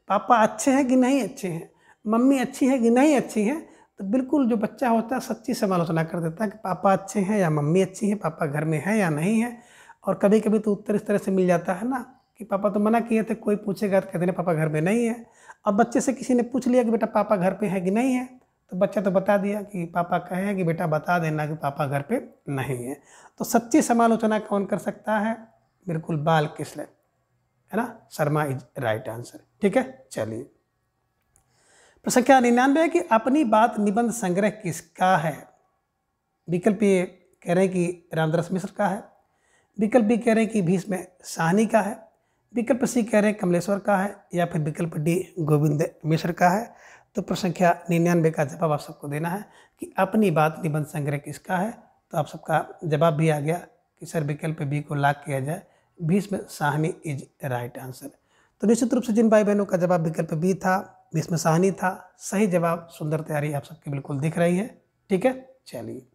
पापा अच्छे हैं कि नहीं अच्छे हैं, मम्मी अच्छी है कि नहीं अच्छी है। तो बिल्कुल जो बच्चा होता है सच्ची समालोचना कर देता है कि पापा अच्छे हैं या मम्मी अच्छी है, पापा घर में है या नहीं है। और कभी कभी तो उत्तर इस तरह से मिल जाता है ना कि पापा तो मना किए थे, कोई पूछेगा तो कहते हैं पापा घर में नहीं है। अब बच्चे से किसी ने पूछ लिया कि बेटा पापा घर पे है कि नहीं है, तो बच्चा तो बता दिया कि पापा कहे हैं कि बेटा बता देना कि पापा घर पे नहीं है। तो सच्ची समालोचना कौन कर सकता है, बिल्कुल बालकृष्ण, है ना, शर्मा इज राइट आंसर। ठीक है, चलिए प्रश्न संख्या 99 है कि अपनी बात निबंध संग्रह किसका है। विकल्प ए कह रहे हैं कि रामदास मिश्र का है। विकल्प बी कह रहे हैं कि भीष्म साहनी का है। विकल्प सी कह रहे हैं कमलेश्वर का है। या फिर विकल्प डी गोविंद मिश्र का है। तो प्रश्न संख्या 99 का जवाब आप सबको देना है कि अपनी बात निबंध संग्रह किसका है। तो आप सबका जवाब भी आ गया कि सर विकल्प बी को लॉक किया जाए, Bhishma Sahni is right answer. तो निश्चित रूप से जिन भाई बहनों का जवाब विकल्प बी था, भीष्म साहनी था, सही जवाब सुंदर तैयारी आप सबकी बिल्कुल दिख रही है। ठीक है, चलिए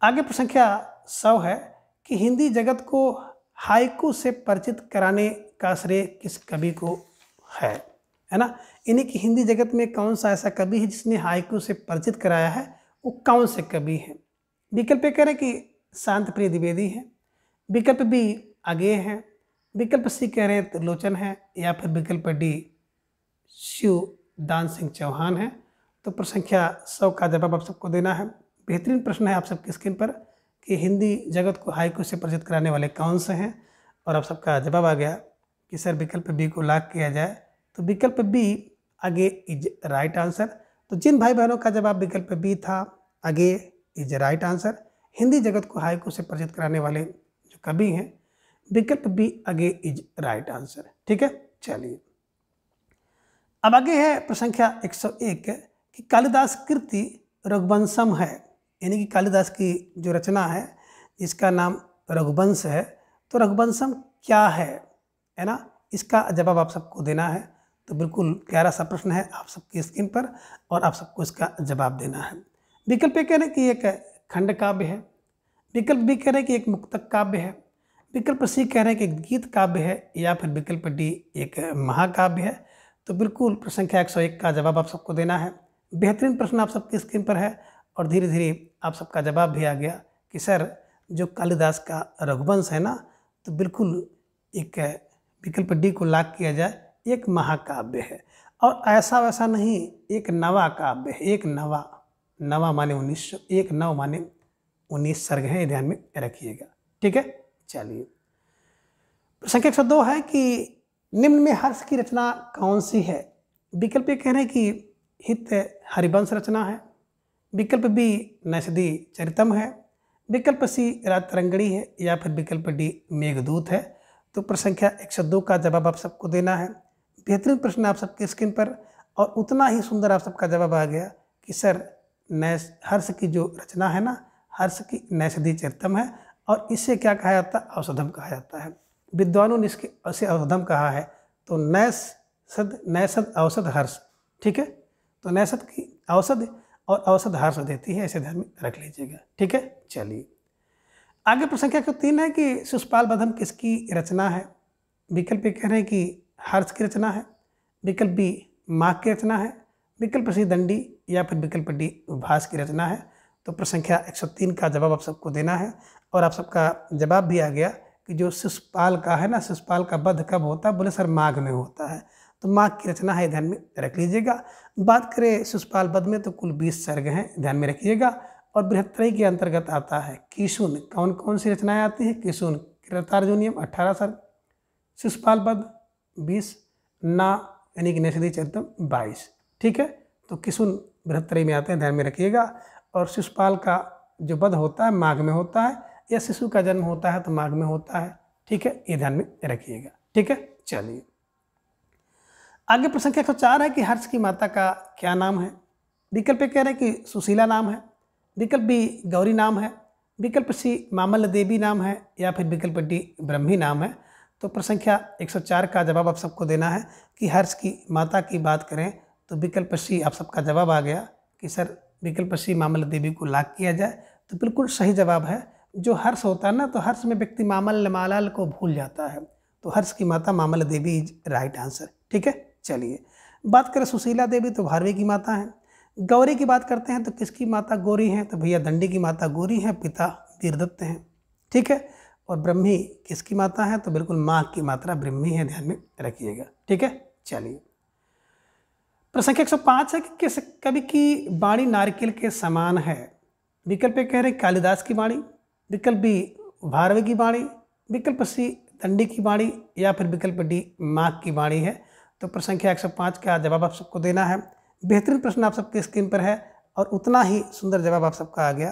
आगे प्रश्न संख्या 100 है कि हिंदी जगत को हाइकू से परिचित कराने का श्रेय किस कवि को है ना। यानी कि हिंदी जगत में कौन सा ऐसा कवि है जिसने हाइकू से परिचित कराया है, वो कौन से कवि हैं। विकल्प कह रहे हैं कि शांत प्रिय द्विवेदी है। विकल्प बी अगेय है। विकल्प सी कह रहे हैं त्रिलोचन है। या फिर विकल्प डी शिवदान सिंह चौहान है। तो प्रश्न संख्या 100 का जवाब आप सबको देना है। बेहतरीन प्रश्न है आप सबकी स्क्रीन पर कि हिंदी जगत को हाइकू से परिचित कराने वाले कौन से हैं। और आप सबका जवाब आ गया कि सर विकल्प बी को लॉक किया जाए। तो विकल्प बी आगे इज राइट आंसर। तो जिन भाई बहनों का जवाब विकल्प बी था, आगे इज राइट आंसर, हिंदी जगत को हाइकू से परिचित कराने वाले जो कवि हैं, विकल्प बी आगे इज राइट आंसर। ठीक है, चलिए अब आगे है प्रश्न संख्या 101 कि कालिदास कृति रघुवंशम है। यानी कि कालिदास की जो रचना है जिसका नाम रघुवंश है, तो रघुवंशम क्या है ना। इसका जवाब आप सबको देना है। तो बिल्कुल प्यारा सा प्रश्न है आप सबकी स्क्रीन पर और आप सबको इसका जवाब देना है। विकल्प कह रहे हैं कि एक खंड काव्य है। विकल्प बी कह रहे हैं कि एक मुक्तक काव्य है। विकल्प सी कह रहे हैं कि गीत काव्य है। या फिर विकल्प डी एक महाकाव्य है। तो बिल्कुल प्रश्न संख्या 101 का जवाब आप सबको देना है। बेहतरीन प्रश्न आप सबकी स्क्रीन पर है और धीरे धीरे आप सबका जवाब भी आ गया कि सर जो कालिदास का रघुवंश है ना, तो बिल्कुल एक विकल्प डी को लॉक किया जाए, एक महाकाव्य है। और ऐसा वैसा नहीं, एक नवा काव्य है। एक नवा माने 1900, एक नव माने 19 सर्ग हैं, ध्यान में रखिएगा। ठीक है, चलिए प्रश्न संख्या 102 है कि निम्न में हर्ष की रचना कौन सी है। विकल्प कह रहे हैं कि हित हरिवंश रचना है। विकल्प बी नैषधि चरितम है। विकल्प सी राजतरंगिणी है। या फिर विकल्प डी मेघदूत है। तो प्रश्न संख्या 102 का जवाब आप सबको देना है। बेहतरीन प्रश्न आप सबकी स्क्रीन पर और उतना ही सुंदर आप सबका जवाब आ गया कि सर हर्ष की जो रचना है ना, हर्ष की नैषधि चरितम है। और इसे क्या कहा जाता है, औषधम कहा जाता है। विद्वानों ने इसे औषधम कहा है। तो नैषध औषध हर्ष। ठीक है, तो नैषध की औषध और औषध हर्ष देती है, इसे ध्यान में रख लीजिएगा। ठीक है, चलिए आगे प्रश्न संख्या 3 है कि शिशुपाल बधम किसकी रचना है। विकल्प कह रहे हैं कि हर्ष की रचना है। विकल्प बी माघ की रचना है। विकल्प सी दंडी। या फिर विकल्प डी भास की रचना है। तो प्रश्न संख्या 103 का जवाब आप सबको देना है और आप सबका जवाब भी आ गया कि जो शिशुपाल का है ना, शिशुपाल का वध कब होता है, बोले सर माघ में होता है। तो माघ की रचना है, ध्यान में रख लीजिएगा। बात करें शिशुपाल वध में तो कुल 20 सर्ग हैं, ध्यान में रखिएगा। और बृहत्त्रयी के अंतर्गत आता है कीशुन। कौन कौन सी रचनाएं आती हैं, कीशुन कृतार्जुनियम 18 सर्ग, शिशुपाल वध 20, ना यानी कि नैषधि चरितम 22। ठीक है, तो किशुन बृहत्तरी में आते हैं, ध्यान में रखिएगा। और शिशुपाल का जो वध होता है माघ में होता है, या शिशु का जन्म होता है तो माघ में होता है। ठीक है, ये ध्यान में रखिएगा। ठीक है, चलिए आगे प्रश्न संख्या 104 है कि हर्ष की माता का क्या नाम है। विकल्प ए कह रहे हैं कि सुशीला नाम है, विकल्प बी गौरी नाम है, विकल्प सी मामल्ल देवी नाम है, या फिर विकल्प डी ब्रह्मी नाम है। तो प्रश्न संख्या 104 का जवाब आप सबको देना है कि हर्ष की माता की बात करें तो विकल्प सी आप सबका जवाब आ गया कि सर विकल्प सी मामल्ल देवी को लाख किया जाए, तो बिल्कुल सही जवाब है। जो हर्ष होता है ना, तो हर्ष में व्यक्ति मामल्ल मालाल को भूल जाता है, तो हर्ष की माता मामल्ल देवी इज राइट आंसर। ठीक है, चलिए बात करें सुशीला देवी तो भारवी की माता है। गौरी की बात करते हैं तो किसकी माता गौरी हैं, तो भैया दंडी की माता गौरी हैं, पिता वीरदत्त हैं। ठीक है, और ब्रह्मी किसकी माता है, तो बिल्कुल माँ की मात्रा ब्रह्मी है, ध्यान में रखिएगा। ठीक है, चलिए प्रश्न संख्या 105 है कि किस कवि की वाणी नारिकेल के समान है। विकल्प ए कह रहे कालिदास की वाणी, विकल्प बी भारवी की वाणी, विकल्प सी दंडी की वाणी, या फिर विकल्प डी माँ की वाणी है। तो प्रश्न संख्या 105 का जवाब आप सबको देना है। बेहतरीन प्रश्न आप सबके स्क्रीन पर है, और उतना ही सुंदर जवाब आप सबका आ गया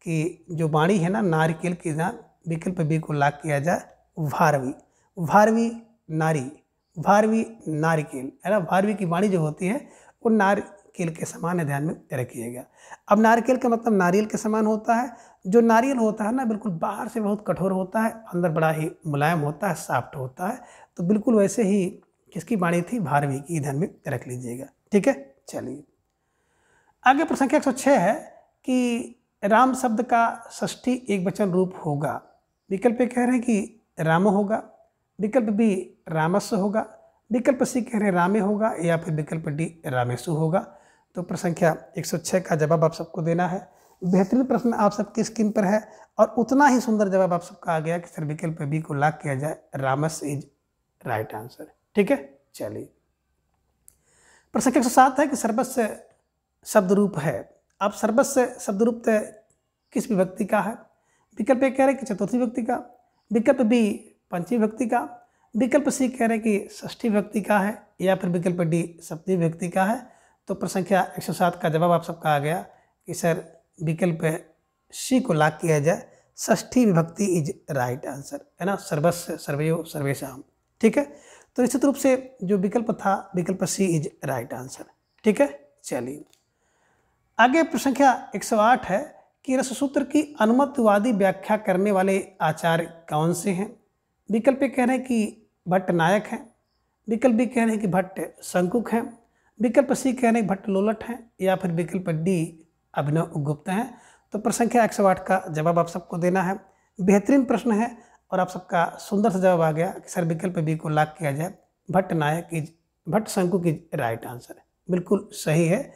कि जो वाणी है ना नारिकेल की, जहाँ विकल्प बी को लाख किया जाए भारवी। भारवी नारी, भारवी नारिकेल है ना, भारवी की वाणी जो होती है वो नारिकेल के समान है, ध्यान में रखिएगा। अब नारिकेल का मतलब नारियल के समान होता है। जो नारियल होता है ना बिल्कुल बाहर से बहुत कठोर होता है, अंदर बड़ा ही मुलायम होता है, सॉफ्ट होता है। तो बिल्कुल वैसे ही किसकी वाणी थी, भारवी की, ध्यान में रख लीजिएगा। ठीक है, चलिए आगे प्रश्न संख्या 106 है कि राम शब्द का षष्ठी एकवचन रूप होगा। विकल्प कह रहे हैं कि रामो होगा, विकल्प बी रामस्व होगा, विकल्प सी कह रहे हैं रामे होगा, या फिर विकल्प डी रामेशु होगा। तो प्रश्न संख्या 106 का जवाब आप सबको देना है। बेहतरीन प्रश्न आप सबकी स्क्रीन पर है, और उतना ही सुंदर जवाब आप सबका आ गया कि सर विकल्प बी को लाख किया जाए, रामस इज राइट आंसर। ठीक है, चलिए प्रश्न संख्या 107 है कि सर्वस्व शब्द रूप है। अब सर्वस्व शब्द रूप किस विभक्ति का है। विकल्प ए कह रहे हैं कि चतुर्थी विभक्ति का, विकल्प बी पंचमी विभक्ति का, विकल्प सी कह रहे हैं कि षष्ठी विभक्ति का है, या फिर विकल्प डी सप्तमी विभक्ति का है। तो प्रश्न संख्या 107 का जवाब आप सबका आ गया कि सर विकल्प सी को लाख किया जाए, षष्ठी विभक्ति इज राइट आंसर है ना, सर्वस्व सर्वयो सर्वेशाम। ठीक है, तो निश्चित रूप से जो विकल्प था विकल्प सी इज राइट आंसर। ठीक है, चलिए आगे प्रश्न संख्या 108 है कि रससूत्र की अनुमतवादी व्याख्या करने वाले आचार्य कौन से हैं। विकल्प कह रहे हैं कि भट्ट नायक हैं, विकल्प बी कह रहे हैं कि भट्ट शंकुक हैं, विकल्प सी कह रहे हैं भट्ट लोलट हैं, या फिर विकल्प डी अभिनव गुप्त हैं। तो प्रश्न संख्या 108 का जवाब आप सबको देना है। बेहतरीन प्रश्न है, और आप सबका सुंदर सा जवाब आ गया कि सर विकल्प बी को लाख किया जाए, Bhatt Nayak is Bhatt Shankuk is right answer. बिल्कुल सही है,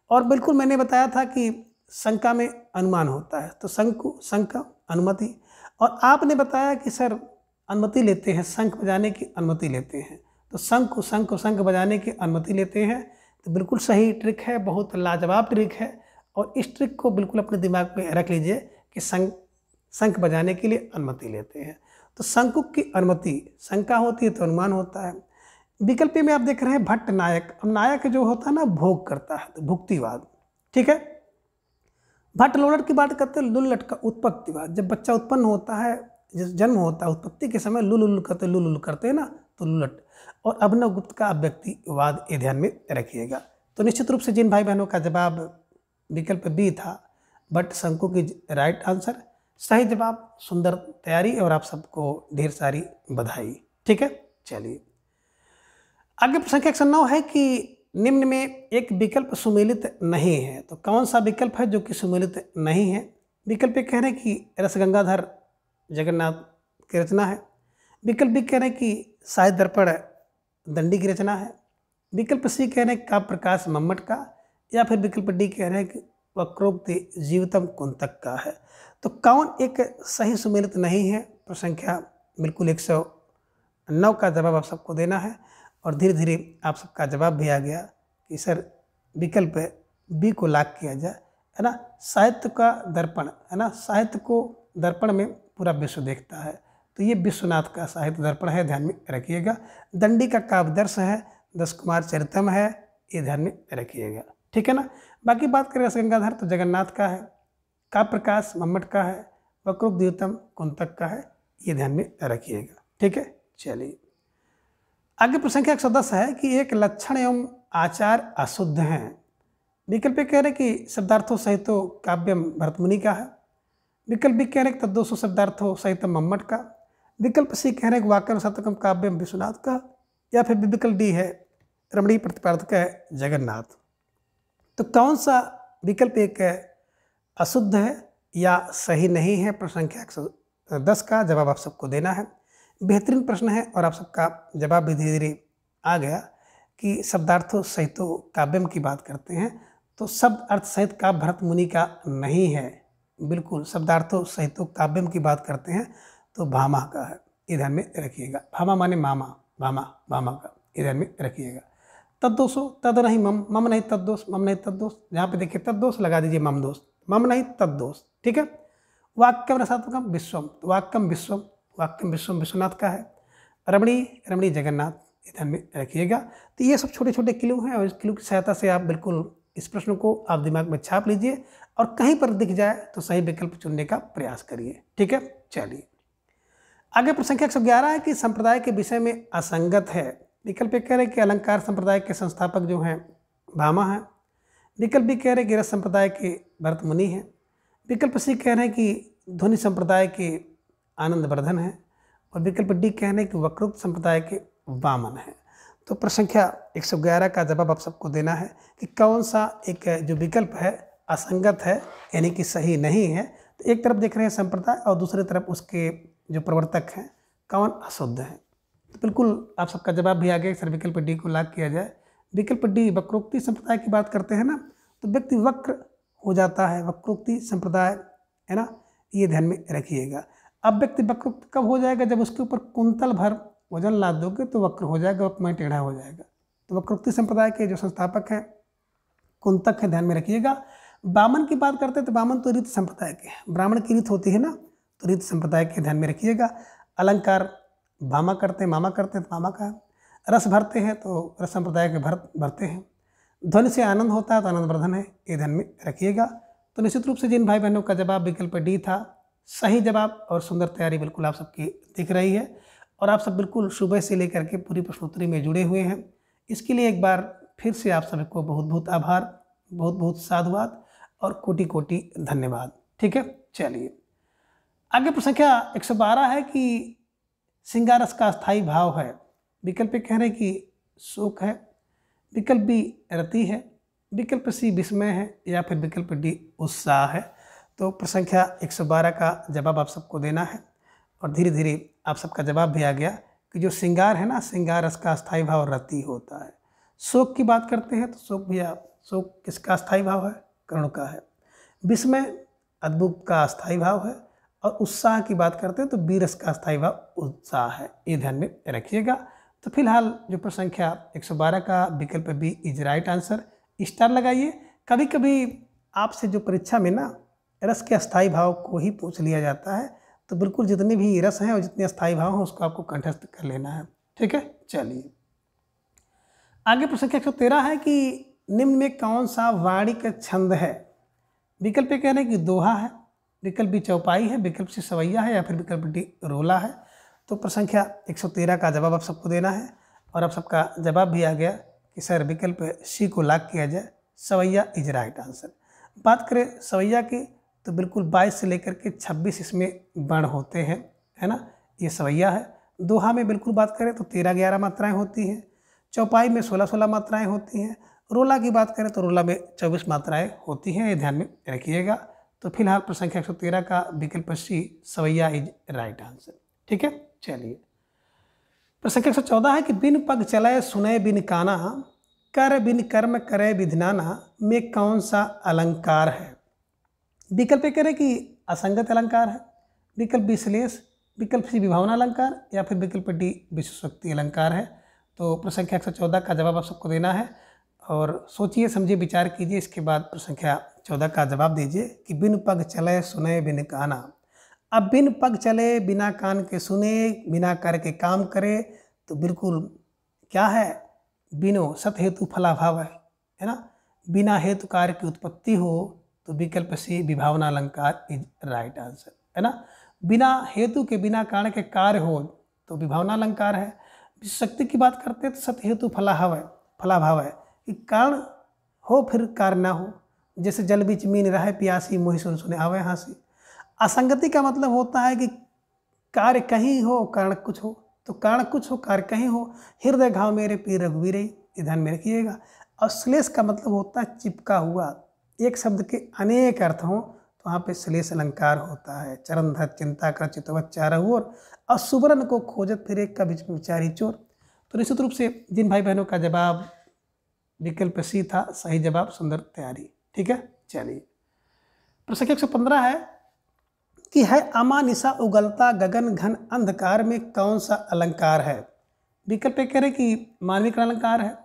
और बिल्कुल मैंने बताया था कि शंका में अनुमान होता है, तो शंकु शंका अनुमति, और आपने बताया कि सर अनुमति लेते हैं, शंख बजाने की अनुमति लेते हैं, तो शंख शंख शंख बजाने की अनुमति लेते हैं। तो बिल्कुल सही ट्रिक है, बहुत लाजवाब ट्रिक है, और इस ट्रिक को बिल्कुल अपने दिमाग में रख लीजिए कि शंख बजाने के लिए अनुमति लेते हैं। तो शंकुक की अनुमति, शंका होती है तो अनुमान होता है। विकल्प में आप देख रहे हैं भट्ट नायक। अब नायक जो होता है ना भोग करता है, तो भुक्तिवाद। ठीक है, भट्ट लोलट की बात करते हैं, लुल्लट का उत्पत्तिवाद। जब बच्चा उत्पन्न होता है, जिस जन्म होता है उत्पत्ति के समय लुल करते हैं ना, तो लुल्लट। और अभिनव गुप्त का अव्यक्तिवाद, ये ध्यान में रखिएगा। तो निश्चित रूप से जिन भाई बहनों का जवाब विकल्प बी था भट्ट शंकुक की राइट आंसर, सही जवाब, सुंदर तैयारी, और आप सबको ढेर सारी बधाई। ठीक है, चलिए आगे प्रश्न संख्या 109 है कि निम्न में एक विकल्प सुमेलित नहीं है। तो कौन सा विकल्प है जो कि सुमेलित नहीं है। विकल्प कह रहे हैं कि रसगंगाधर जगन्नाथ की रचना है, विकल्प बी कह रहे हैं कि साहित्य दर्पण दंडी की रचना है, विकल्प सी कह रहे हैं काव्य प्रकाश मम्मट का, या फिर विकल्प डी कह रहे हैं कि वक्रोक्ति जीवितम कुंतक का है। तो कौन एक सही सुमेलित नहीं है। प्रश्न संख्या बिल्कुल 109 का जवाब आप सबको देना है, और धीरे धीरे आप सबका जवाब भी आ गया कि सर विकल्प बी को लाख किया जाए, है ना, साहित्य का दर्पण, है ना, साहित्य को दर्पण में पूरा विश्व देखता है, तो ये विश्वनाथ का साहित्य दर्पण है, ध्यान में रखिएगा। दंडी का काव्यदर्श है, दस कुमार चरितम है, ये ध्यान में रखिएगा, ठीक है ना। बाकी बात करें रसगंगाधर तो जगन्नाथ का है, काव्य प्रकाश मम्मट का है, वक्रोक्तियुतम कुंतक का है, ये ध्यान में रखिएगा, ठीक है। चलिए आगे प्रश्न संख्या 110 है कि एक लक्षण एवं आचार अशुद्ध हैं। विकल्प कह रहे कि शब्दार्थों सहित काव्यम भरतमुनि का है। विकल्प बी कह रहे कि तद्दोषो शब्दार्थों सहित मम्मट का। विकल्प सी कह रहे कि वाक्यम शतकम काव्यम विश्वनाथ का। या फिर विकल्प डी है रमणीय प्रतिपादक है जगन्नाथ। तो कौन सा विकल्प एक अशुद्ध है या सही नहीं है, प्रश्न संख्या 110 का जवाब आप सबको देना है। बेहतरीन प्रश्न है और आप सबका जवाब भी धीरे धीरे आ गया कि शब्दार्थों सहित काव्यम की बात करते हैं तो शब्द अर्थ सहित काव्य भरत मुनि का नहीं है, बिल्कुल शब्दार्थों सहित काव्यम की बात करते हैं तो भामा का है, ये ध्यान में रखिएगा। भामा माने मामा, भामा भामा का, ये ध्यान में रखिएगा। तद्दोषो तद नहीं मम, मम नहीं तद्दोष, मम नहीं तद्दोष, जहाँ पे देखिए तद्दोष लगा दीजिए मम दोष, मम नहीं तद्दोष, ठीक है। वाक्यम रसात्मकम विश्वम, तो वाक्यम विश्वम, वाक्यम विश्वम विश्वनाथ का है। रमणी जगन्नाथ, ये ध्यान में रखिएगा। तो ये सब छोटे छोटे क्लू हैं और इस क्लू की सहायता से आप बिल्कुल इस प्रश्न को आप दिमाग में छाप लीजिए और कहीं पर दिख जाए तो सही विकल्प चुनने का प्रयास करिए, ठीक है। चलिए आगे प्रश्न संख्या 111 है कि संप्रदाय के विषय में असंगत है। विकल्प कह रहे कि अलंकार संप्रदाय के संस्थापक जो हैं भामा हैं। विकल्प भी कह रहे कि रस संप्रदाय के भरत मुनि हैं। विकल्प सी कह रहे हैं कि ध्वनि संप्रदाय के आनंदवर्धन हैं। और विकल्प डी कह रहे हैं कि वक्रोक्त संप्रदाय के वामन हैं। तो प्रश्न संख्या 111 का जवाब आप सबको देना है कि कौन सा एक जो विकल्प है असंगत है, यानी कि सही नहीं है। तो एक तरफ देख रहे हैं संप्रदाय और दूसरी तरफ उसके जो प्रवर्तक हैं कौन अशुद्ध हैं। तो बिल्कुल आप सबका जवाब भी आ गया सर, विकल्प डी को लॉक किया जाए। विकल्प डी वक्रोक्ति संप्रदाय की बात करते हैं ना, तो व्यक्ति वक्र हो जाता है, वक्रोक्ति संप्रदाय है ना, ये ध्यान में रखिएगा। अब व्यक्ति वक्रोक्त कब हो जाएगा, जब उसके ऊपर कुंतल भर वजन लाद दोगे तो वक्र हो जाएगा, वक्र टेढ़ा हो जाएगा। तो वक्रोक्ति संप्रदाय के जो संस्थापक हैं कुंतक है, ध्यान में रखिएगा। बामन की बात करते हैं तो बामन तो रीत संप्रदाय के, ब्राह्मण की रीत होती है ना, तो रीत संप्रदाय के, ध्यान में रखिएगा। अलंकार भामा करते हैं, मामा करते हैं तो मामा का है। रस भरते हैं तो रस संप्रदाय के भरते हैं। ध्वनि से आनंद होता है तो आनंदवर्धन है, ये ध्यान में रखिएगा। तो निश्चित रूप से जिन भाई बहनों का जवाब विकल्प डी था सही जवाब और सुंदर तैयारी बिल्कुल आप सबकी दिख रही है और आप सब बिल्कुल सुबह से लेकर के पूरी प्रश्नोत्तरी में जुड़े हुए हैं। इसके लिए एक बार फिर से आप सभी को बहुत बहुत आभार, बहुत बहुत साधुवाद और कोटि कोटि धन्यवाद, ठीक है। चलिए आगे प्रश्न संख्या 112 है कि श्रृंगार रस का स्थायी भाव है। विकल्प कह रहे कि शोक है। विकल्प बी रति है। विकल्प सी विस्मय है या फिर विकल्प डी उत्साह है। तो प्रश्न संख्या 112 का जवाब आप सबको देना है और धीरे धीरे आप सबका जवाब भी आ गया कि जो श्रृंगार है ना, श्रृंगार रस का स्थायी भाव रति होता है। शोक की बात करते हैं तो शोक भैया, शोक किसका स्थायी भाव है, करुण का है। विस्मय अद्भुत का स्थायी भाव है और उत्साह की बात करते हैं तो बीरस का स्थायी भाव उत्साह है, ये ध्यान में रखिएगा। तो फिलहाल जो प्रश्न संख्या 112 का विकल्प B is right answer, star लगाइए। कभी कभी आपसे जो परीक्षा में ना रस के अस्थायी भाव को ही पूछ लिया जाता है, तो बिल्कुल जितने भी रस हैं और जितने अस्थायी भाव हैं उसको आपको कंठस्थ कर लेना है, ठीक है। चलिए आगे प्रश्न संख्या 113 है कि निम्न में कौन सा वाणी का छंद है। विकल्प कह रहे हैं कि दोहा है। विकल्प बी चौपाई है। विकल्प सी सवैया है या फिर विकल्प डी रोला है। तो प्रश्न संख्या 113 का जवाब आप सबको देना है और आप सबका जवाब भी आ गया कि सर विकल्प सी को लॉक किया जाए, सवैया इज राइट आंसर। बात करें सवैया की तो बिल्कुल 22 से लेकर के 26 इसमें वर्ण होते हैं, है ना, ये सवैया है। दोहा में बिल्कुल बात करें तो 13-11 मात्राएं होती हैं। चौपाई में 16-16 मात्राएं होती हैं। रोला की बात करें तो रोला में 24 मात्राएं होती हैं, ये ध्यान में रखिएगा। तो फिलहाल प्रश्न संख्या 113 का विकल्प सी सवैया इज राइट आंसर, ठीक है। चलिए प्रश्न संख्या 114 है कि बिन पग चलय सुनय बिन काना, कर बिन कर्म करे विधिनाना में कौन सा अलंकार है। विकल्प कह रहे कि असंगत अलंकार है। विकल्प बी श्लेष, विकल्प सी विभावना अलंकार या फिर विकल्प डी विशेषोक्ति अलंकार है। तो प्रश्न संख्या 114 का जवाब आप सबको देना है और सोचिए समझिए विचार कीजिए, इसके बाद प्रश्न संख्या 14 का जवाब दीजिए कि बिन पग चलय सुनय बिन काना अब बिन पग चले, बिना कान के सुने, बिना कर के काम करे, तो बिल्कुल क्या है, बिनो सत हेतु फला भाव है ना। बिना हेतु कार्य की उत्पत्ति हो तो विकल्प सी विभावना अलंकार इज राइट आंसर, है ना। बिना हेतु के, बिना कारण के कार्य हो तो विभावना अलंकार है। शक्ति की बात करते हैं तो सत हेतु फलाभाव है, फलाभाव है कि कारण हो फिर कार्य ना हो, जैसे जल बीच मीन रहे प्यासी, मोहि सुन सुने आवे हाँसी। असंगति का मतलब होता है कि कार्य कहीं हो कारण कुछ हो, तो कारण कुछ हो कार्य कहीं हो। हृदय घाव मेरे पीर रघुवीर, ये ध्यान में रखिएगा। और श्लेष का मतलब होता है चिपका हुआ, एक शब्द के अनेक अर्थ हों तो वहाँ पे श्लेष अलंकार होता है। चरण धर चिंता कर चितवत चारहु ओर, और सुवर्ण को खोजत फिरे कभी विचारी चोर। तो निश्चित रूप से जिन भाई बहनों का जवाब विकल्प सी था सही जवाब, सुंदर तैयारी। ठीक है, चलिए प्रश्न 115 है कि है अमानिशा उगलता गगन घन अंधकार में कौन सा अलंकार है। विकल्प ए कह रहे कि मानविक अलंकार है,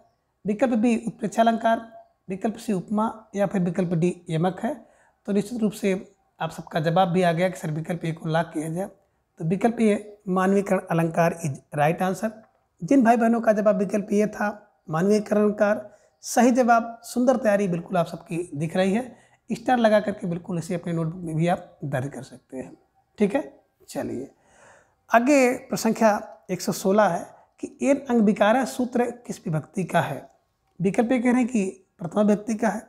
विकल्प बी उत्प्रेक्षा अलंकार, विकल्प सी उपमा, या फिर विकल्प डी यमक है। तो निश्चित रूप से आप सबका जवाब भी आ गया कि सर विकल्प ए को लॉक किया जाए। तो विकल्प ए मानवीकरण अलंकार इज राइट आंसर। जिन भाई बहनों का जवाब विकल्प ए था मानवीकरण अलंकार, सही जवाब, सुंदर तैयारी बिल्कुल आप सबकी दिख रही है। स्टार लगा करके बिल्कुल इसे अपने नोटबुक में भी आप दर्ज कर सकते हैं। ठीक है, चलिए आगे प्रश्न संख्या 116 है कि एन अंग विकार सूत्र किस विभक्ति का है। विकल्प ए कह रहे हैं कि प्रथमा विभक्ति का है,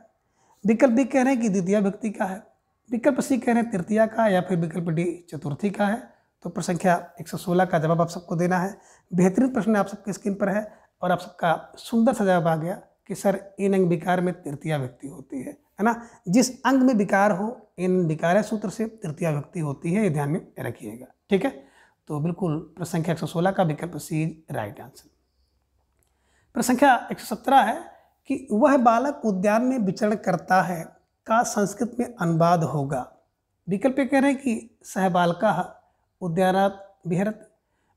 विकल्प बी कह रहे हैं कि द्वितीय विभक्ति का है, विकल्प सी कह रहे हैं तृतीया का, या फिर विकल्प डी चतुर्थी का है। तो प्रश्न संख्या 116 का जवाब आप सबको देना है। बेहतरीन प्रश्न आप सबके स्क्रीन पर है और आप सबका सुंदर सा जवाब आ गया कि सर इन अंग विकार में तृतीया विभक्ति होती है ना। जिस अंग में विकार हो इन विकार सूत्र से तृतीया विभक्ति होती है, ये ध्यान में रखिएगा। ठीक है, तो बिल्कुल प्रश्न संख्या 116 का विकल्प सी राइट आंसर। प्रश्न संख्या 117 है कि वह बालक उद्यान में विचरण करता है का संस्कृत में अनुवाद होगा। विकल्प कह रहे हैं कि सह बालका उद्यानात विहरत,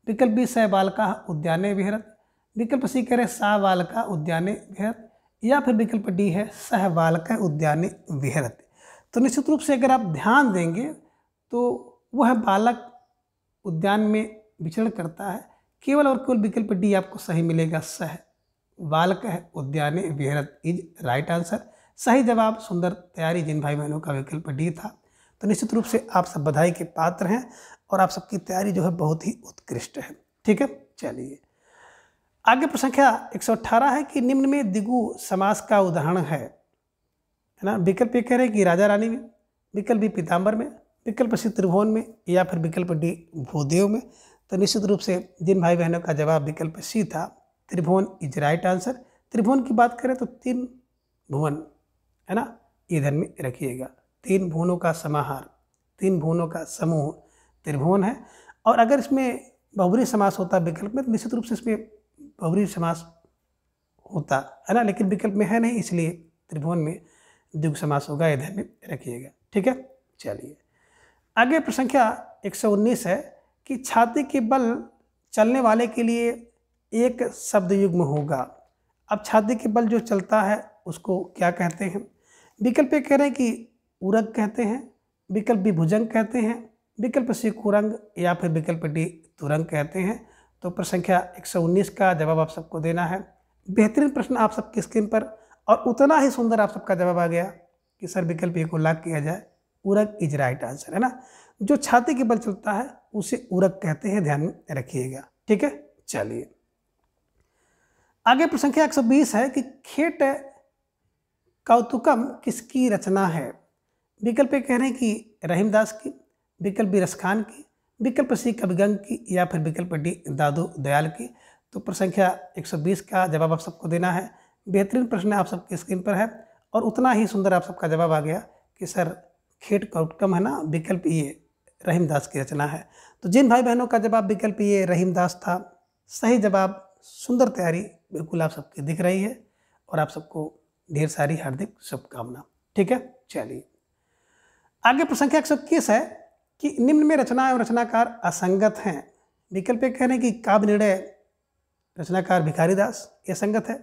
विकल्प बी सह बालका उद्याने विहरत, विकल्प सी कह रहे सा बालका उद्याने विहरत, या फिर विकल्प डी है सह बालका उद्याने विहरत। तो निश्चित रूप से अगर आप ध्यान देंगे तो वह बालक उद्यान में विचरण करता है, केवल और केवल विकल्प डी आपको सही मिलेगा, सह बालक है उद्याने विहरत इज राइट आंसर। सही जवाब, सुंदर तैयारी जिन भाई बहनों का विकल्प डी था। तो निश्चित रूप से आप सब बधाई के पात्र हैं और आप सबकी तैयारी जो है बहुत ही उत्कृष्ट है। ठीक है, चलिए आगे प्रश्न संख्या 118 है कि निम्न में द्विगु समास का उदाहरण है ना। विकल्प ये कह रहे हैं कि राजा रानी में, विकल्प बी पीताम्बर में, विकल्प सी त्रिभुवन में, या फिर विकल्प डी भूदेव में। तो निश्चित रूप से जिन भाई बहनों का जवाब विकल्प सी था त्रिभुवन इज राइट आंसर। त्रिभुवन की बात करें तो 3 भुवन है ना, ये ध्यान में रखिएगा। 3 भुवनों का समाहार, 3 भुवनों का समूह त्रिभुवन है। और अगर इसमें बहुब्री समास होता विकल्प में तो निश्चित रूप से इसमें बहुब्री समास होता है ना, लेकिन विकल्प में है नहीं, इसलिए त्रिभुवन में द्विगु समास होगा, ये ध्यान में रखिएगा। ठीक है, चलिए आगे प्रश्न संख्या 119 है कि छाती के बल चलने वाले के लिए एक शब्द युग्म होगा। अब छाती के बल जो चलता है उसको क्या कहते हैं। विकल्प कह रहे हैं कि उरग कहते हैं, विकल्प बी भुजंग कहते हैं, विकल्प सी कुरंग, या फिर विकल्प डी तुरंग कहते हैं। तो प्रश्न संख्या 119 का जवाब आप सबको देना है। बेहतरीन प्रश्न आप सबकी स्क्रीन पर, और उतना ही सुंदर आप सबका जवाब आ गया कि सर विकल्प ए को लॉक किया जाए, उरग इज राइट आंसर, है ना। जो छाती के बल चलता है उसे उरग कहते हैं, ध्यान में रखिएगा। ठीक है, चलिए आगे प्रश्न संख्या 120 है कि खेट कौतुकम किसकी रचना है। विकल्प कह रहे हैं कि रहीमदास की, विकल्प बी रसखान की, विकल्प सी कविगंग की, या फिर विकल्प डी दादू दयाल की। तो प्रश्न संख्या 120 का जवाब आप सबको देना है। बेहतरीन प्रश्न आप सबकी स्क्रीन पर है और उतना ही सुंदर आप सबका जवाब आ गया कि सर खेट कौतुकम है ना, विकल्प ये रहीमदास की रचना है। तो जिन भाई बहनों का जवाब विकल्प ये रहीमदास था, सही जवाब, सुंदर तैयारी बिल्कुल आप सबकी दिख रही है और आप सबको ढेर सारी हार्दिक शुभकामना। ठीक है, चलिए आगे प्रश्न संख्या 121 है कि निम्न में रचना एवं रचनाकार असंगत हैं। विकल्प कह रहे हैं कि काव्य निर्णय रचनाकार भिखारी दास, ये संगत है।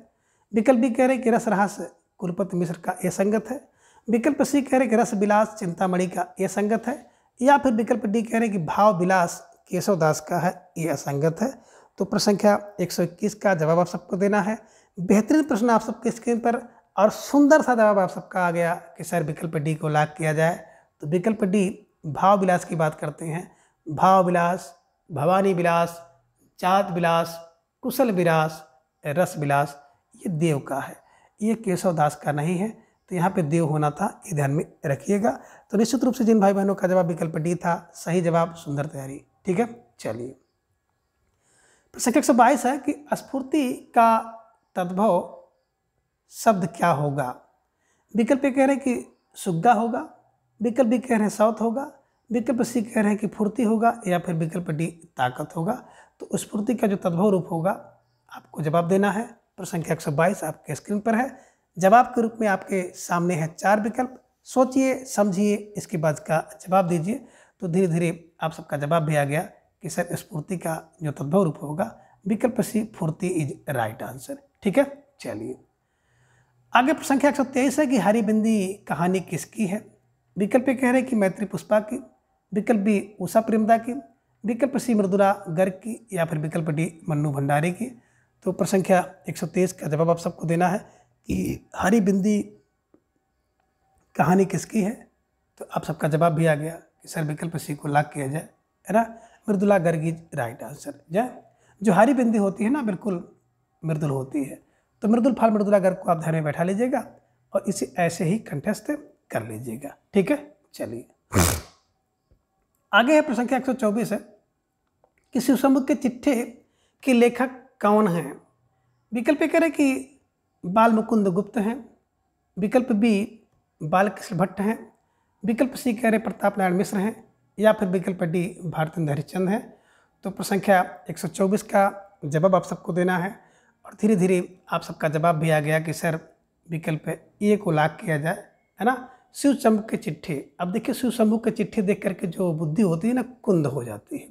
विकल्प बी कह रहे हैं कि रसरहास कुलपति मिश्र का, ये संगत है। विकल्प सी कह रहे हैं कि रस विलास चिंतामणि का, ये संगत है। या फिर विकल्प डी कह रहे हैं कि भाव विलास केशव दास का है, ये असंगत है। तो प्रश्न संख्या 121 का जवाब आप सबको देना है। बेहतरीन प्रश्न आप सबके स्क्रीन पर और सुंदर सा जवाब आप सबका आ गया कि सर विकल्प डी को लॉक किया जाए। तो विकल्प डी भाव विलास की बात करते हैं। भाव विलास, भवानी विलास, चाँद विलास, कुशल विलास, रस विलास, ये देव का है, ये केशव दास का नहीं है। तो यहाँ पे देव होना था, ये ध्यान में रखिएगा। तो निश्चित रूप से जिन भाई बहनों का जवाब विकल्प डी था, सही जवाब, सुंदर तैयारी। ठीक है, चलिए प्रश्न 122 है कि स्फूर्ति का तद्भव शब्द क्या होगा। विकल्प ए कह रहे हैं कि सुग्गा होगा, विकल्प बी कह रहे हैं सौत होगा, विकल्प सी कह रहे हैं कि फुर्ती होगा, या फिर विकल्प डी ताकत होगा। तो स्फूर्ति का जो तद्भव रूप होगा आपको जवाब देना है। प्रश्न संख्या 122 आपके स्क्रीन पर है। जवाब के रूप में आपके सामने है 4 विकल्प। सोचिए, समझिए, इसके बाद का जवाब दीजिए। तो धीरे धीरे आप सबका जवाब भी आ गया कि सर स्फूर्ति का जो तद्भव रूप होगा विकल्प सी फुर्ती इज राइट आंसर। ठीक है, चलिए आगे। प्रश्न संख्या 123 है कि हरी बिंदी कहानी किसकी है। विकल्प ए कह रहे हैं कि मैत्री पुष्पा की, विकल्प बी उषा प्रेमदा की, विकल्प सी मृदुला गर्ग की, या फिर विकल्प डी मन्नू भंडारी की। तो प्रश्न संख्या 123 का जवाब आप सबको देना है कि हरी बिंदी कहानी किसकी है। तो आप सबका जवाब भी आ गया कि सर विकल्प सी को लॉक किया जाए, है ना, Mridula Garg is right answer. जो हरी बिंदी होती है ना, बिल्कुल मृदुल होती है। तो मृदुल फाल मृदुला गर्ग को आप ध्यान में बैठा लीजिएगा और इसे ऐसे ही कंठस्थ कर लीजिएगा। ठीक है, चलिए आगे है। प्रश्न संख्या 124 है कि शिव शंभू के चिट्ठे के लेखक कौन हैं। विकल्प ए कह रहे कि बाल मुकुंद गुप्त हैं, विकल्प बी बालकृष्ण भट्ट हैं, विकल्प सी कह रहे प्रताप नारायण मिश्र हैं, या फिर विकल्प डी भारतेंद्र हरिश्चंद्र हैं। तो प्रश्न संख्या 124 का जवाब आप सबको देना है और धीरे धीरे आप सबका जवाब भी आ गया कि सर विकल्प ए को लॉक किया जाए, है ना। शिव शंभू के चिट्ठे, अब देखिए शिव शंभू के चिट्ठे देख करके जो बुद्धि होती है ना, कुंद हो जाती है।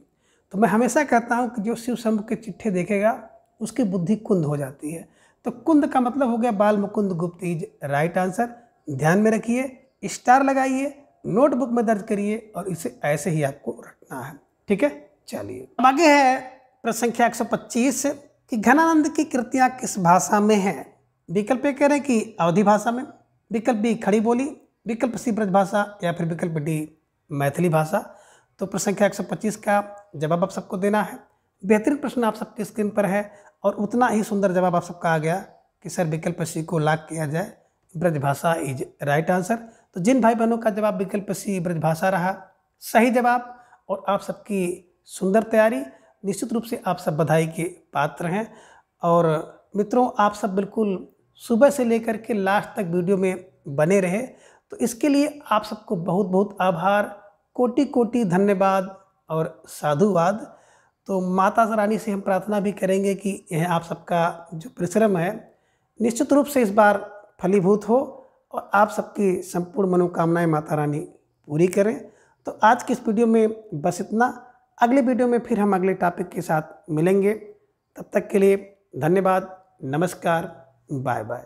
तो मैं हमेशा कहता हूँ कि जो शिव शंभू के चिट्ठे देखेगा उसकी बुद्धि कुंद हो जाती है। तो कुंद का मतलब हो गया बाल मुकुंद गुप्त इज राइट आंसर। ध्यान में रखिए, स्टार लगाइए, नोटबुक में दर्ज करिए और इसे ऐसे ही आपको रखना है। ठीक है, चलिए अब आगे है प्रश्न संख्या 125 कि घनानंद की कृतियाँ किस भाषा में हैं। विकल्प ए कह रहे हैं कि अवधी भाषा में, विकल्प बी खड़ी बोली, विकल्प सी ब्रज भाषा, या फिर विकल्प डी मैथिली भाषा। तो प्रश्न संख्या 125 का जवाब आप सबको देना है। बेहतरीन प्रश्न आप सबके स्क्रीन पर है और उतना ही सुंदर जवाब आप सबका आ गया कि सर विकल्प सी को लॉक किया जाए, ब्रज भाषा इज राइट आंसर। तो जिन भाई बहनों का जवाब विकल्प सी ब्रज भाषा रहा, सही जवाब और आप सबकी सुंदर तैयारी, निश्चित रूप से आप सब बधाई के पात्र हैं। और मित्रों, आप सब बिल्कुल सुबह से लेकर के लास्ट तक वीडियो में बने रहे, तो इसके लिए आप सबको बहुत बहुत आभार, कोटि कोटि धन्यवाद और साधुवाद। तो माता रानी से हम प्रार्थना भी करेंगे कि यह आप सबका जो परिश्रम है निश्चित रूप से इस बार फलीभूत हो और आप सबकी संपूर्ण मनोकामनाएं माता रानी पूरी करें। तो आज के इस वीडियो में बस इतना। अगले वीडियो में फिर हम अगले टॉपिक के साथ मिलेंगे। तब तक के लिए धन्यवाद, नमस्कार, बाय बाय।